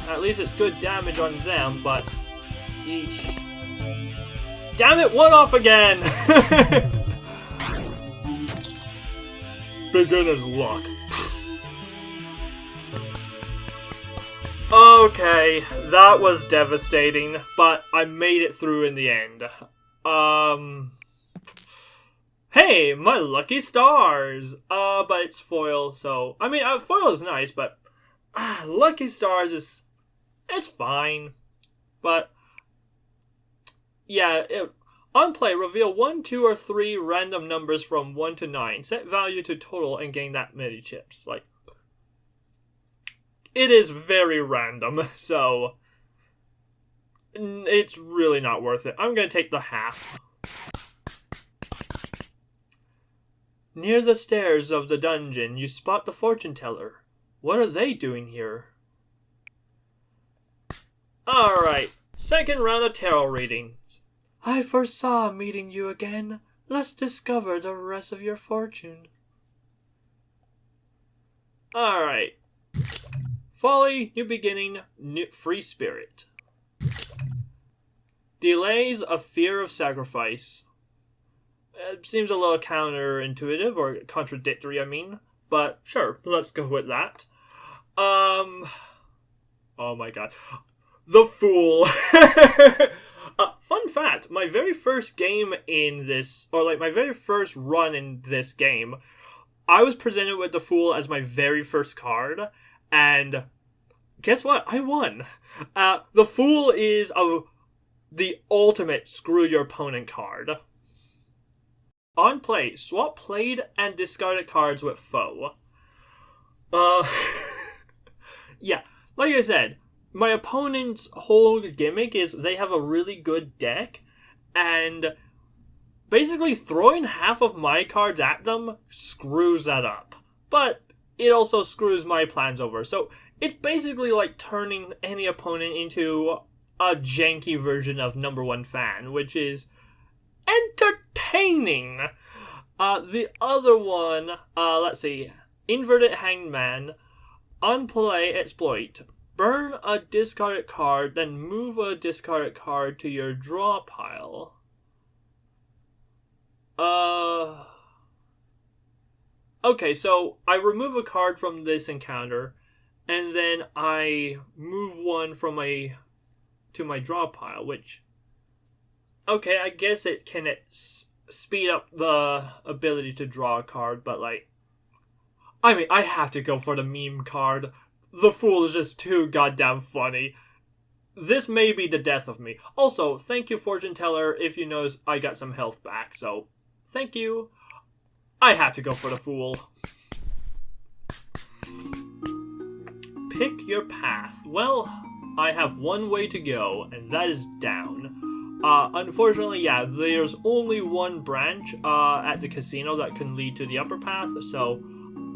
At least it's good damage on them, but... Eesh. Damn it, one off again! Beginner's luck. Okay, that was devastating, but I made it through in the end. Hey, my lucky stars! But it's foil, so... I mean, foil is nice, but... lucky stars is... It's fine. But... Yeah, on play, reveal 1, 2, or 3 random numbers from 1 to 9. Set value to total and gain that many chips. Like... It is very random, so... It's really not worth it. I'm gonna take the half. Near the stairs of the dungeon, you spot the fortune teller. What are they doing here? Alright, second round of tarot readings. I foresaw meeting you again. Let's discover the rest of your fortune. Alright. Folly, new beginning, free spirit. Delays, a fear of sacrifice. It seems a little counterintuitive, or contradictory, I mean. But, sure, let's go with that. Oh my god. The Fool. Fun fact, my very first game in this, or like my very first run in this game, I was presented with the Fool as my very first card, and guess what? I won. The Fool is the ultimate screw your opponent card. On play, swap played and discarded cards with foe. Yeah, like I said, my opponent's whole gimmick is they have a really good deck, and basically throwing half of my cards at them screws that up. But it also screws my plans over. So it's basically like turning any opponent into a janky version of Number One Fan, which is entertaining. The other one, let's see, Inverted Hangman, on play, exploit. Burn a discarded card, then move a discarded card to your draw pile. Okay, so I remove a card from this encounter, and then I move one from to my draw pile, which, okay, I guess it can speed up the ability to draw a card, but like, I mean, I have to go for the meme card. The Fool is just too goddamn funny. This may be the death of me. Also, thank you, Fortune Teller, if you notice I got some health back, so thank you. I have to go for the Fool. Pick your path. Well, I have one way to go, and that is down. Unfortunately, yeah, there's only one branch at the casino that can lead to the upper path, so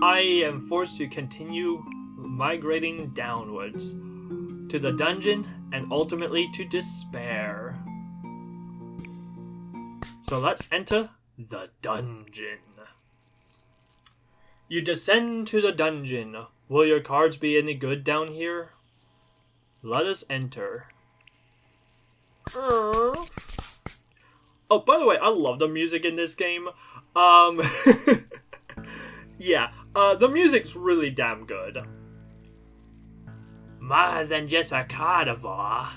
I am forced to continue migrating downwards to the dungeon and ultimately to despair. So let's enter the dungeon. You descend to the dungeon. Will your cards be any good down here? Let us enter. Oh, by the way, I love the music in this game. Yeah, the music's really damn good. More than just a carnivore.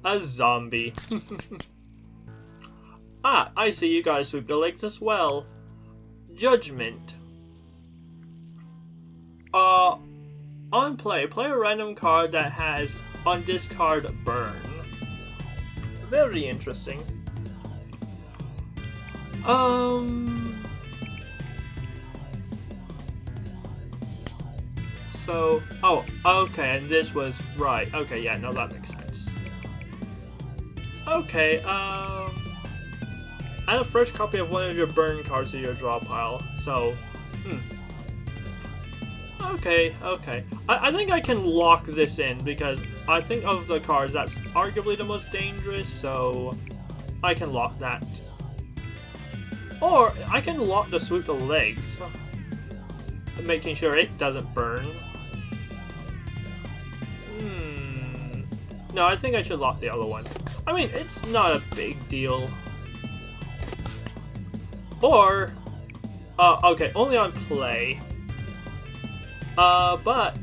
A zombie. Ah, I see you guys sweep the legs as well. Judgment. On play a random card that has on discard burn. Very interesting. So, oh, okay, and this was, right, okay, yeah, no, that makes sense. Okay, add a fresh copy of one of your burn cards to your draw pile, so, Okay. I think I can lock this in, because I think of the cards, that's arguably the most dangerous, so I can lock that. Or, I can lock the sweep the legs, making sure it doesn't burn. No, I think I should lock the other one. I mean, it's not a big deal. Or, okay, only on play. But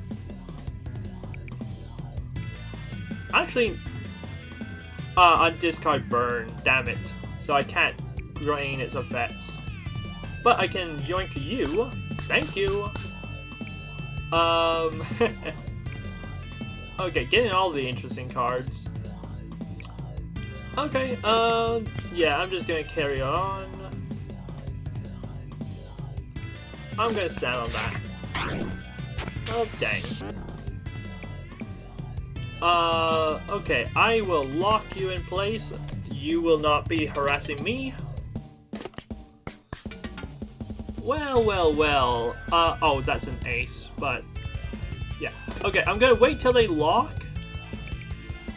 actually, on discard burn, damn it. So I can't drain its effects. But I can yoink you. Thank you. Okay, getting all the interesting cards. Okay, yeah, I'm just gonna carry on. I'm gonna stand on that. Oh, dang. Okay, I will lock you in place. You will not be harassing me. Well. Oh, that's an ace, but yeah. Okay, I'm gonna wait till they lock,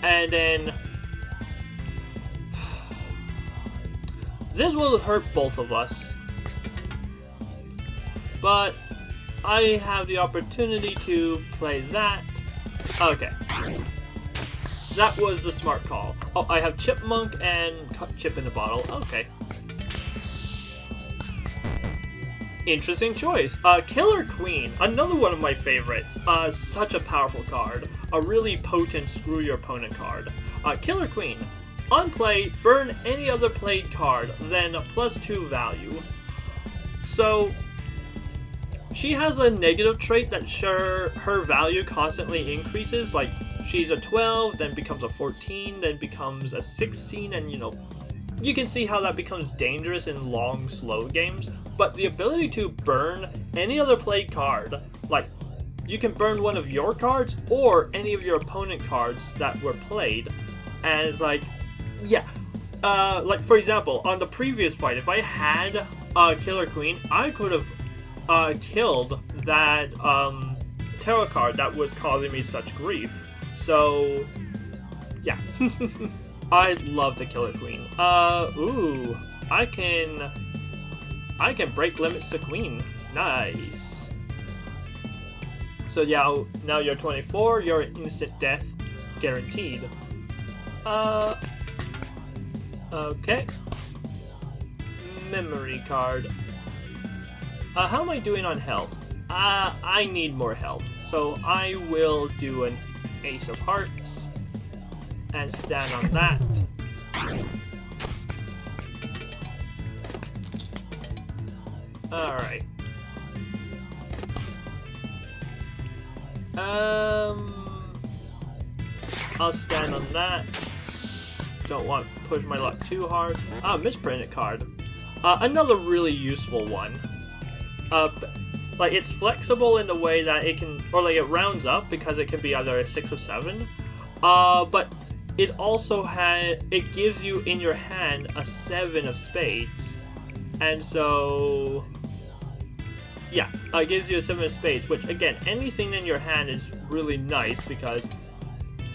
and then this will hurt both of us. But I have the opportunity to play that. Okay. That was the smart call. Oh, I have Chipmunk and Chip in the Bottle. Okay. Interesting choice. Killer Queen, another one of my favorites. Such a powerful card. A really potent screw your opponent card. Killer Queen. On play, burn any other played card, then +2 value. So, she has a negative trait that her value constantly increases. Like, she's a 12, then becomes a 14, then becomes a 16, and you can see how that becomes dangerous in long, slow games. But the ability to burn any other played card, like, you can burn one of your cards or any of your opponent cards that were played, as like, yeah. Like, for example, on the previous fight, if I had Killer Queen, I could have killed that tarot card that was causing me such grief. So, yeah. I love the Killer Queen. Ooh, I can break limits to Queen. Nice. So yeah, now you're 24, you're instant death guaranteed. Okay. Memory card. How am I doing on health? I need more health, so I will do an Ace of Hearts and stand on that. Alright. I'll stand on that. Don't want to push my luck too hard. Misprinted card. Another really useful one. Like, it's flexible in the way that it can, or like it rounds up because it can be either a 6 or 7. But it also it gives you in your hand a 7 of spades. And so, yeah, it gives you a 7 of spades, which again, anything in your hand is really nice because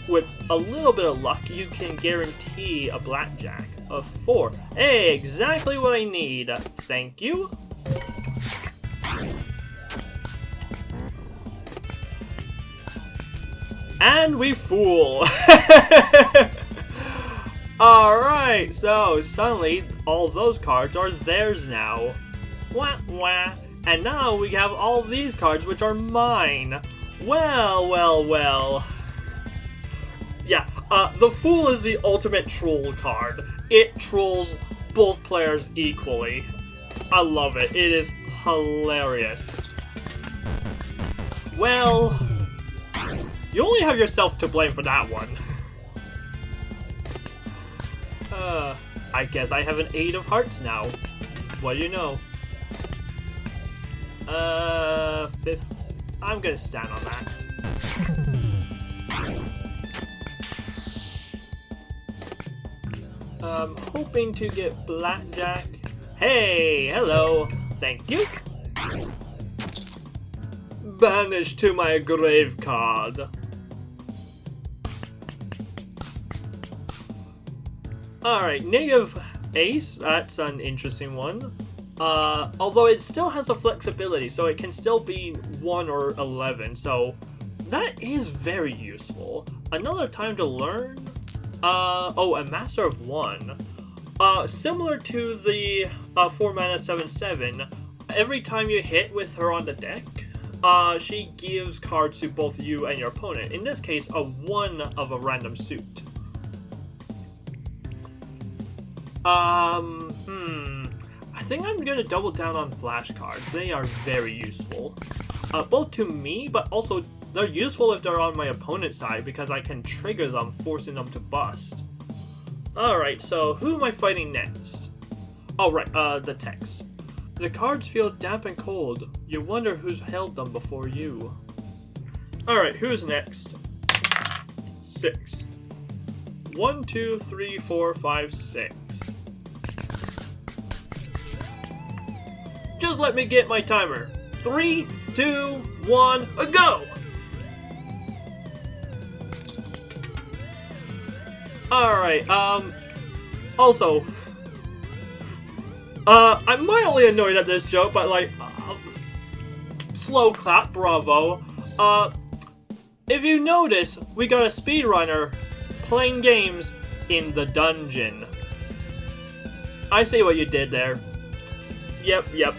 with a little bit of luck, you can guarantee a blackjack of 4. Hey, exactly what I need. Thank you. And we fool. Alright, so suddenly all those cards are theirs now. Wah wah. And now we have all these cards which are mine. Well, well, well. Yeah, the Fool is the ultimate troll card. It trolls both players equally. I love it. It is hilarious. Well, you only have yourself to blame for that one. I guess I have an 8 of Hearts now. What do you know? 5th. I'm gonna stand on that. Hoping to get blackjack. Hey, hello. Thank you. Banish to my grave card. Alright, negative ace. That's an interesting one. Although it still has a flexibility, so it can still be 1 or 11. So that is very useful. Another time to learn. Oh, a Master of 1. Similar to the 4 mana 7/7, every time you hit with her on the deck, she gives cards to both you and your opponent. In this case, a 1 of a random suit. I think I'm gonna double down on flashcards. They are very useful. Both to me, but also they're useful if they're on my opponent's side because I can trigger them, forcing them to bust. Alright, so who am I fighting next? Oh, right, the text. The cards feel damp and cold. You wonder who's held them before you. Alright, who's next? 6. 1, 2, 3, 4, 5, 6. Just let me get my timer. 3, 2, 1, go! Alright, also, I'm mildly annoyed at this joke, but like, slow clap, bravo. If you notice, we got a speedrunner playing games in the dungeon. I see what you did there. Yep.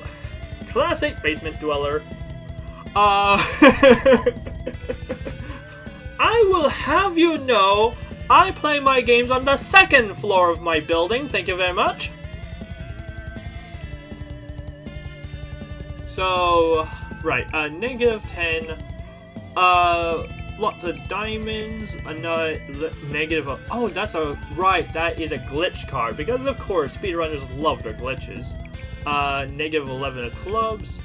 classic basement dweller. I will have you know, I play my games on the second floor of my building. Thank you very much. So, right, -10. Lots of diamonds. Another negative. Oh, that's a right. That is a glitch card because of course speedrunners love their glitches. -11 of clubs.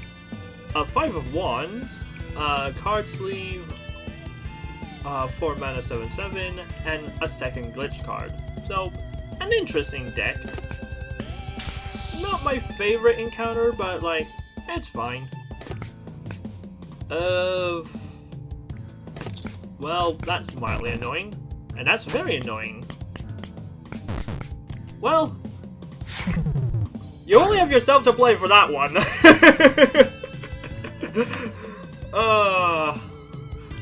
5 of wands. Card sleeve. 4 mana 7/7 and a second glitch card. So, an interesting deck. Not my favorite encounter, but like it's fine. Well, that's mildly annoying. And that's very annoying. Well, you only have yourself to blame for that one.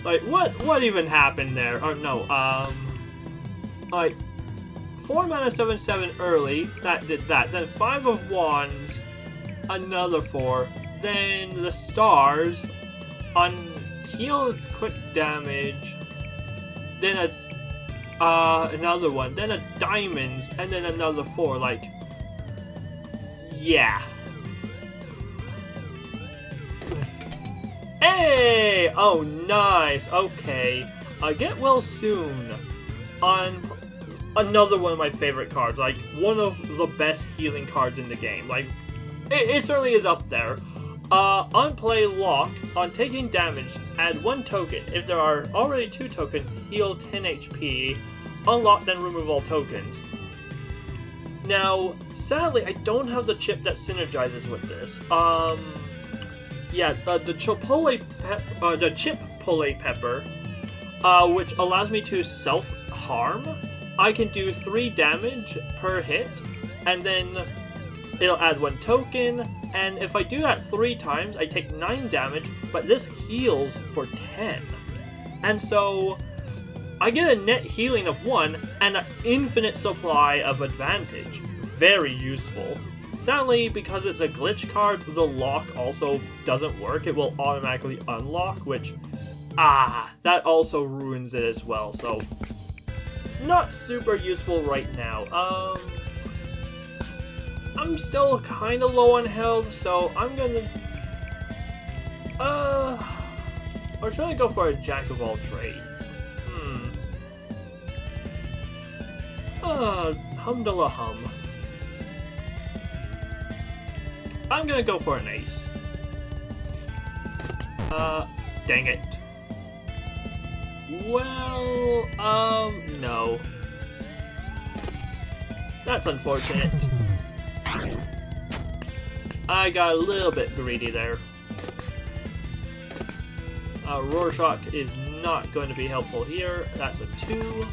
Like, what even happened there? Or no, like, 4 mana 7/7 early, that did that. Then 5 of wands, another 4. Then the stars, heal quick damage, then another one, then a diamonds, and then another 4, like, yeah. Hey! Oh, nice, okay. Get well soon on another one of my favorite cards, like, one of the best healing cards in the game, like, it certainly is up there. On play lock, on taking damage, add 1 token. If there are already 2 tokens, heal 10 HP. Unlock, then remove all tokens. Now, sadly, I don't have the chip that synergizes with this. Yeah, the Chipotle pepper, which allows me to self-harm. I can do 3 damage per hit, and then it'll add 1 token. And if I do that 3 times, I take 9 damage, but this heals for 10. And so, I get a net healing of 1, and an infinite supply of advantage. Very useful. Sadly, because it's a glitch card, the lock also doesn't work. It will automatically unlock, which, that also ruins it as well. So, not super useful right now. I'm still kind of low on health, so I'm gonna... or should I go for a jack of all trades? Humdullah hum. I'm gonna go for an ace. Dang it. Well, no. That's unfortunate. I got a little bit greedy there. Rorschach is not going to be helpful here. That's a 2.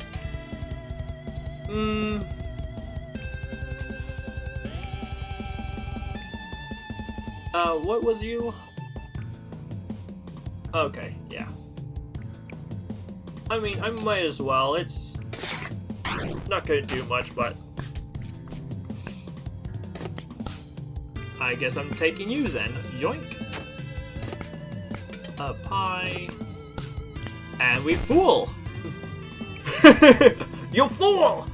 What was you? Okay, yeah. I mean, I might as well. It's not gonna do much, but I guess I'm taking you then. Yoink. A pie. And we fool! You fool!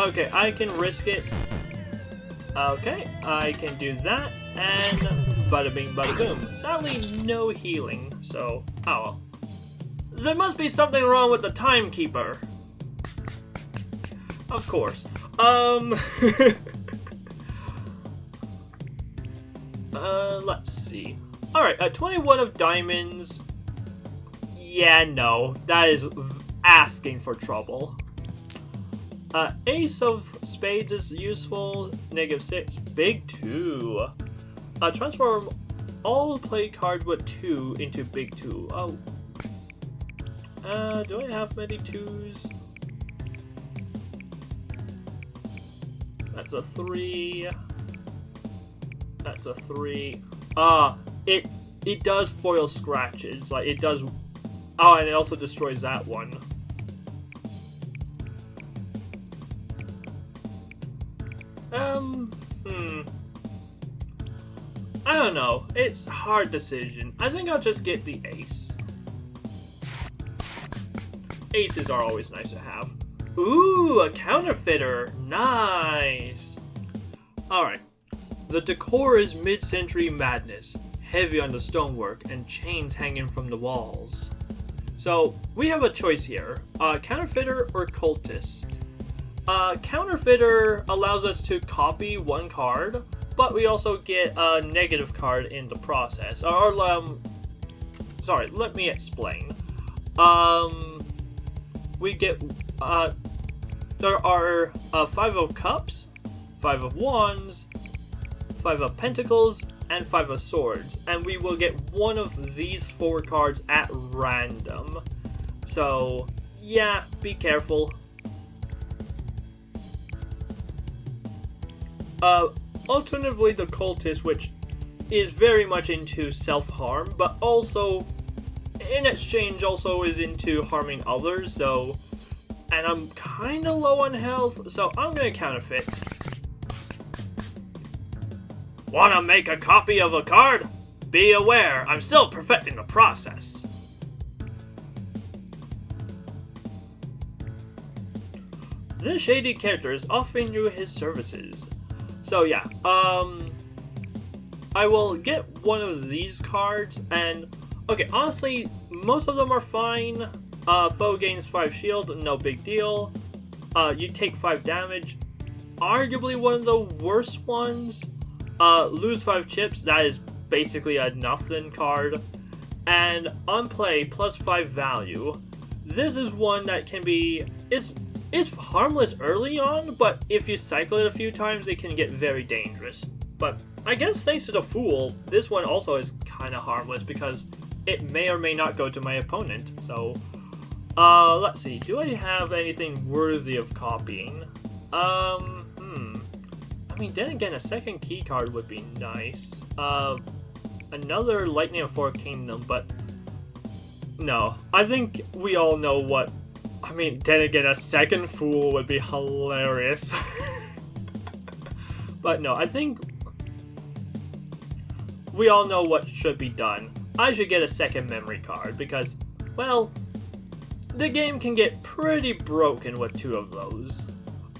Okay, I can risk it. Okay, I can do that, and bada bing, bada boom. Sadly, no healing, so, oh well. There must be something wrong with the timekeeper. Of course. Let's see. Alright, 21 of diamonds. Yeah, no, that is asking for trouble. Ace of spades is useful. -6. Big 2. Transform all play card with 2 into big 2. Oh. Do I have many 2s? That's a 3. That's a 3. It does foil scratches. Like, it does... Oh, and it also destroys that one. don't know. It's a hard decision. I think I'll just get the ace. Aces are always nice to have. Ooh, a counterfeiter. Nice. Alright. The decor is mid-century madness, heavy on the stonework and chains hanging from the walls. So, we have a choice here. Counterfeiter or cultist. Counterfeiter allows us to copy one card, but we also get a negative card in the process. Sorry, let me explain. We get, there are 5 of cups, 5 of wands, 5 of pentacles, and 5 of swords. And we will get one of these 4 cards at random. So, yeah, be careful. Alternatively, the cultist, which is very much into self-harm, but also, in exchange, also is into harming others, so... And I'm kinda low on health, so I'm gonna counterfeit.
Wanna make a copy of a card? Be aware, I'm still perfecting the process.
This shady character is offering you his services. So yeah, I will get one of these cards, and okay, honestly, most of them are fine. Foe gains 5 shield, no big deal. You take 5 damage. Arguably one of the worst ones. Lose 5 chips, that is basically a nothing card. And on play, plus 5 value. This is one that can be, it's harmless early on, but if you cycle it a few times, it can get very dangerous. But I guess thanks to the Fool, this one also is kind of harmless because it may or may not go to my opponent. So, let's see. Do I have anything worthy of copying? I mean, then again, a second key card would be nice. Another Lightning of 4 Kingdom, but no. I think we all know what. I mean, then again, a second Fool would be hilarious. But no, I think we all know what should be done. I should get a second memory card because, well, the game can get pretty broken with 2 of those.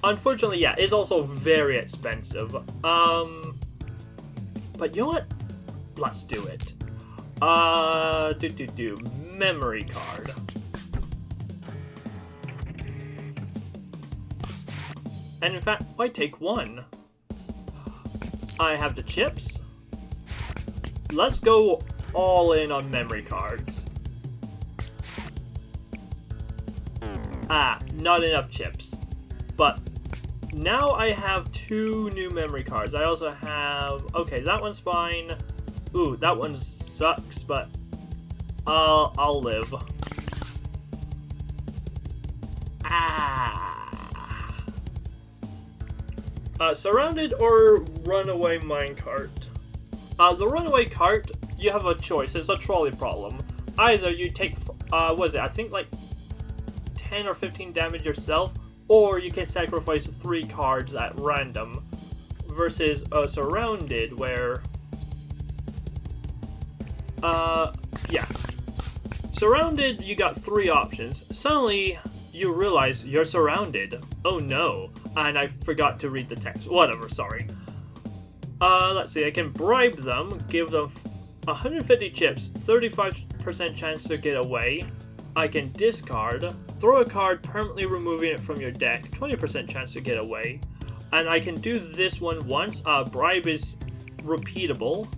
Unfortunately, yeah, it's also very expensive. But you know what? Let's do it. Memory card. And in fact, why take 1? I have the chips. Let's go all in on memory cards. Not enough chips. But now I have 2 new memory cards. I also have... Okay, that one's fine. Ooh, that one sucks, but I'll live. Surrounded or runaway minecart? The runaway cart, you have a choice. It's a trolley problem. Either you take, what is it? I think like 10 or 15 damage yourself, or you can sacrifice 3 cards at random. Versus surrounded, where, yeah. Surrounded, you got 3 options. Suddenly, you realize you're surrounded. Oh no. And I forgot to read the text. Whatever, sorry. Let's see, I can bribe them, give them 150 chips, 35% chance to get away. I can discard, throw a card, permanently removing it from your deck, 20% chance to get away. And I can do this one once, bribe is repeatable,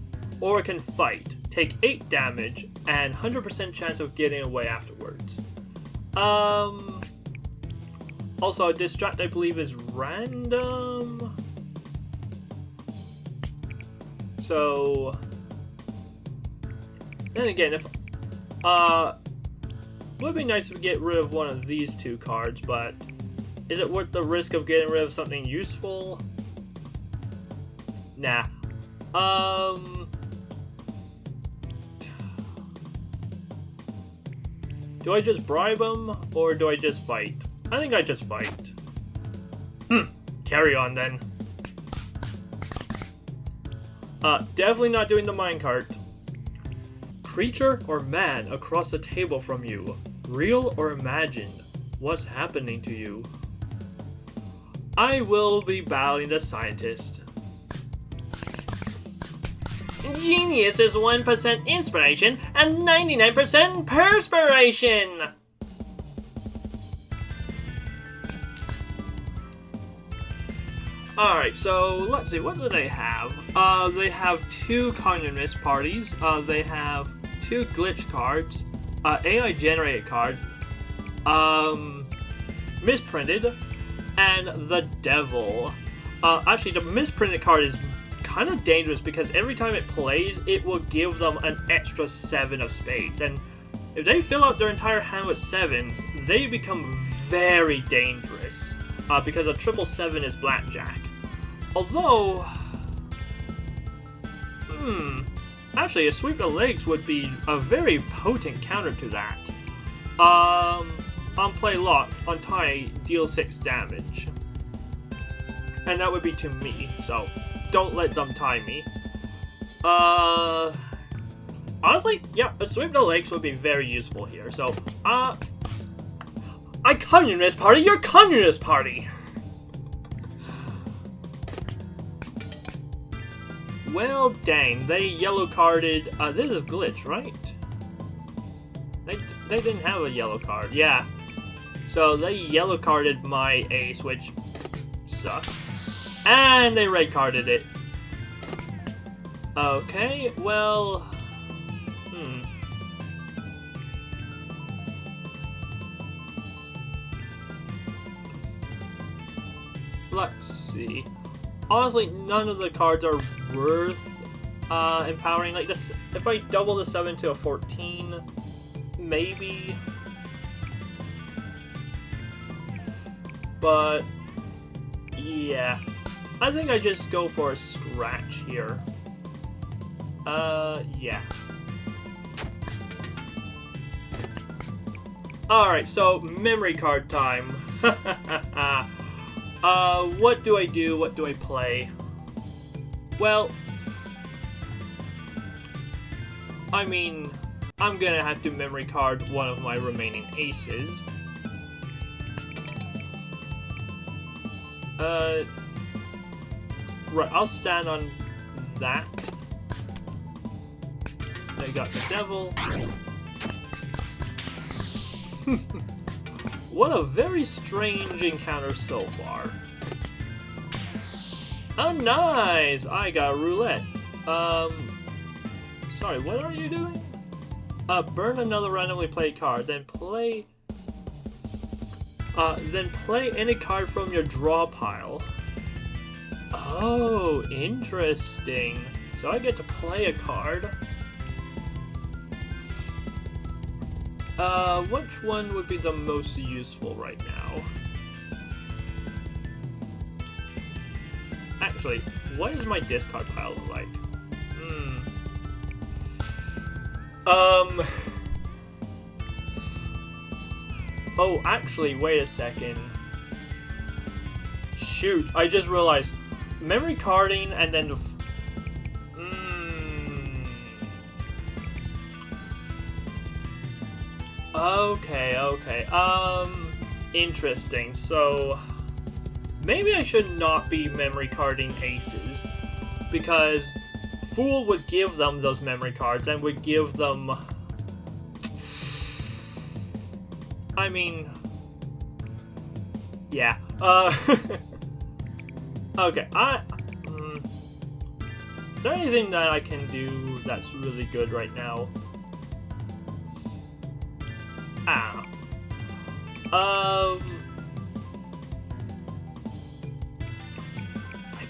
or I can fight, take 8 damage, and 100% chance of getting away afterwards. Also, distract, I believe, is random. So, then again, if would be nice to get rid of one of these 2 cards, but is it worth the risk of getting rid of something useful? Nah. Do I just bribe them, or do I just fight? I think I just fight. Carry on then. Definitely not doing the minecart. Creature or man across the table from you? Real or imagined? What's happening to you? I will be battling the scientist. Genius is 1% inspiration and 99% perspiration! Alright, so let's see, what do they have? They have 2 communist parties, they have 2 glitch cards, AI generated card, misprinted, and the devil. Actually, the misprinted card is kind of dangerous because every time it plays, it will give them an extra 7 of spades, and if they fill out their entire hand with 7s, they become very dangerous, because a 777 is blackjack. Although, actually a sweep the legs would be a very potent counter to that. On play lock, on tie, deal 6 damage. And that would be to me, so don't let them tie me. Honestly, yeah, a sweep the legs would be very useful here, so, I communist party, you're communist party! Well, dang, they yellow carded, this is glitch, right? They didn't have a yellow card, yeah. So they yellow carded my ace, which sucks. And they red carded it. Okay, well, let's see. Honestly, none of the cards are worth empowering. Like this, if I double the 7 to a 14, maybe. But yeah, I think I just go for a scratch here. Yeah. Alright, so memory card time. What do I do? What do I play? Well, I mean, I'm gonna have to memory card one of my remaining aces. Right, I'll stand on that. I got the devil. What a very strange encounter so far. Oh, nice! I got roulette. Sorry, what are you doing? Burn another randomly played card, then play any card from your draw pile. Oh, interesting. So I get to play a card. Which one would be the most useful right now? Actually, what does my discard pile look like? Oh, actually, wait a second. Shoot, I just realized. Memory carding and then... Okay. Interesting. So, maybe I should not be memory carding aces, because Fool would give them those memory cards and would give them... I mean... Yeah. Okay, is there anything that I can do that's really good right now? I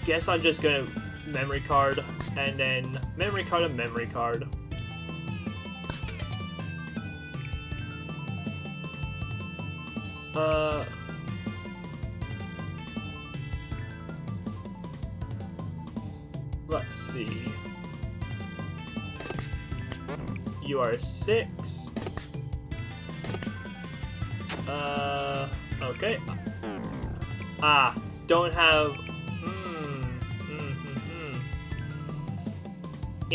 guess I'm just gonna memory card, and then memory card and memory card. Let's see. You are 6. Okay. Don't have...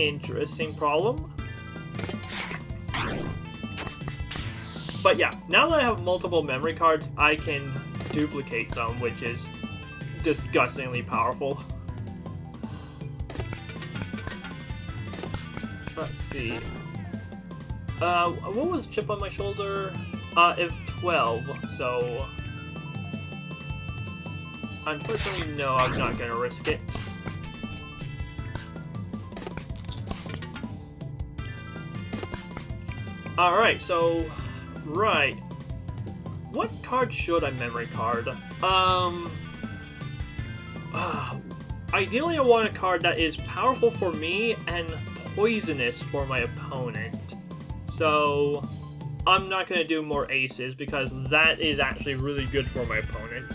interesting problem. But yeah, now that I have multiple memory cards, I can duplicate them, which is disgustingly powerful. Let's see. What was chip on my shoulder? If 12, so... Unfortunately, no, I'm not gonna risk it. Alright, so... Right. What card should I memory card? Ideally I want a card that is powerful for me and poisonous for my opponent. So, I'm not going to do more aces because that is actually really good for my opponent.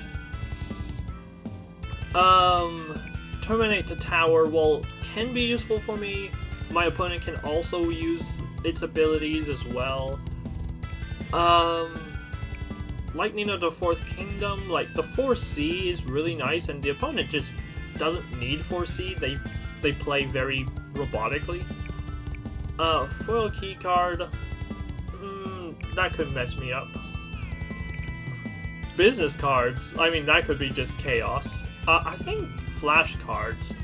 Terminate the tower, well, can be useful for me. My opponent can also use its abilities as well. Lightning of the Fourth Kingdom, like the 4C is really nice, and the opponent just doesn't need 4C. They play very robotically. Foil key card, that could mess me up. Business cards, I mean that could be just chaos. I think flash cards.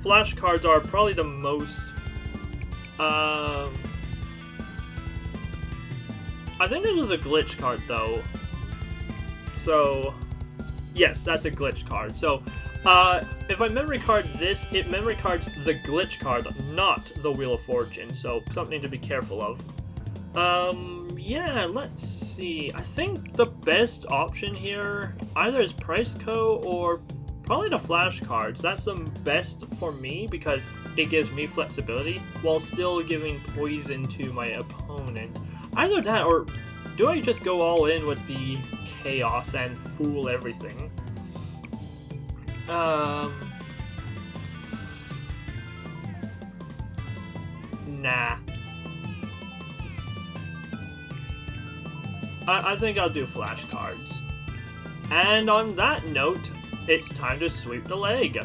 Flash cards are probably the most. I think this is a glitch card though. So, yes, that's a glitch card. So, if I memory card this, it memory cards the glitch card, not the Wheel of Fortune. So, something to be careful of. Yeah, let's see. I think the best option here either is Price Co. or probably the flash cards. That's the best for me because it gives me flexibility while still giving poison to my opponent. Either that or do I just go all in with the chaos and fool everything? Nah. I think I'll do flash cards. And on that note, it's time to sweep the leg.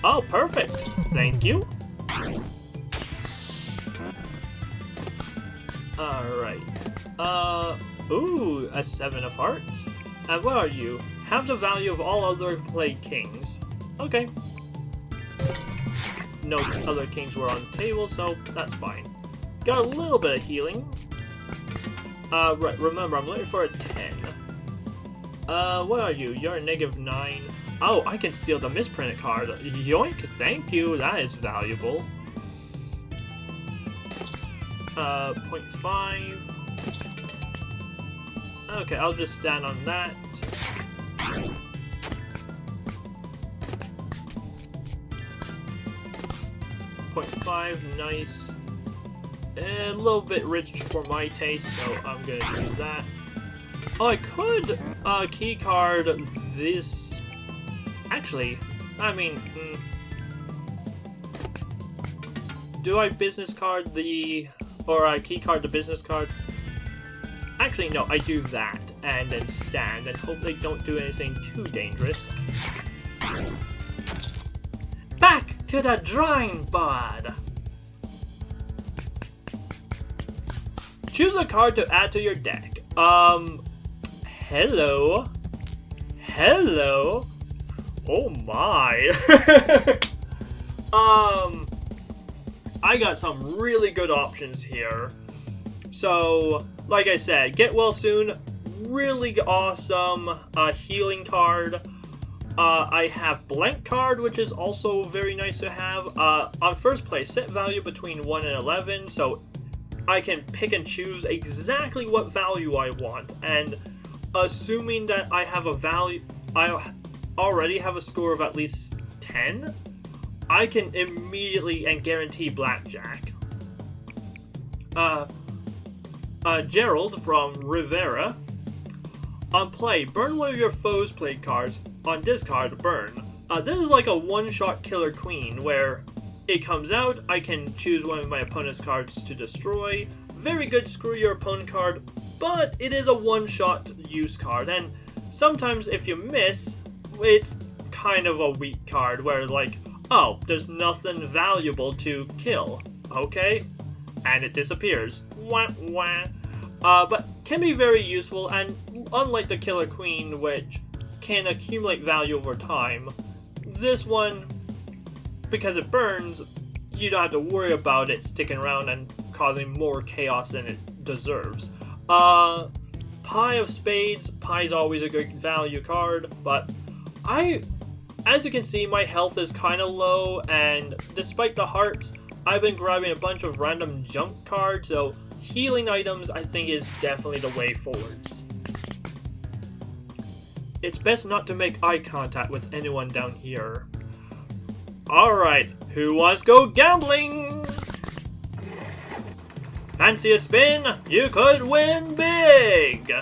Oh, perfect. Thank you. Alright. Ooh, a 7 of hearts. And what are you? Have the value of all other played kings. Okay. No other kings were on the table, so that's fine. Got a little bit of healing. Right, remember, I'm looking for a 10. What are you? You're a -9. Oh, I can steal the misprinted card. Yoink, thank you, that is valuable. 0.5. Okay, I'll just stand on that. .5, nice. A little bit rich for my taste, so I'm gonna do that. Oh, I could key card this. Actually, I mean, do I business card the, or I key card the business card? Actually, no, I do that and then stand and hope they don't do anything too dangerous. Back to the drawing board. Choose a card to add to your deck. Hello. Hello. Oh my. I got some really good options here. So, like I said, get well soon. Really awesome healing card. I have blank card, which is also very nice to have. On first place, set value between 1 and 11, so I can pick and choose exactly what value I want. And assuming that I have a value, I already have a score of at least 10, I can immediately and guarantee blackjack. Gerald from Rivera. On play, burn one of your foe's played cards. On discard, burn. This is like a one-shot killer queen, where it comes out, I can choose one of my opponent's cards to destroy. Very good screw your opponent card, but it is a one-shot use card, and sometimes if you miss, it's kind of a weak card where like, oh, there's nothing valuable to kill. Okay, and it disappears. Wah wah. But can be very useful, and unlike the Killer Queen, which can accumulate value over time, this one, because it burns, you don't have to worry about it sticking around and causing more chaos than it deserves. Pie of Spades. Pie's always a good value card, but as you can see, my health is kind of low, and despite the hearts, I've been grabbing a bunch of random junk cards, so healing items I think is definitely the way forwards. It's best not to make eye contact with anyone down here. Alright, who wants to go gambling? Fancy a spin? You could win big!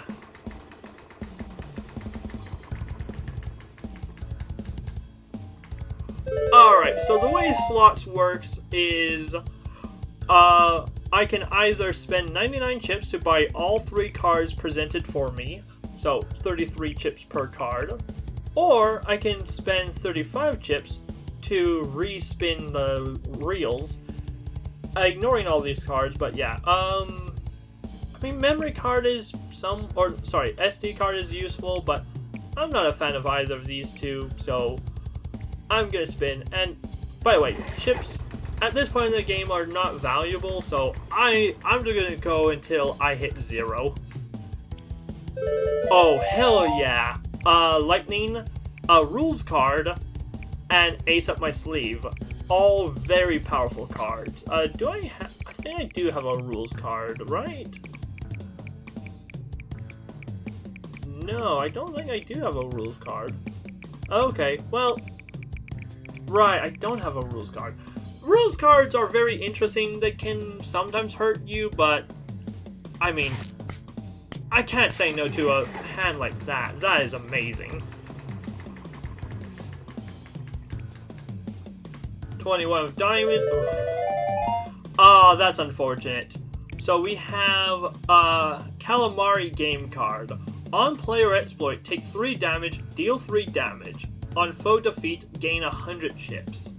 Alright, so the way slots works is I can either spend 99 chips to buy all 3 cards presented for me, so 33 chips per card, or I can spend 35 chips to respin the reels, ignoring all these cards. But yeah, I mean, memory card is SD card is useful, but I'm not a fan of either of these two, so I'm gonna spin. And by the way, chips at this point in the game are not valuable, so I'm just gonna go until I hit 0. Oh, hell yeah. Lightning, a rules card, and Ace Up My Sleeve. All very powerful cards. I think I do have a rules card, right? No, I don't think I do have a rules card. Okay, well, right, I don't have a rules card. Rules cards are very interesting. They can sometimes hurt you, but I mean, I can't say no to a hand like that. That is amazing. 21 of diamond. Oh, that's unfortunate. So we have a Calamari game card. On player exploit, take 3 damage, deal 3 damage. On foe defeat, gain 100 chips.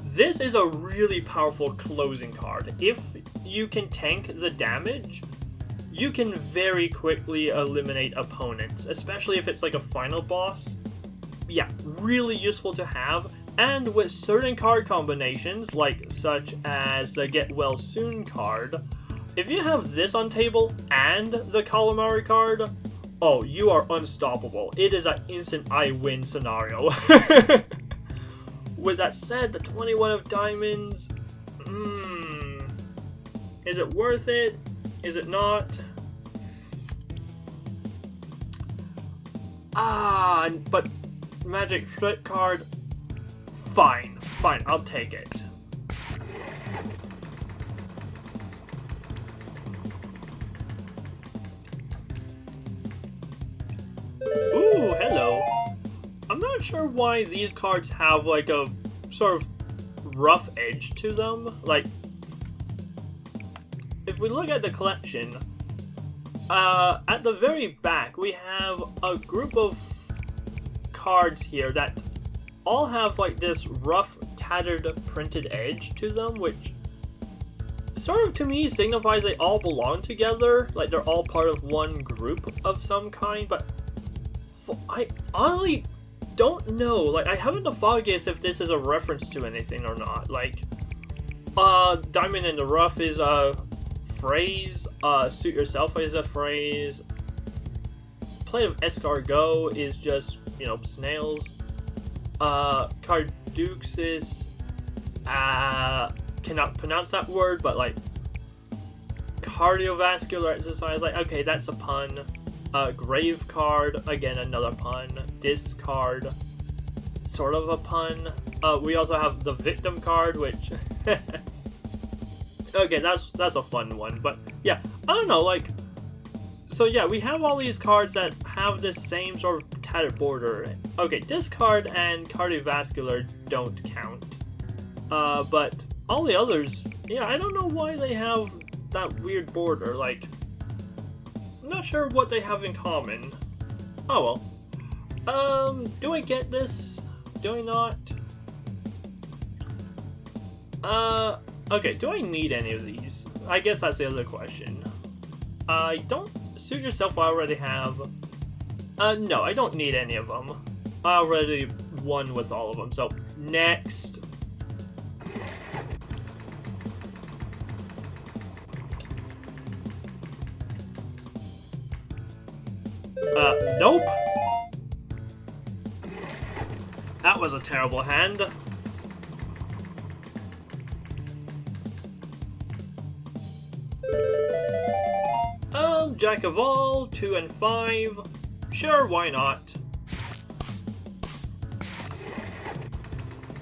This is a really powerful closing card. If you can tank the damage, you can very quickly eliminate opponents, especially if it's like a final boss. Yeah, really useful to have. And with certain card combinations, like such as the Get Well Soon card, if you have this on table and the Calamari card, oh, you are unstoppable. It is an instant I win scenario. With that said, the 21 of diamonds, is it worth it? Is it not? But magic trick card, fine, I'll take it. Ooh, hello. I'm not sure why these cards have like a sort of rough edge to them. Like, if we look at the collection, at the very back we have a group of cards here that all have like this rough, tattered, printed edge to them, which sort of to me signifies they all belong together, like they're all part of one group of some kind. But I honestly don't know, like I haven't the foggiest if this is a reference to anything or not. Like, Diamond in the Rough is a phrase, Suit Yourself is a phrase, Play of Escargot is just, you know, snails, Carduxis, cannot pronounce that word, but like, cardiovascular exercise, like, okay, that's a pun. Grave card, again, another pun. Discard, sort of a pun. We also have the victim card, which okay, that's a fun one. But yeah, I don't know, like, so yeah, we have all these cards that have this same sort of tattered border. Okay, discard and cardiovascular don't count, but all the others, yeah, I don't know why they have that weird border. Like, I'm not sure what they have in common. Oh well. Do I get this? do I not? Okay, do I need any of these? I guess that's the other question. I don't... Suit yourself, I already have. No, I don't need any of them. I already won with all of them, so next. Nope. That was a terrible hand. Jack of all, 2 and 5. Sure, why not?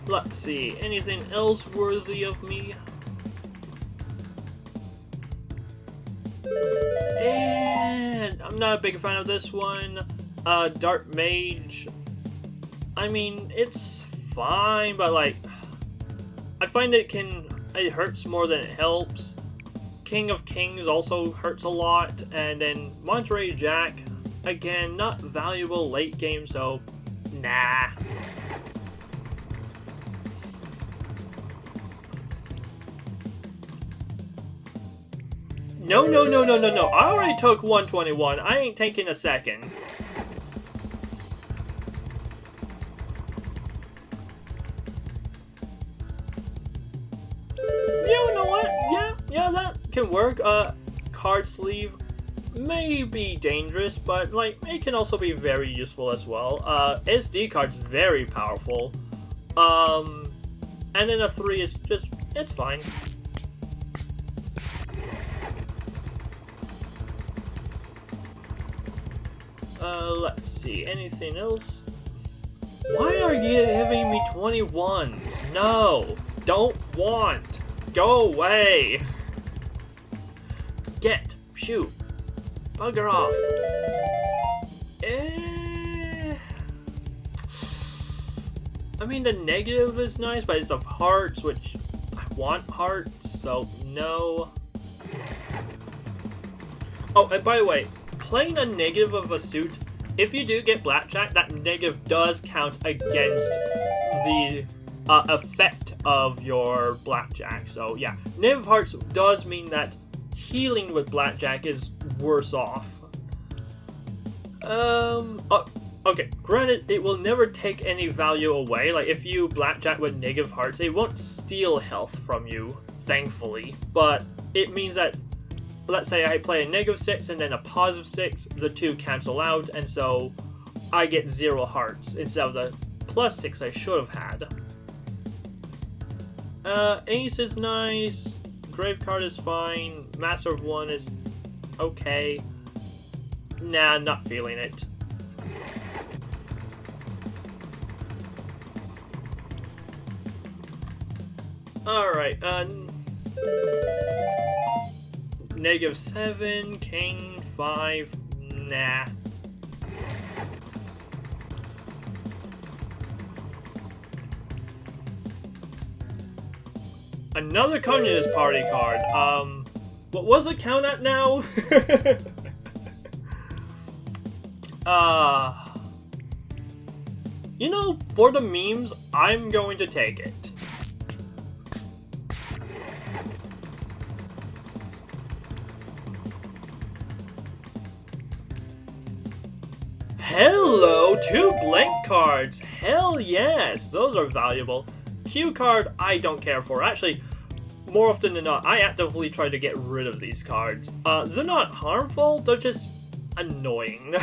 Let's see, anything else worthy of me? And I'm not a big fan of this one. Dark Mage. I mean, it's fine, but like, I find it hurts more than it helps. King of Kings also hurts a lot, and then Monterey Jack, again, not valuable late game, so nah. No, I already took 121. I ain't taking a second. You know what? Yeah, that can work. Card sleeve may be dangerous, but like it can also be very useful as well. SD card's very powerful. And then a 3 is just, it's fine. Let's see, anything else? Why are you giving me 21s? No, don't want. Go away. Get, shoot, bugger off. I mean, the negative is nice, but it's of hearts, which I want hearts, so no. Oh, and by the way, playing a negative of a suit, if you do get blackjack, that negative does count against the effect of your blackjack. So yeah, negative hearts does mean that healing with blackjack is worse off. Okay, granted, it will never take any value away. Like, if you blackjack with negative hearts, it won't steal health from you, thankfully. But it means that, let's say I play a -6 and then a +6, the two cancel out, and so I get 0 hearts instead of the +6 I should have had. Ace is nice, Grave card is fine, Master of 1 is okay. Nah, not feeling it. Alright, -7, King, 5, nah. Another Communist Party card. What was the count at now? You know, for the memes, I'm going to take it. Hello, 2 blank cards. Hell yes, those are valuable. Q card, I don't care for. Actually, more often than not, I actively try to get rid of these cards. They're not harmful, they're just annoying.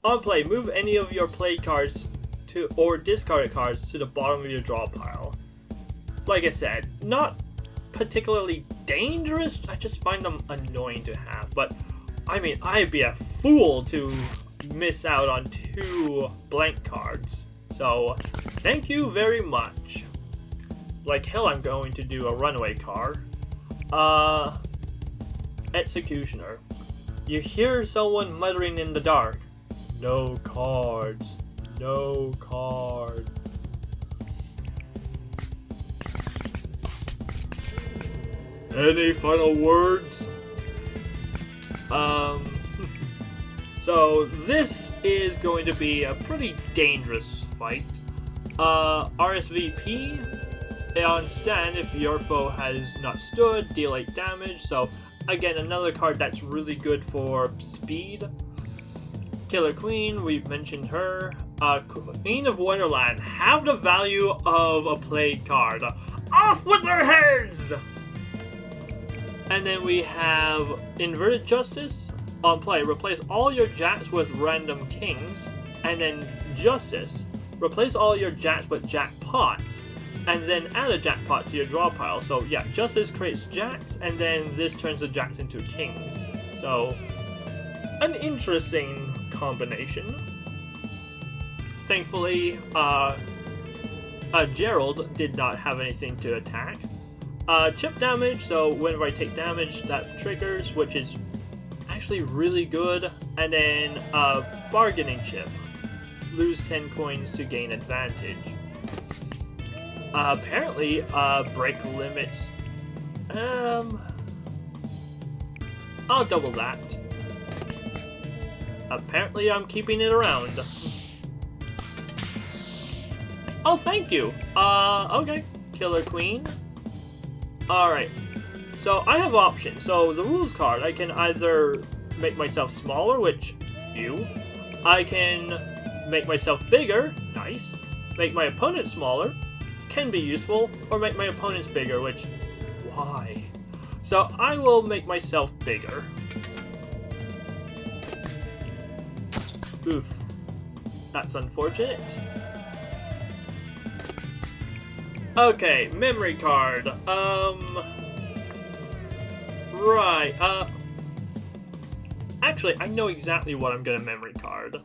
On play, move any of your play cards to or discarded cards to the bottom of your draw pile. Like I said, not particularly dangerous, I just find them annoying to have. But, I mean, I'd be a fool to miss out on 2 blank cards. So, thank you very much. Like hell, I'm going to do a runaway car. Executioner. You hear someone muttering in the dark. No cards. No card. Any final words? So this is going to be a pretty dangerous fight. RSVP on stand if your foe has not stood, deal 8 damage. So again, another card that's really good for speed. Killer Queen, we've mentioned her. Queen of Wonderland, have the value of a played card. Off with their heads! And then we have Inverted Justice. On play, replace all your jacks with random kings. And then Justice, replace all your jacks with jackpots. And then add a jackpot to your draw pile. So yeah, Justice creates jacks, and then this turns the jacks into kings. So, an interesting combination. Thankfully, Gerald did not have anything to attack. Chip damage, so whenever I take damage, that triggers, which is actually really good. And then bargaining chip, lose 10 coins to gain advantage. Apparently, break limits. I'll double that. Apparently, I'm keeping it around. Oh, thank you. Okay. Killer Queen. Alright. So, I have options. So, the rules card, I can either make myself smaller, which, I can make myself bigger, nice. Make my opponent smaller, can be useful, or make my opponents bigger, which, why? So, I will make myself bigger. Oof. That's unfortunate. Okay, memory card. Right, actually, I know exactly what I'm gonna memory card.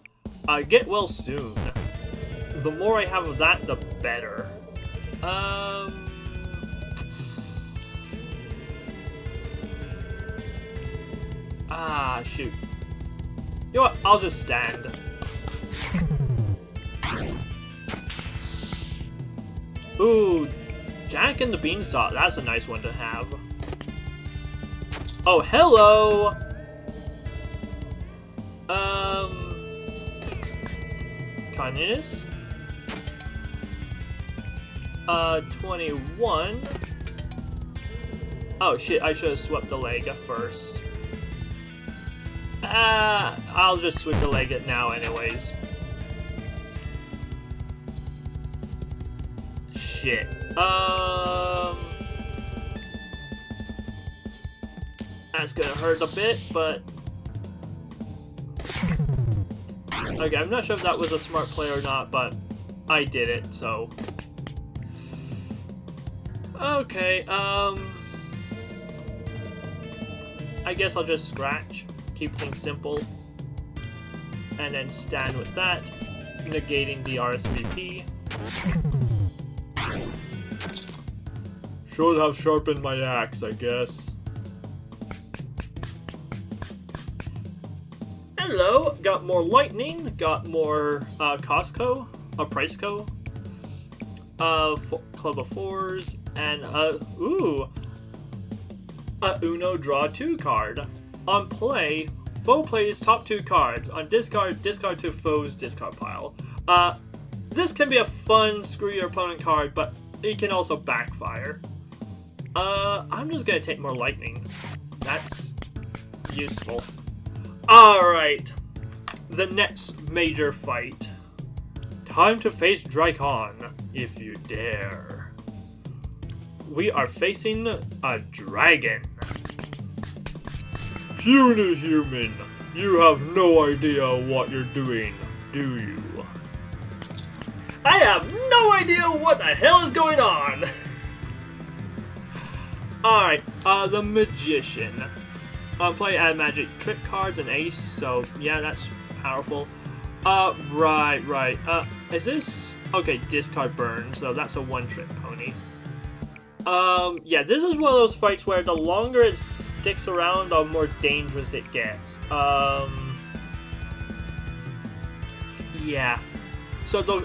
Get well soon. The more I have of that, the better. Shoot. You know what? I'll just stand. Ooh, Jack and the Beanstalk. That's a nice one to have. Oh, hello! Kindness. 21. Oh shit, I should have swept the leg first. I'll just sweep the leg now anyways. Shit. That's gonna hurt a bit, but... Okay, I'm not sure if that was a smart play or not, but I did it, so... Okay, I guess I'll just scratch, keep things simple, and then stand with that, negating the RSVP. Should have sharpened my axe, I guess. Hello, got more lightning, got more Costco, Priceco, Club of Fours, and Uno Draw 2 card. On play, foe plays top 2 cards. On discard, discard to foe's discard pile. This can be a fun screw your opponent card, but it can also backfire. I'm just gonna take more lightning. That's useful. Alright, the next major fight. Time to face Drycon, if you dare. We are facing a dragon. Puny human, you have no idea what you're doing, do you? I have no idea what the hell is going on! Alright, the Magician. Play add magic trick cards and ace, so yeah, that's powerful. Right. Is this... Okay, discard burn, so that's a one-trick pony. Yeah, this is one of those fights where the longer it sticks around, the more dangerous it gets. Yeah. So the...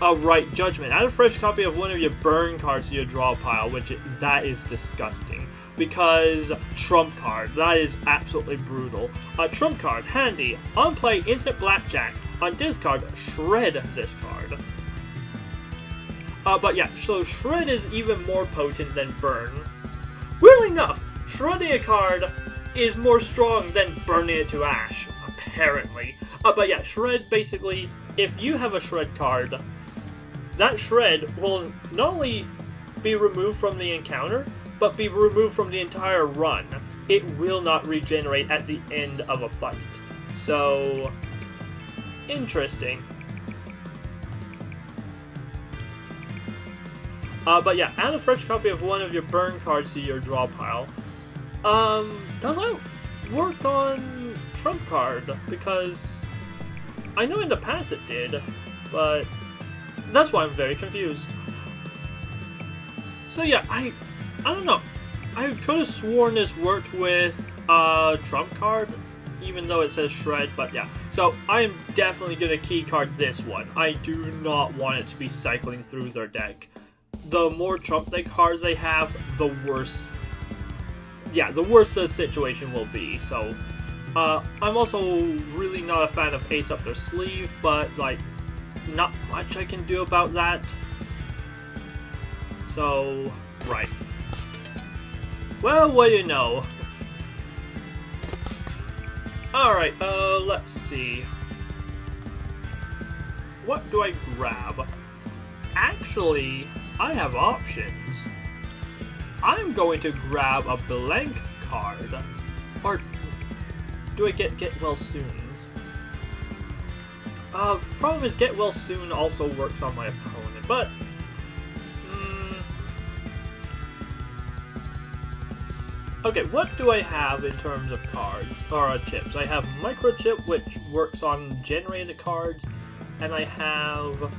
right, Judgment. Add a fresh copy of one of your burn cards to your draw pile, that is disgusting. Because trump card, that is absolutely brutal. Trump card, handy. On play, instant blackjack. On discard, shred this card. But yeah, so Shred is even more potent than Burn. Weirdly enough, shredding a card is more strong than burning it to ash, apparently. But yeah, Shred basically, if you have a Shred card, that Shred will not only be removed from the encounter, but be removed from the entire run. It will not regenerate at the end of a fight. So, interesting. But yeah, add a fresh copy of one of your burn cards to your draw pile. Does that work on Trump card? Because I know in the past it did, but that's why I'm very confused. So yeah, I don't know. I could have sworn this worked with Trump card, even though it says Shred, but yeah. So I am definitely going to key card this one. I do not want it to be cycling through their deck. The more Trump deck cards they have, the worse. Yeah, the worse the situation will be. So I'm also really not a fan of Ace Up Their Sleeve, but like, not much I can do about that. So, right. Well, what do you know? Alright, let's see. What do I grab? Actually, I have options. I'm going to grab a blank card. Or do I get well soons? Problem is get well soon also works on my opponent, but okay, what do I have in terms of cards or chips? I have microchip, which works on generated cards, and I have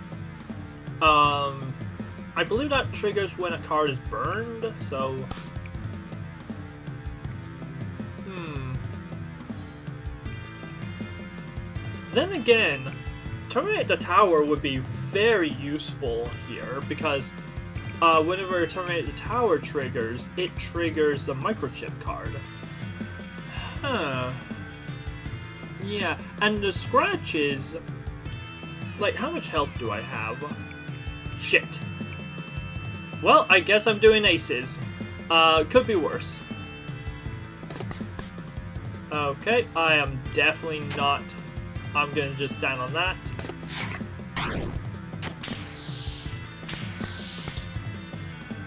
I believe that triggers when a card is burned, so Then again, Terminate the Tower would be very useful here, because whenever Terminate the Tower triggers, it triggers the microchip card. Huh. Yeah, and the scratches... Like, how much health do I have? Shit. Well, I guess I'm doing aces. Could be worse. Okay, I am definitely not... I'm gonna just stand on that.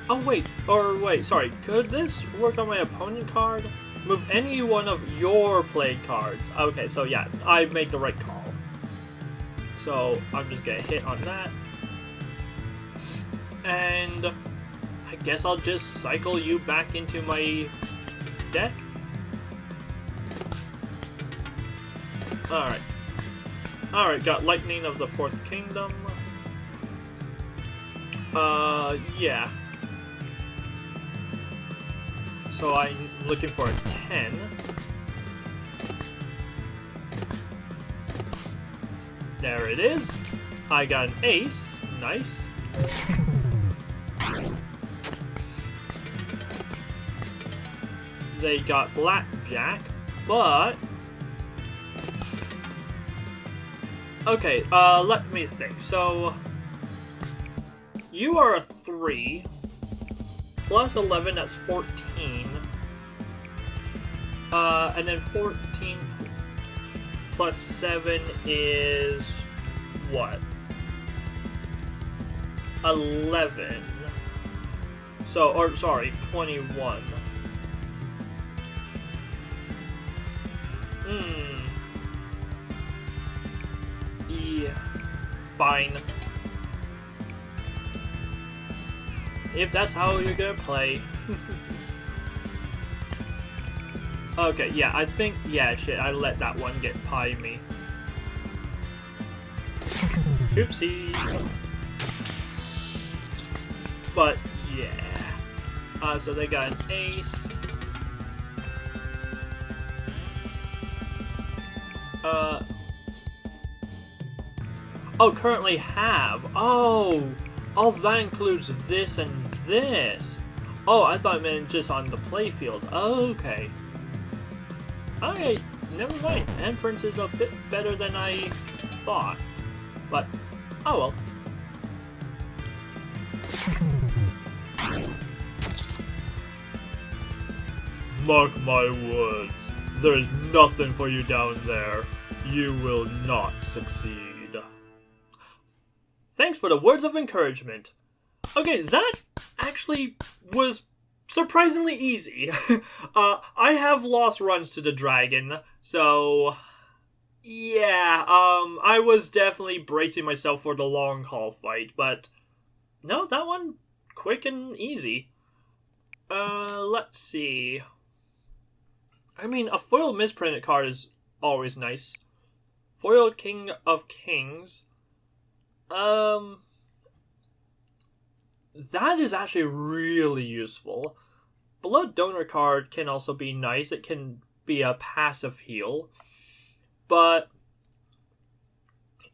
Oh wait, sorry, could this work on my opponent card? Move any one of your played cards. Okay, so yeah, I made the right call. So, I'm just gonna hit on that. And I guess I'll just cycle you back into my deck. Alright. Alright, got Lightning of the Fourth Kingdom. Yeah. So I'm looking for a 10. There it is. I got an ace. Nice. They got blackjack, but... Okay, let me think. So, you are a 3, plus 11, that's 14. And then 14 plus 7 is what? 11. So, or sorry, 21. Yeah. Fine. If that's how you're gonna play. Okay, yeah, I think, yeah, shit, I let that one get pie me. Oopsie. But, yeah. So they got an ace. Oh, currently have. Oh, that includes this and this. Oh, I thought it meant just on the playfield. Okay. Okay, never mind. Inference is a bit better than I thought. But, oh well.
Mark my words, there is nothing for you down there. You will not succeed.
Thanks for the words of encouragement. Okay, that actually was surprisingly easy. I have lost runs to the dragon, so yeah, I was definitely bracing myself for the long haul fight, but no, that one quick and easy. Let's see. I mean, a foil misprinted card is always nice. Foil King of Kings. That is actually really useful. Blood Donor card can also be nice. It can be a passive heal. But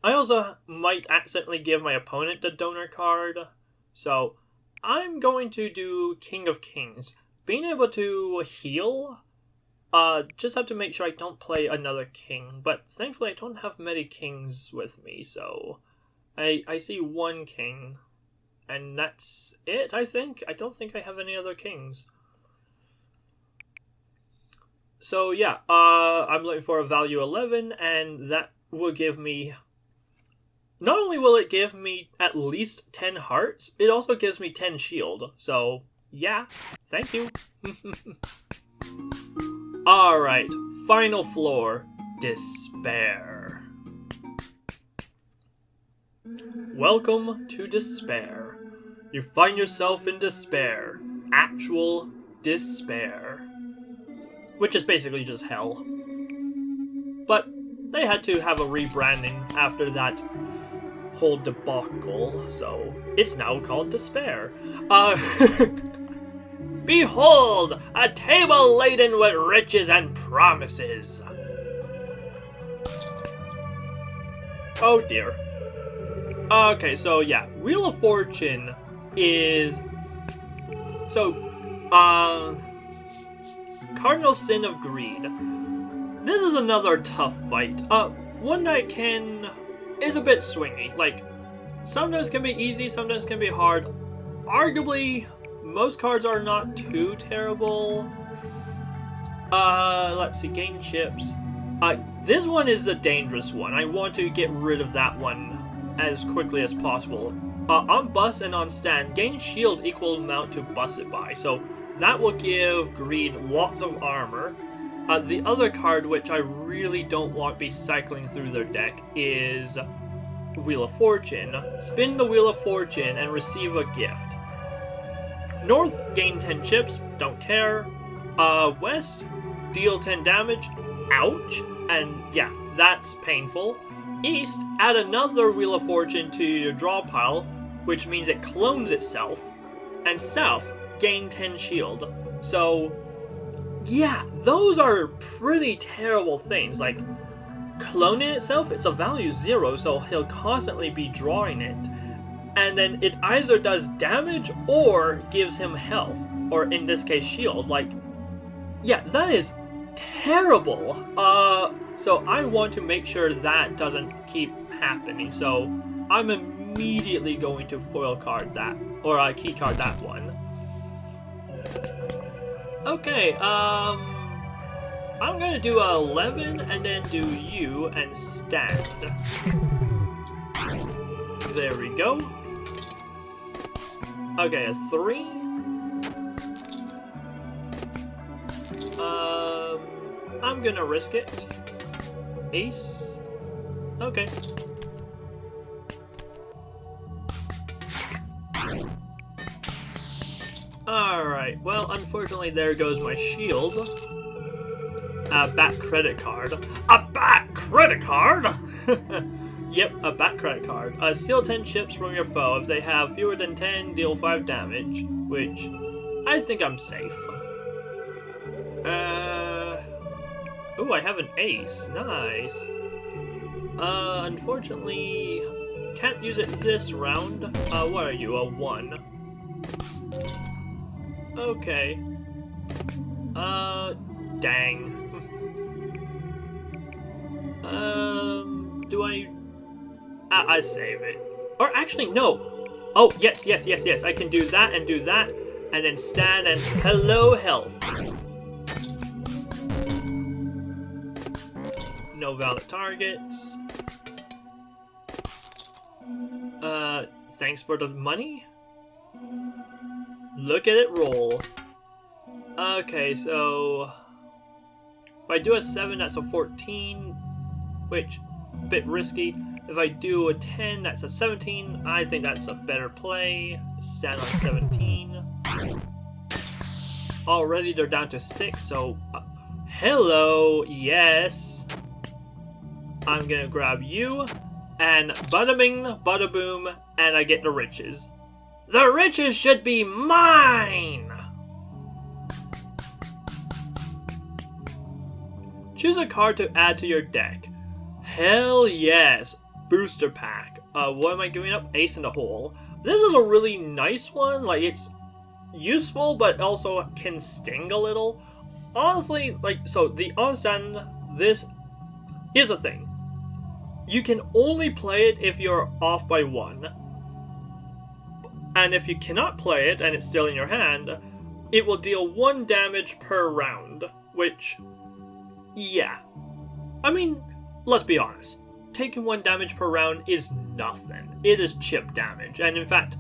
I also might accidentally give my opponent the donor card. So I'm going to do King of Kings. Being able to heal, just have to make sure I don't play another king. But thankfully I don't have many kings with me, so I see one king. And that's it, I think. I don't think I have any other kings. So yeah, I'm looking for a value 11, and that will give me... Not only will it give me at least 10 hearts, it also gives me 10 shield. So yeah, thank you. Alright, final floor, Despair. Welcome to Despair. You find yourself in despair. Actual despair. Which is basically just hell. But they had to have a rebranding after that whole debacle, so it's now called Despair. Behold, a table laden with riches and promises. Oh dear. Okay, so yeah, Wheel of Fortune is... So, Cardinal Sin of Greed. This is another tough fight. One that is a bit swingy. Like, sometimes can be easy, sometimes can be hard. Arguably, most cards are not too terrible. Let's see, gain chips. This one is a dangerous one. I want to get rid of that one as quickly as possible. On bus and on stand, gain shield equal amount to bust it by. So that will give Greed lots of armor. The other card, which I really don't want to be cycling through their deck, is Wheel of Fortune. Spin the Wheel of Fortune and receive a gift. North, gain 10 chips, don't care. West, deal 10 damage, ouch, and yeah, that's painful. East, add another Wheel of Fortune to your draw pile, which means it clones itself. And South, gain 10 shield. So, yeah, those are pretty terrible things. Like, cloning itself, it's a value 0, so he'll constantly be drawing it. And then it either does damage or gives him health, or in this case, shield. Like, yeah, that is terrible. So I want to make sure that doesn't keep happening. So I'm immediately going to foil card that, or key card that one. Okay, I'm gonna do a 11 and then do you and stand. There we go. Okay, a 3. I'm gonna risk it. Ace. Okay. Alright, well, unfortunately, there goes my shield. A back credit card. A back credit card?! Yep, a back credit card. Steal 10 chips from your foe. If they have fewer than 10, deal 5 damage. Which, I think I'm safe. Ooh, I have an ace. Nice. Unfortunately, can't use it this round. What are you, a 1? Okay. Dang. Do I save it. Or actually, no. Oh, yes, yes, yes, yes. I can do that and do that. And then stand and hello health. No valid targets. Thanks for the money. Look at it roll. Okay, so if I do a 7, that's a 14, which a bit risky. If I do a 10, that's a 17. I think that's a better play. Stand on 17. Already they're down to 6, so hello, yes. I'm gonna grab you, and bada bing, bada boom, and I get the riches. The riches should be mine! Choose a card to add to your deck. Hell yes! Booster pack. What am I giving up? Ace in the hole. This is a really nice one. Like, it's useful, but also can sting a little. Honestly, like, so the onsen, this, here's the thing. You can only play it if you're off by 1. And if you cannot play it and it's still in your hand, it will deal 1 damage per round, which, yeah. I mean, let's be honest. Taking 1 damage per round is nothing. It is chip damage. And in fact,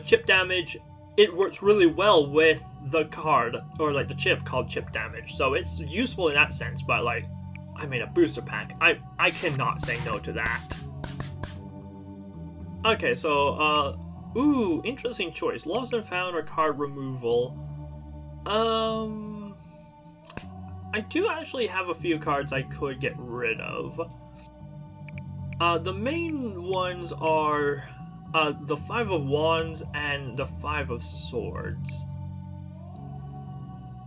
chip damage, it works really well with the card, or like the chip called chip damage. So it's useful in that sense, but like, I made a booster pack. I cannot say no to that. Okay, so, ooh, interesting choice. Lost and found or card removal. I do actually have a few cards I could get rid of. The main ones are the 5 of Wands and the 5 of Swords.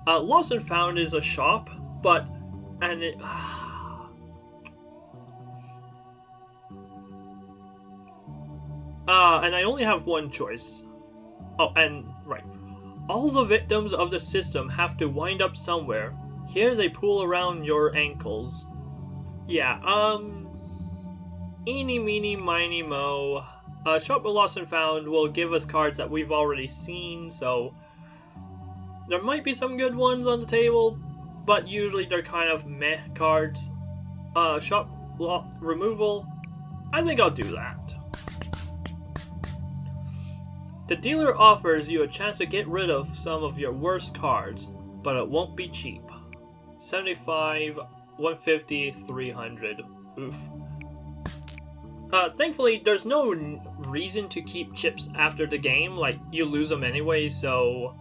Lost and Found is a shop, but and it and I only have one choice. Oh, and right. All the victims of the system have to wind up somewhere. Here they pool around your ankles. Yeah, eeny, meeny, miny, mo. Shop with Lost and Found will give us cards that we've already seen, so there might be some good ones on the table, but usually they're kind of meh cards. Shop removal, I think I'll do that. The dealer offers you a chance to get rid of some of your worst cards, but it won't be cheap. 75, 150, 300. Oof. Thankfully, there's no reason to keep chips after the game. Like, you lose them anyway, so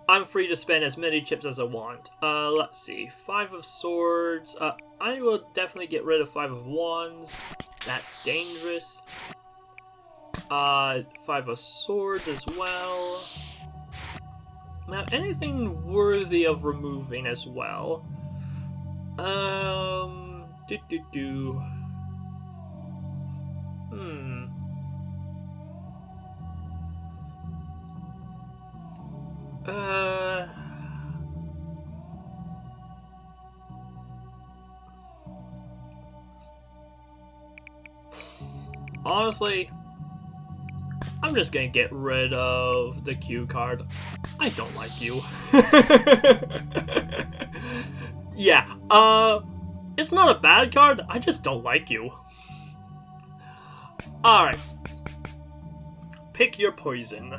I'm free to spend as many chips as I want. Let's see. 5 of Swords. I will definitely get rid of 5 of Wands. That's dangerous. 5 of Swords as well. Now, anything worthy of removing as well. Honestly, I'm just gonna get rid of the Q card. I don't like you. Yeah, it's not a bad card, I just don't like you. Alright. Pick your poison.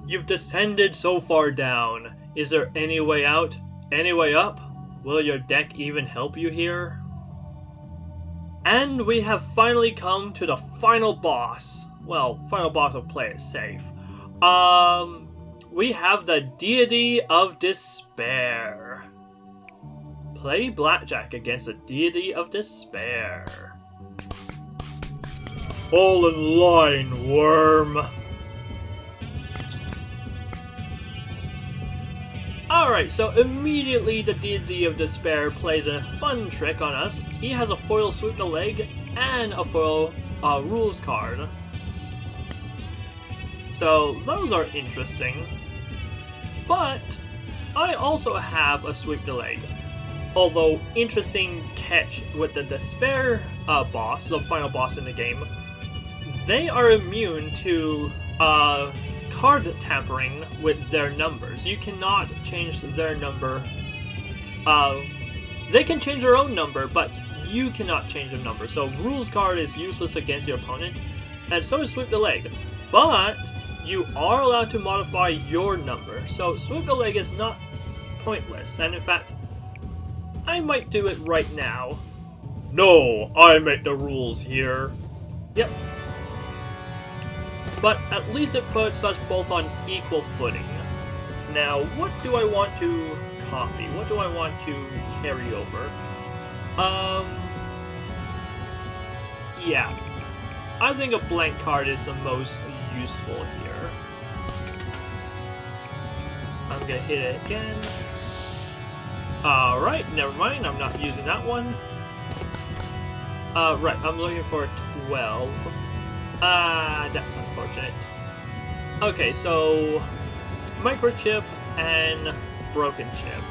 You've descended so far down. Is there any way out? Any way up? Will your deck even help you here? And we have finally come to the final boss. Well, final boss of Play It Safe. We have the Deity of Despair. Play blackjack against the Deity of Despair. All in line, worm. Alright, so immediately the Deity of Despair plays a fun trick on us. He has a foil Sweep the Leg and a foil rules card. So those are interesting. But I also have a Sweep the Leg. Although, interesting catch with the Despair boss, the final boss in the game. they are immune to card tampering with their numbers. You cannot change their number. They can change their own number, but you cannot change their number. So rules card is useless against your opponent, and so is sweep the leg. But you are allowed to modify your number, so sweep the leg is not pointless. And in fact, I might do it right now. No, I make the rules here. Yep. But at least it puts us both on equal footing. Now, what do I want to copy? What do I want to carry over? Yeah. I think a blank card is the most useful here. I'm gonna hit it again. Alright, never mind, I'm not using that one. Right, I'm looking for a 12. That's unfortunate. Okay, so microchip and broken chip.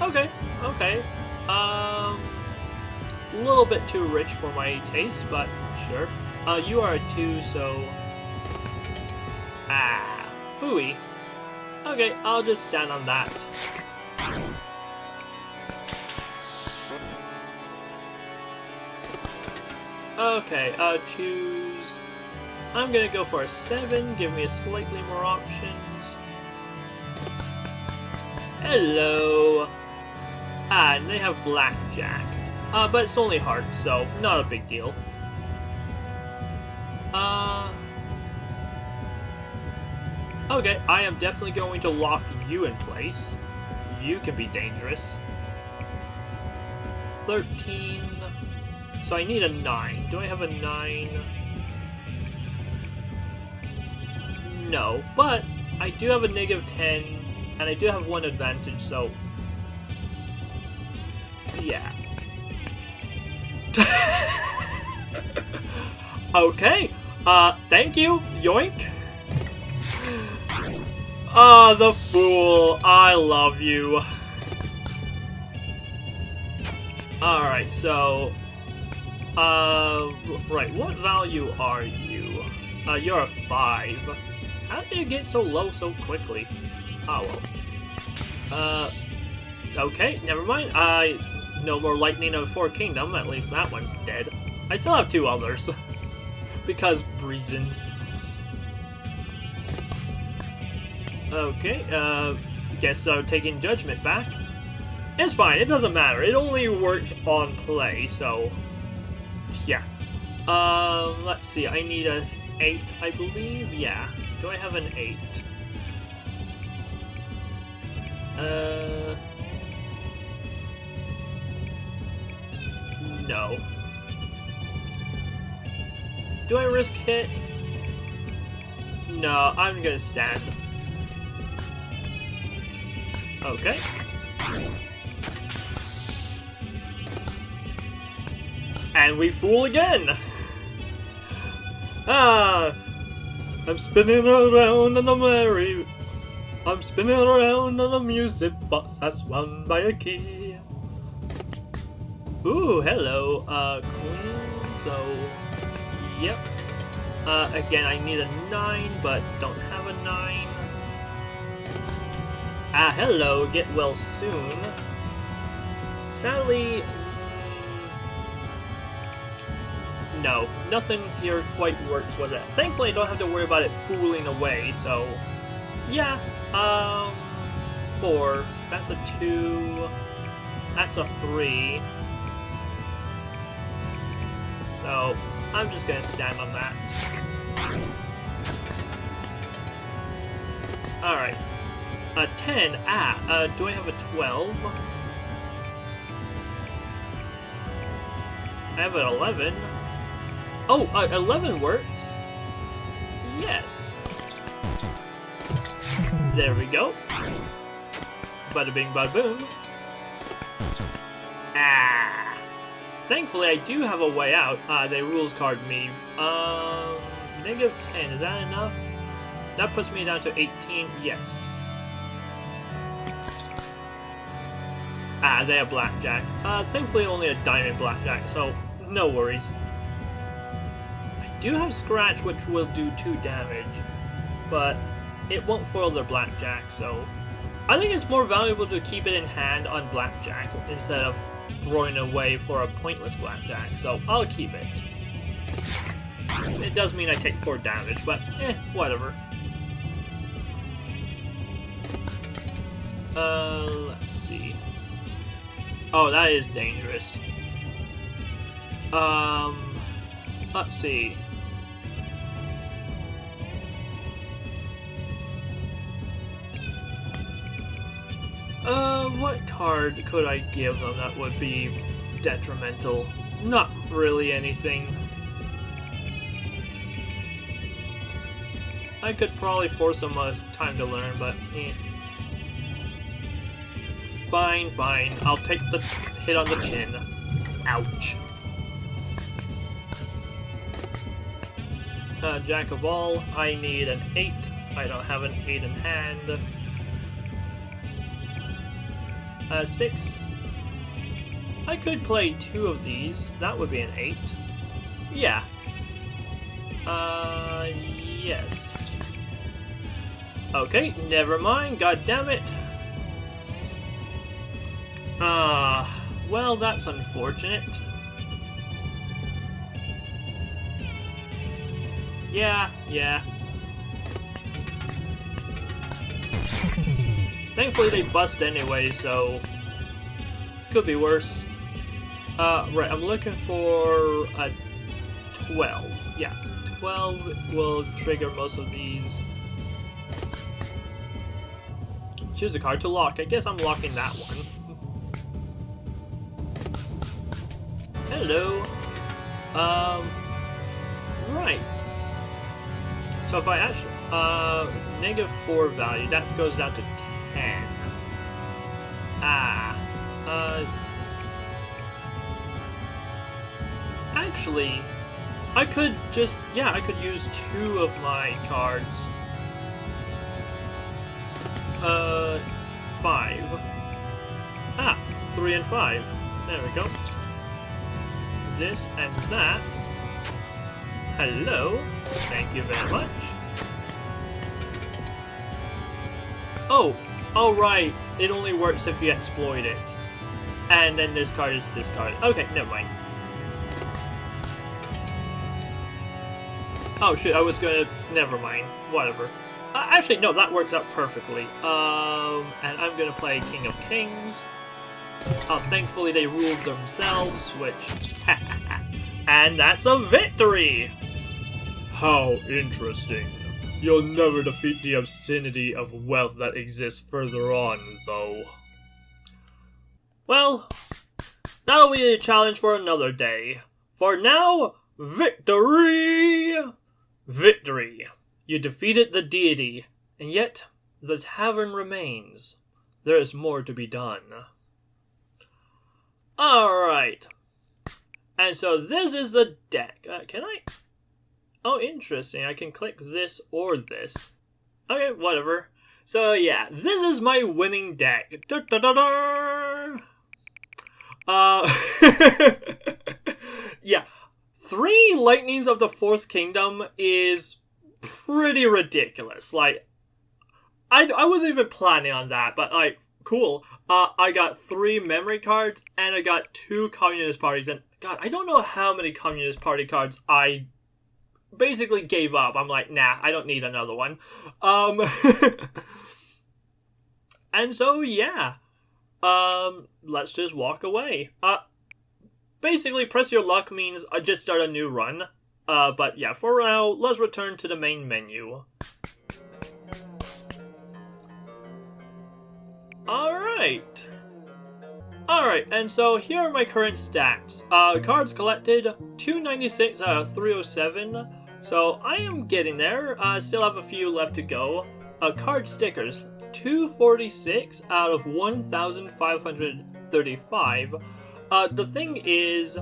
Okay. A little bit too rich for my taste, but sure. You are a 2, so... Phooey. Okay, I'll just stand on that. Okay, choose... I'm gonna go for a 7, give me slightly more options. Hello! And they have blackjack. But it's only hearts, so not a big deal. Okay, I am definitely going to lock you in place. You can be dangerous. 13... So I need a 9. Do I have a 9? No, but I do have a -10, and I do have 1 advantage, so... Yeah. Okay, thank you, yoink. Ah, the fool, I love you. Alright, so... right, what value are you? You're a 5. How did you get so low so quickly? Oh, well. Okay, never mind. No more Lightning of Four Kingdom, at least that one's dead. I still have 2 others. Because reasons. Okay, guess I'm taking Judgment back. It's fine, it doesn't matter. It only works on play, so... Yeah. Let's see, I need a 8, I believe? Yeah. Do I have an 8? No. Do I risk hit? No, I'm gonna stand. Okay. And we fool again! I'm spinning around on the merry... I'm spinning around on the music box that's run by a key. Ooh, hello, queen, so... Yep. Again, I need a 9, but don't have a 9. Hello, get well soon. Sadly... No, nothing here quite works with it. Thankfully, I don't have to worry about it fooling away, so... Yeah, 4. That's a 2. That's a 3. So, I'm just gonna stand on that. Alright. 10. Do I have a 12? I have an 11. Oh, 11 works. Yes. There we go. Bada bing, bada boom. Thankfully, I do have a way out. They rules card me. -10, is that enough? That puts me down to 18, yes. They have blackjack. Thankfully only a diamond blackjack, so no worries. do have Scratch, which will do 2 damage, but it won't foil their blackjack, so I think it's more valuable to keep it in hand on blackjack instead of throwing it away for a pointless blackjack, so I'll keep it. It does mean I take 4 damage, but whatever. Let's see. Oh, that is dangerous. Let's see. What card could I give them that would be detrimental? Not really anything. I could probably force them time to learn, but Fine, fine. I'll take the hit on the chin. Ouch. Jack of all, I need an 8. I don't have an 8 in hand. 6. I could play 2 of these. That would be an 8. Yeah. Yes. Okay, never mind. God damn it. Well, that's unfortunate. Yeah. Thankfully they bust anyway, so could be worse. Right, I'm looking for a 12. Yeah, 12 will trigger most of these. Choose a card to lock. I guess I'm locking that one. Hello. Right. So if I actually, -4 value, that goes down to 10. Actually, I could just, I could use 2 of my cards. 5. 3 and 5. There we go. This and that. Hello. Thank you very much. Oh, right. It only works if you exploit it. And then this card is discarded. Okay, never mind. Oh shoot, I was gonna... Never mind. Whatever. Actually, no, that works out perfectly. And I'm gonna play King of Kings. Thankfully they ruled themselves, which... And that's a victory! How interesting. You'll never defeat the obscenity of wealth that exists further on, though. Well, that'll be a challenge for another day. For now, victory! Victory. You defeated the deity, and yet the tavern remains. There is more to be done. Alright. And so this is the deck. Can I... Oh, interesting. I can click this or this. Okay, whatever. So yeah, this is my winning deck. Da, da, da, da. Yeah. 3 Lightnings of the Fourth Kingdom is pretty ridiculous. Like, I wasn't even planning on that, but like, cool. I got 3 memory cards, and I got 2 Communist Parties, and God, I don't know how many Communist Party cards I basically gave up. I'm like, nah, I don't need another one. And so, yeah. Let's just walk away. Basically, press your luck means just start a new run. But yeah, for now, let's return to the main menu. Alright. Alright, and so here are my current stats. Cards collected, 296 out of 307. So I am getting there. Still have a few left to go. Card stickers, 246 out of 1,535. The thing is...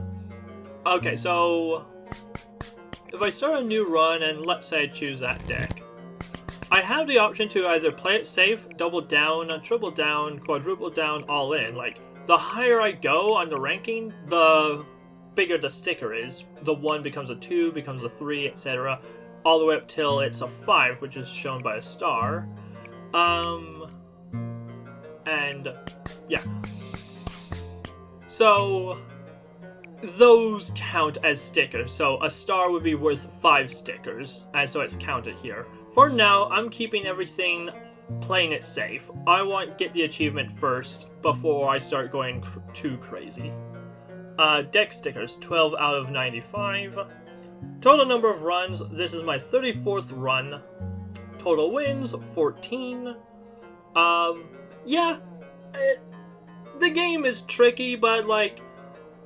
Okay, so... If I start a new run, and let's say I choose that deck, I have the option to either play it safe, double down, triple down, quadruple down, all in. Like, the higher I go on the ranking, the bigger the sticker is, the 1 becomes a 2, becomes a 3, etc. All the way up till it's a 5, which is shown by a star. And yeah. So those count as stickers. So a star would be worth 5 stickers, and so it's counted here. For now, I'm keeping everything playing it safe. I want to get the achievement first before I start going too crazy. Deck stickers, 12 out of 95. Total number of runs, this is my 34th run. Total wins, 14. Yeah, the game is tricky, but like,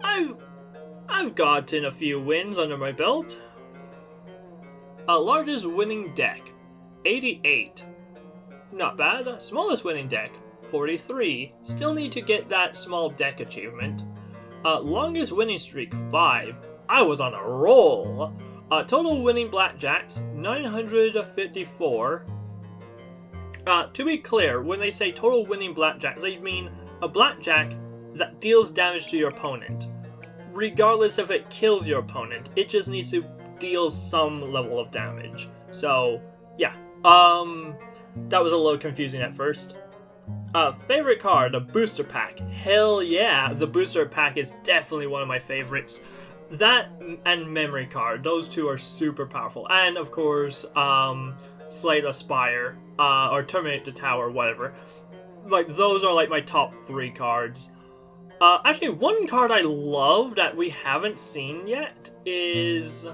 I've gotten a few wins under my belt. Largest winning deck, 88. Not bad. Smallest winning deck, 43. Still need to get that small deck achievement. Longest winning streak, 5. I was on a roll. Total winning blackjacks, 954. To be clear, when they say total winning blackjacks, they mean a blackjack that deals damage to your opponent. Regardless if it kills your opponent, it just needs to deal some level of damage. So, yeah. That was a little confusing at first. Favorite card, a booster pack. Hell yeah, the booster pack is definitely one of my favorites. That and memory card, those two are super powerful. And of course, Slay the Spire, or Terminate the Tower, whatever. Like, those are like my top 3 cards. Actually, one card I love that we haven't seen yet is,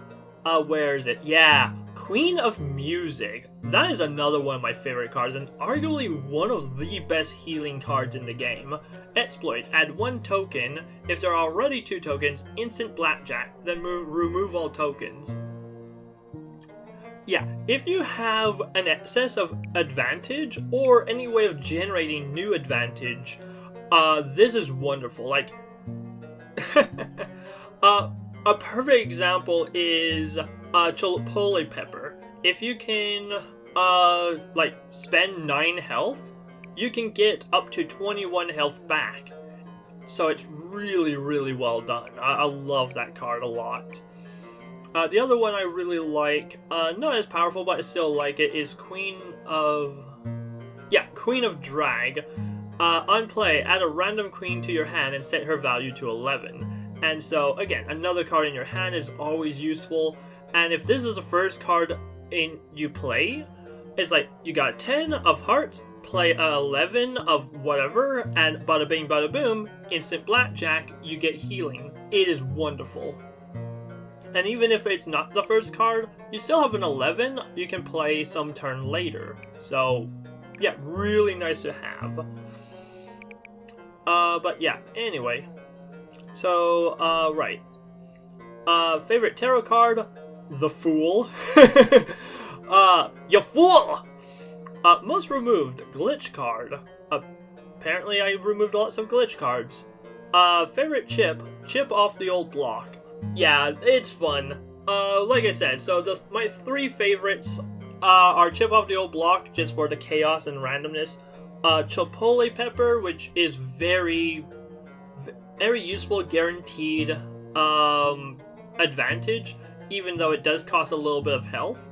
where is it? Yeah, Queen of Music. That is another one of my favorite cards, and arguably one of the best healing cards in the game. Exploit, add 1 token. If there are already 2 tokens, instant blackjack, then remove all tokens. Yeah, if you have an excess of advantage, or any way of generating new advantage, this is wonderful. Like, a perfect example is chipotle pepper. If you can, like, spend 9 health, you can get up to 21 health back. So it's really, really well done. I love that card a lot. The other one I really like, not as powerful, but I still like it, is Queen of Drag. On play, add a random queen to your hand and set her value to 11. And so, again, another card in your hand is always useful. And if this is the first card you play, it's like, you got 10 of hearts, play 11 of whatever, and bada bing bada boom, instant blackjack, you get healing. It is wonderful. And even if it's not the first card, you still have an 11 you can play some turn later. So, yeah, really nice to have. But yeah, anyway. So, right. Favorite tarot card? The Fool. You fool! Most removed, glitch card. Apparently I removed lots of glitch cards. Favorite chip off the old block. Yeah, it's fun. Like I said, so my 3 favorites are chip off the old block, just for the chaos and randomness. Chipotle pepper, which is very useful, guaranteed advantage, even though it does cost a little bit of health.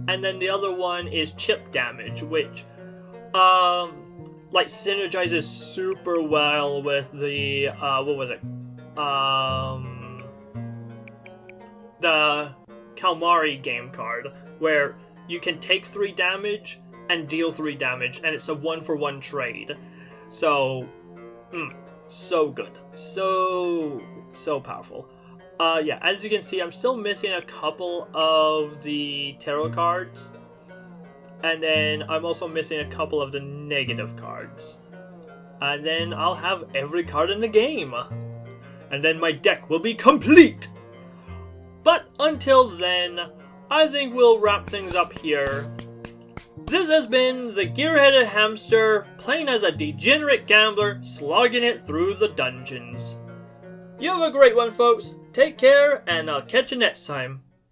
And then the other one is chip damage, which like synergizes super well with the what was it? The Kalmari game card, where you can take 3 damage and deal 3 damage, and it's a 1-for-1 trade. So, so good. So powerful. Yeah, as you can see, I'm still missing a couple of the tarot cards. And then I'm also missing a couple of the negative cards. And then I'll have every card in the game. And then my deck will be complete! But until then, I think we'll wrap things up here. This has been the Gear Headed Hamster, playing as a degenerate gambler, slogging it through the dungeons. You have a great one, folks. Take care, and I'll catch you next time.